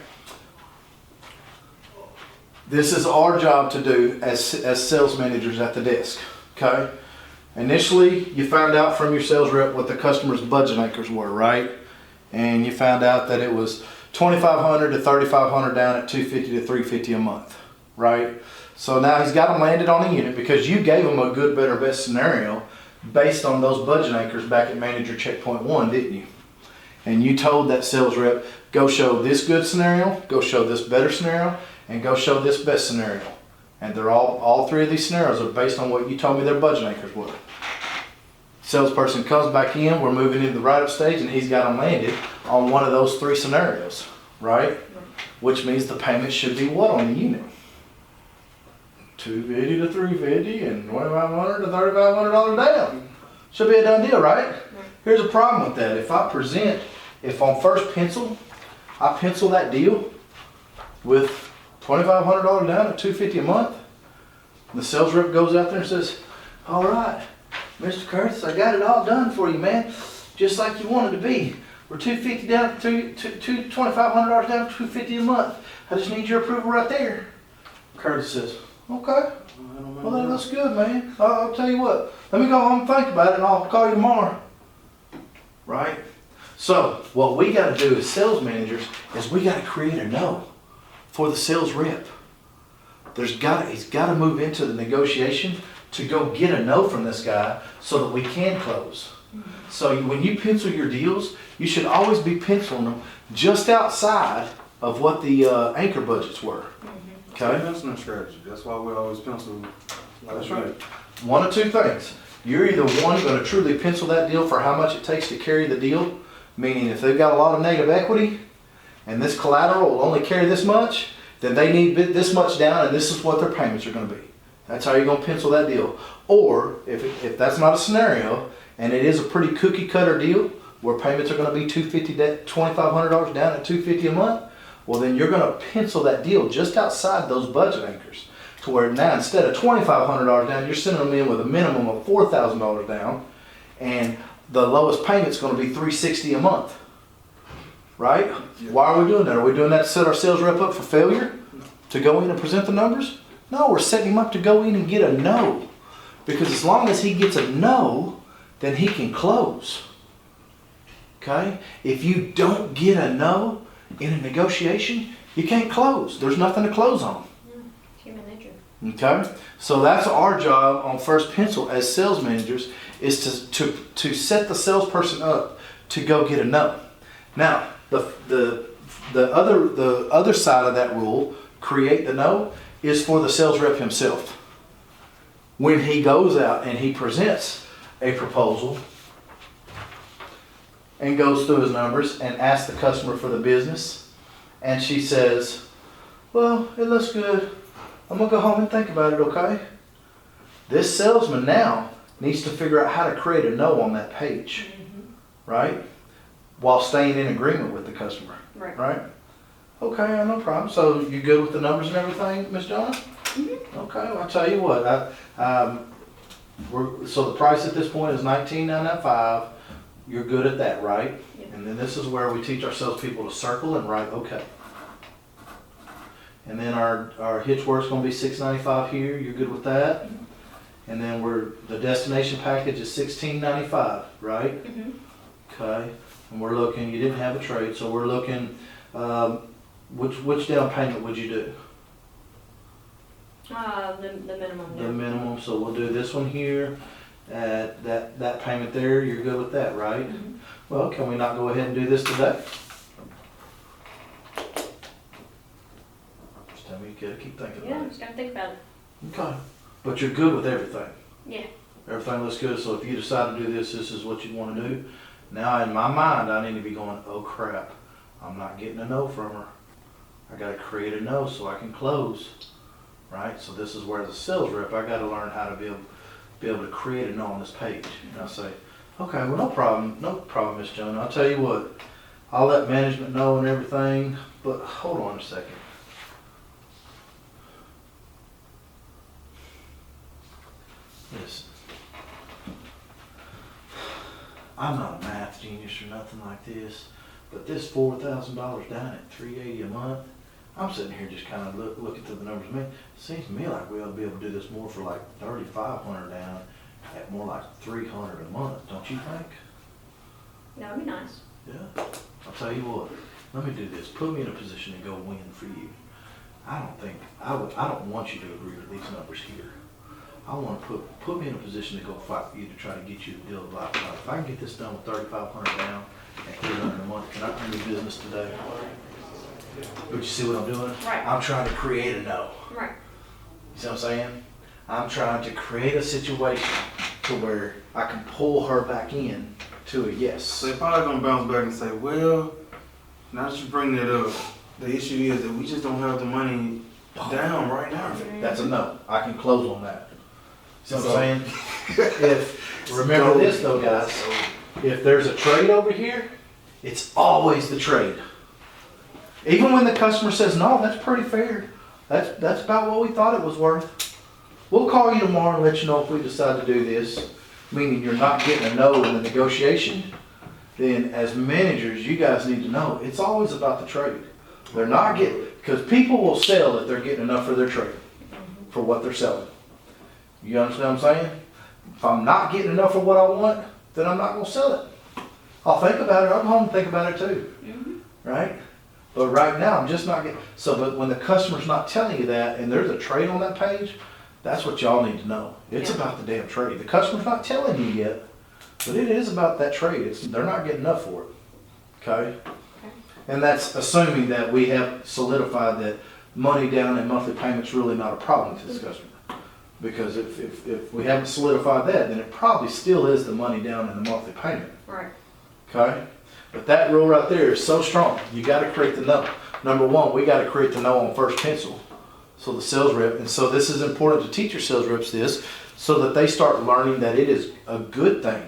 This is our job to do as sales managers at the desk, okay? Initially, you found out from your sales rep what the customer's budget anchors were, right? And you found out that it was 2,500 to 3,500 down at 250 to 350 a month, right? So now he's got them landed on a unit because you gave him a good, better, best scenario based on those budget anchors back at Manager Checkpoint 1, didn't you? And you told that sales rep, go show this good scenario, go show this better scenario, and go show this best scenario. And they're all three of these scenarios are based on what you told me their budget anchors were. Salesperson comes back in, we're moving into the write-up stage, and he's got them landed on one of those three scenarios, right? Which means the payment should be what on the unit? 250 to 350 and 2,500 to $3,500 down. Should be a done deal, right? Here's a problem with that. If on first pencil, I pencil that deal with $2,500 down at $250 a month, the sales rep goes out there and says, all right, Mr. Curtis, I got it all done for you, man. Just like you wanted to be. We're $250 down to $2,500 down to $250 a month. I just need your approval right there. Curtis says, okay. Well, that looks good, man. I'll tell you what. Let me go home and think about it, and I'll call you tomorrow. Right? So, what we got to do as sales managers is we got to create a no for the sales rep. He's got to move into the negotiation to go get a no from this guy so that we can close. So when you pencil your deals, you should always be penciling them just outside of what the anchor budgets were. Okay?
Penciling strategy. That's why we always pencil.
That's right. One of two things. You're either one going to truly pencil that deal for how much it takes to carry the deal, meaning if they've got a lot of negative equity and this collateral will only carry this much, then they need this much down and this is what their payments are going to be. That's how you're going to pencil that deal. Or if that's not a scenario and it is a pretty cookie cutter deal where payments are going to be $2,500 down at $250 a month, well then you're going to pencil that deal just outside those budget anchors to where now instead of $2,500 down, you're sending them in with a minimum of $4,000 down, and the lowest payment's going to be $360 a month. Right?
Yeah.
Why are we doing that? Are we doing that to set our sales rep up for failure? To go in and present the numbers? No, we're setting him up to go in and get a no. Because as long as he gets a no, then he can close. Okay? If you don't get a no in a negotiation, you can't close. There's nothing to close on.
Human nature.
Okay? So that's our job on First Pencil as sales managers, is to set the salesperson up to go get a no. Now, the other side of that rule, create the no, is for the sales rep himself. When he goes out and he presents a proposal and goes through his numbers and asks the customer for the business, and she says, well, it looks good. I'm going to go home and think about it, okay? This salesman now needs to figure out how to create a no on that page, right? While staying in agreement with the customer,
Right.
right? Okay, no problem. So you good with the numbers and everything, Miss Donna?
Mm-hmm.
Okay, well, I'll tell you what. So the price at this point is $19.95. You're good at that, right?
Yep.
And then this is where we teach our salespeople to circle and write okay. And then our hitch work's gonna be $6.95 here. You're good with that? And then the destination package is $16.95, right?
Mm-hmm.
Okay. And we're looking, you didn't have a trade, so we're looking, which down payment would you do?
The minimum.
The
Yeah.
minimum, so we'll do this one here, that payment there, you're good with that, right?
Mhm.
Well, can we not go ahead and do this today? Just tell me you gotta keep thinking
Yeah,
about
just gotta think about it.
it. Okay. But you're good with everything.
Yeah.
Everything looks good, so if you decide to do this, this is what you wanna do. Now, in my mind, I need to be going, oh crap, I'm not getting a no from her. I gotta create a no so I can close, right? So this is where as a sales rep, I gotta learn how to be able to create a no on this page. And I say, okay, well, no problem, Miss Jonah. I'll tell you what, I'll let management know and everything, but hold on a second. Listen. I'm not a math genius or nothing like this, but this $4,000 down at $380 a month, I'm sitting here just kind of looking through the numbers. Man, it seems to me like we ought to be able to do this more for like $3,500 down at more like 300 a month, don't you think?
That would be nice.
Yeah. I'll tell you what, let me do this. Put me in a position to go win for you. I don't want you to agree with these numbers here. I want to put me in a position to go fight for you to try to get you the deal of lifetime. If I can get this done with 3,500 down and 300 a month, can I earn your business today? But you see what I'm doing?
Right.
I'm trying to create a no.
Right.
You see what I'm saying? I'm trying to create a situation to where I can pull her back in to a yes.
So they're probably gonna bounce back and say, well, now that you bring that up, the issue is that we just don't have the money down right now.
That's a no. I can close on that. See what I'm saying? If, remember this though, guys, if there's a trade over here, it's always the trade. Even when the customer says, no, that's pretty fair. That's about what we thought it was worth. We'll call you tomorrow and let you know if we decide to do this, meaning you're not getting a no in the negotiation. Then as managers, you guys need to know, it's always about the trade. They're not getting, because people will sell if they're getting enough for their trade, for what they're selling. You understand what I'm saying? If I'm not getting enough for what I want, then I'm not gonna sell it. I'll think about it, I'll go home and think about it too, right? But right now, I'm just not getting, so, but when the customer's not telling you that, and there's a trade on that page, that's what y'all need to know. It's
Yeah.
about the damn trade. The customer's not telling you yet, but it is about that trade. They're not getting enough for it, okay? And that's assuming that we have solidified that money down and monthly payment's really not a problem to this customer. Because if we haven't solidified that, then it probably still is the money down and the monthly payment,
Right.
okay? But that rule right there is so strong. You gotta create the no. Number one, we gotta create the no on first pencil. So the sales rep, and so this is important to teach your sales reps this, so that they start learning that it is a good thing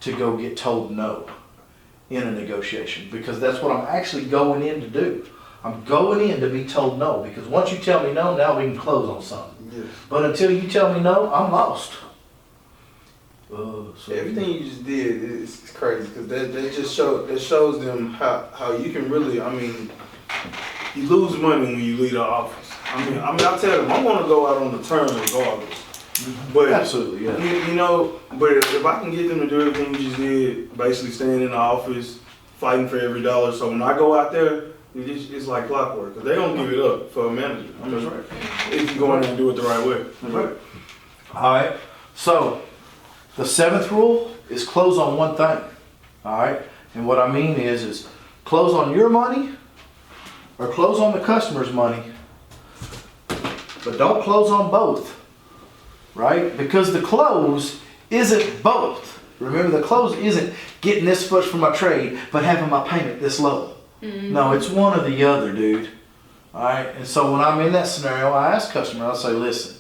to go get told no in a negotiation, because that's what I'm actually going in to do. I'm going in to be told no, because once you tell me no, now we can close on something.
Yeah.
But until you tell me no, I'm lost. So
Everything you just did is crazy because that shows them how you can really, I mean, you lose money when you leave the office. I mean, I tell them I want to go out on the turn regardless. But
absolutely, yeah.
you know, but if I can get them to do everything you just did, basically staying in the office, fighting for every dollar, so when I go out there, it's like clockwork because they're gonna give it up for a manager. I mean,
That's right.
if you go in there and do it the right way.
That's right. All right. So the seventh rule is close on one thing. All right. And what I mean is close on your money or close on the customer's money, but don't close on both. Right? Because the close isn't both. Remember, the close isn't getting this much for my trade, but having my payment this low. No, it's one or the other, dude. All right. And so when I'm in that scenario, I ask customer, I'll say, listen,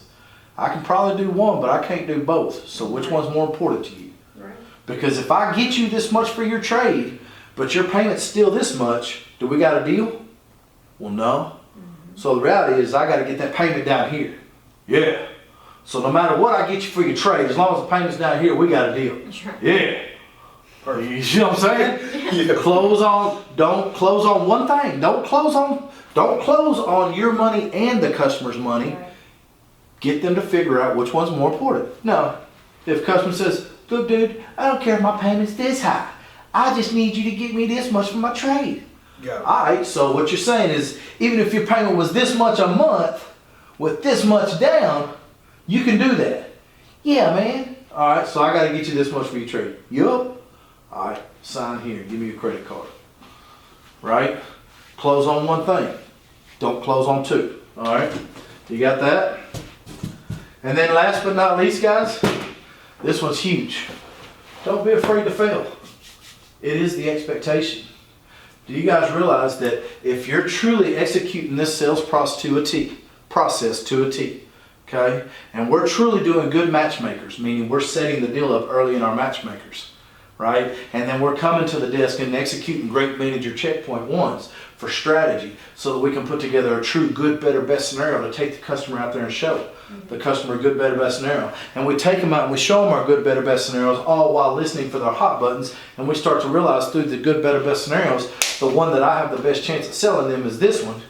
I can probably do one, but I can't do both. So which one's more important to you?
Right.
Because if I get you this much for your trade, but your payment's still this much, do we got a deal? Well, no. So the reality is I got to get that payment down here. Yeah. So no matter what I get you for your trade, as long as the payment's down here, we got a deal.
That's right.
Yeah. You see what I'm saying?
Yeah.
Don't close on one thing. Don't close on your money and the customer's money.
Right.
Get them to figure out which one's more important. No. If customer says, look dude, I don't care if my payment's this high. I just need you to give me this much for my trade.
Got it.
Alright, so what you're saying is, even if your payment was this much a month, with this much down, you can do that. Yeah, man. Alright, so I gotta get you this much for your trade. Yup. Alright, sign here. Give me your credit card. Right? Close on one thing. Don't close on two. Alright? You got that? And then last but not least, guys, this one's huge. Don't be afraid to fail. It is the expectation. Do you guys realize that if you're truly executing this sales process to a T, okay, and we're truly doing good matchmakers, meaning we're setting the deal up early in our matchmakers, right? And then we're coming to the desk and executing great manager checkpoint ones for strategy so that we can put together a true good, better, best scenario to take the customer out there and show the customer a good, better, best scenario. And we take them out and we show them our good, better, best scenarios all while listening for their hot buttons. And we start to realize through the good, better, best scenarios, the one that I have the best chance at selling them is this one.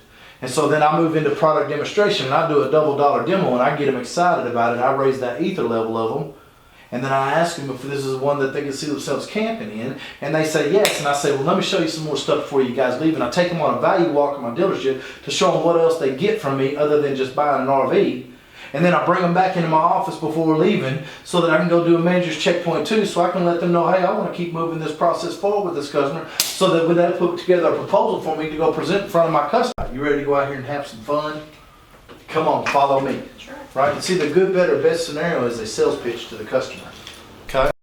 And so then I move into product demonstration and I do a double dollar demo and I get them excited about it. I raise that ether level of them. And then I ask them if this is one that they can see themselves camping in, and they say yes. And I say, well, let me show you some more stuff before you guys leave. And I take them on a value walk in my dealership to show them what else they get from me other than just buying an RV. And then I bring them back into my office before we're leaving so that I can go do a manager's checkpoint too, so I can let them know, hey, I want to keep moving this process forward with this customer, so that when they put together a proposal for me to go present in front of my customer. You ready to go out here and have some fun? Come on, follow me.
Sure.
Right? And see, the good, better, best scenario is a sales pitch to the customer. Okay?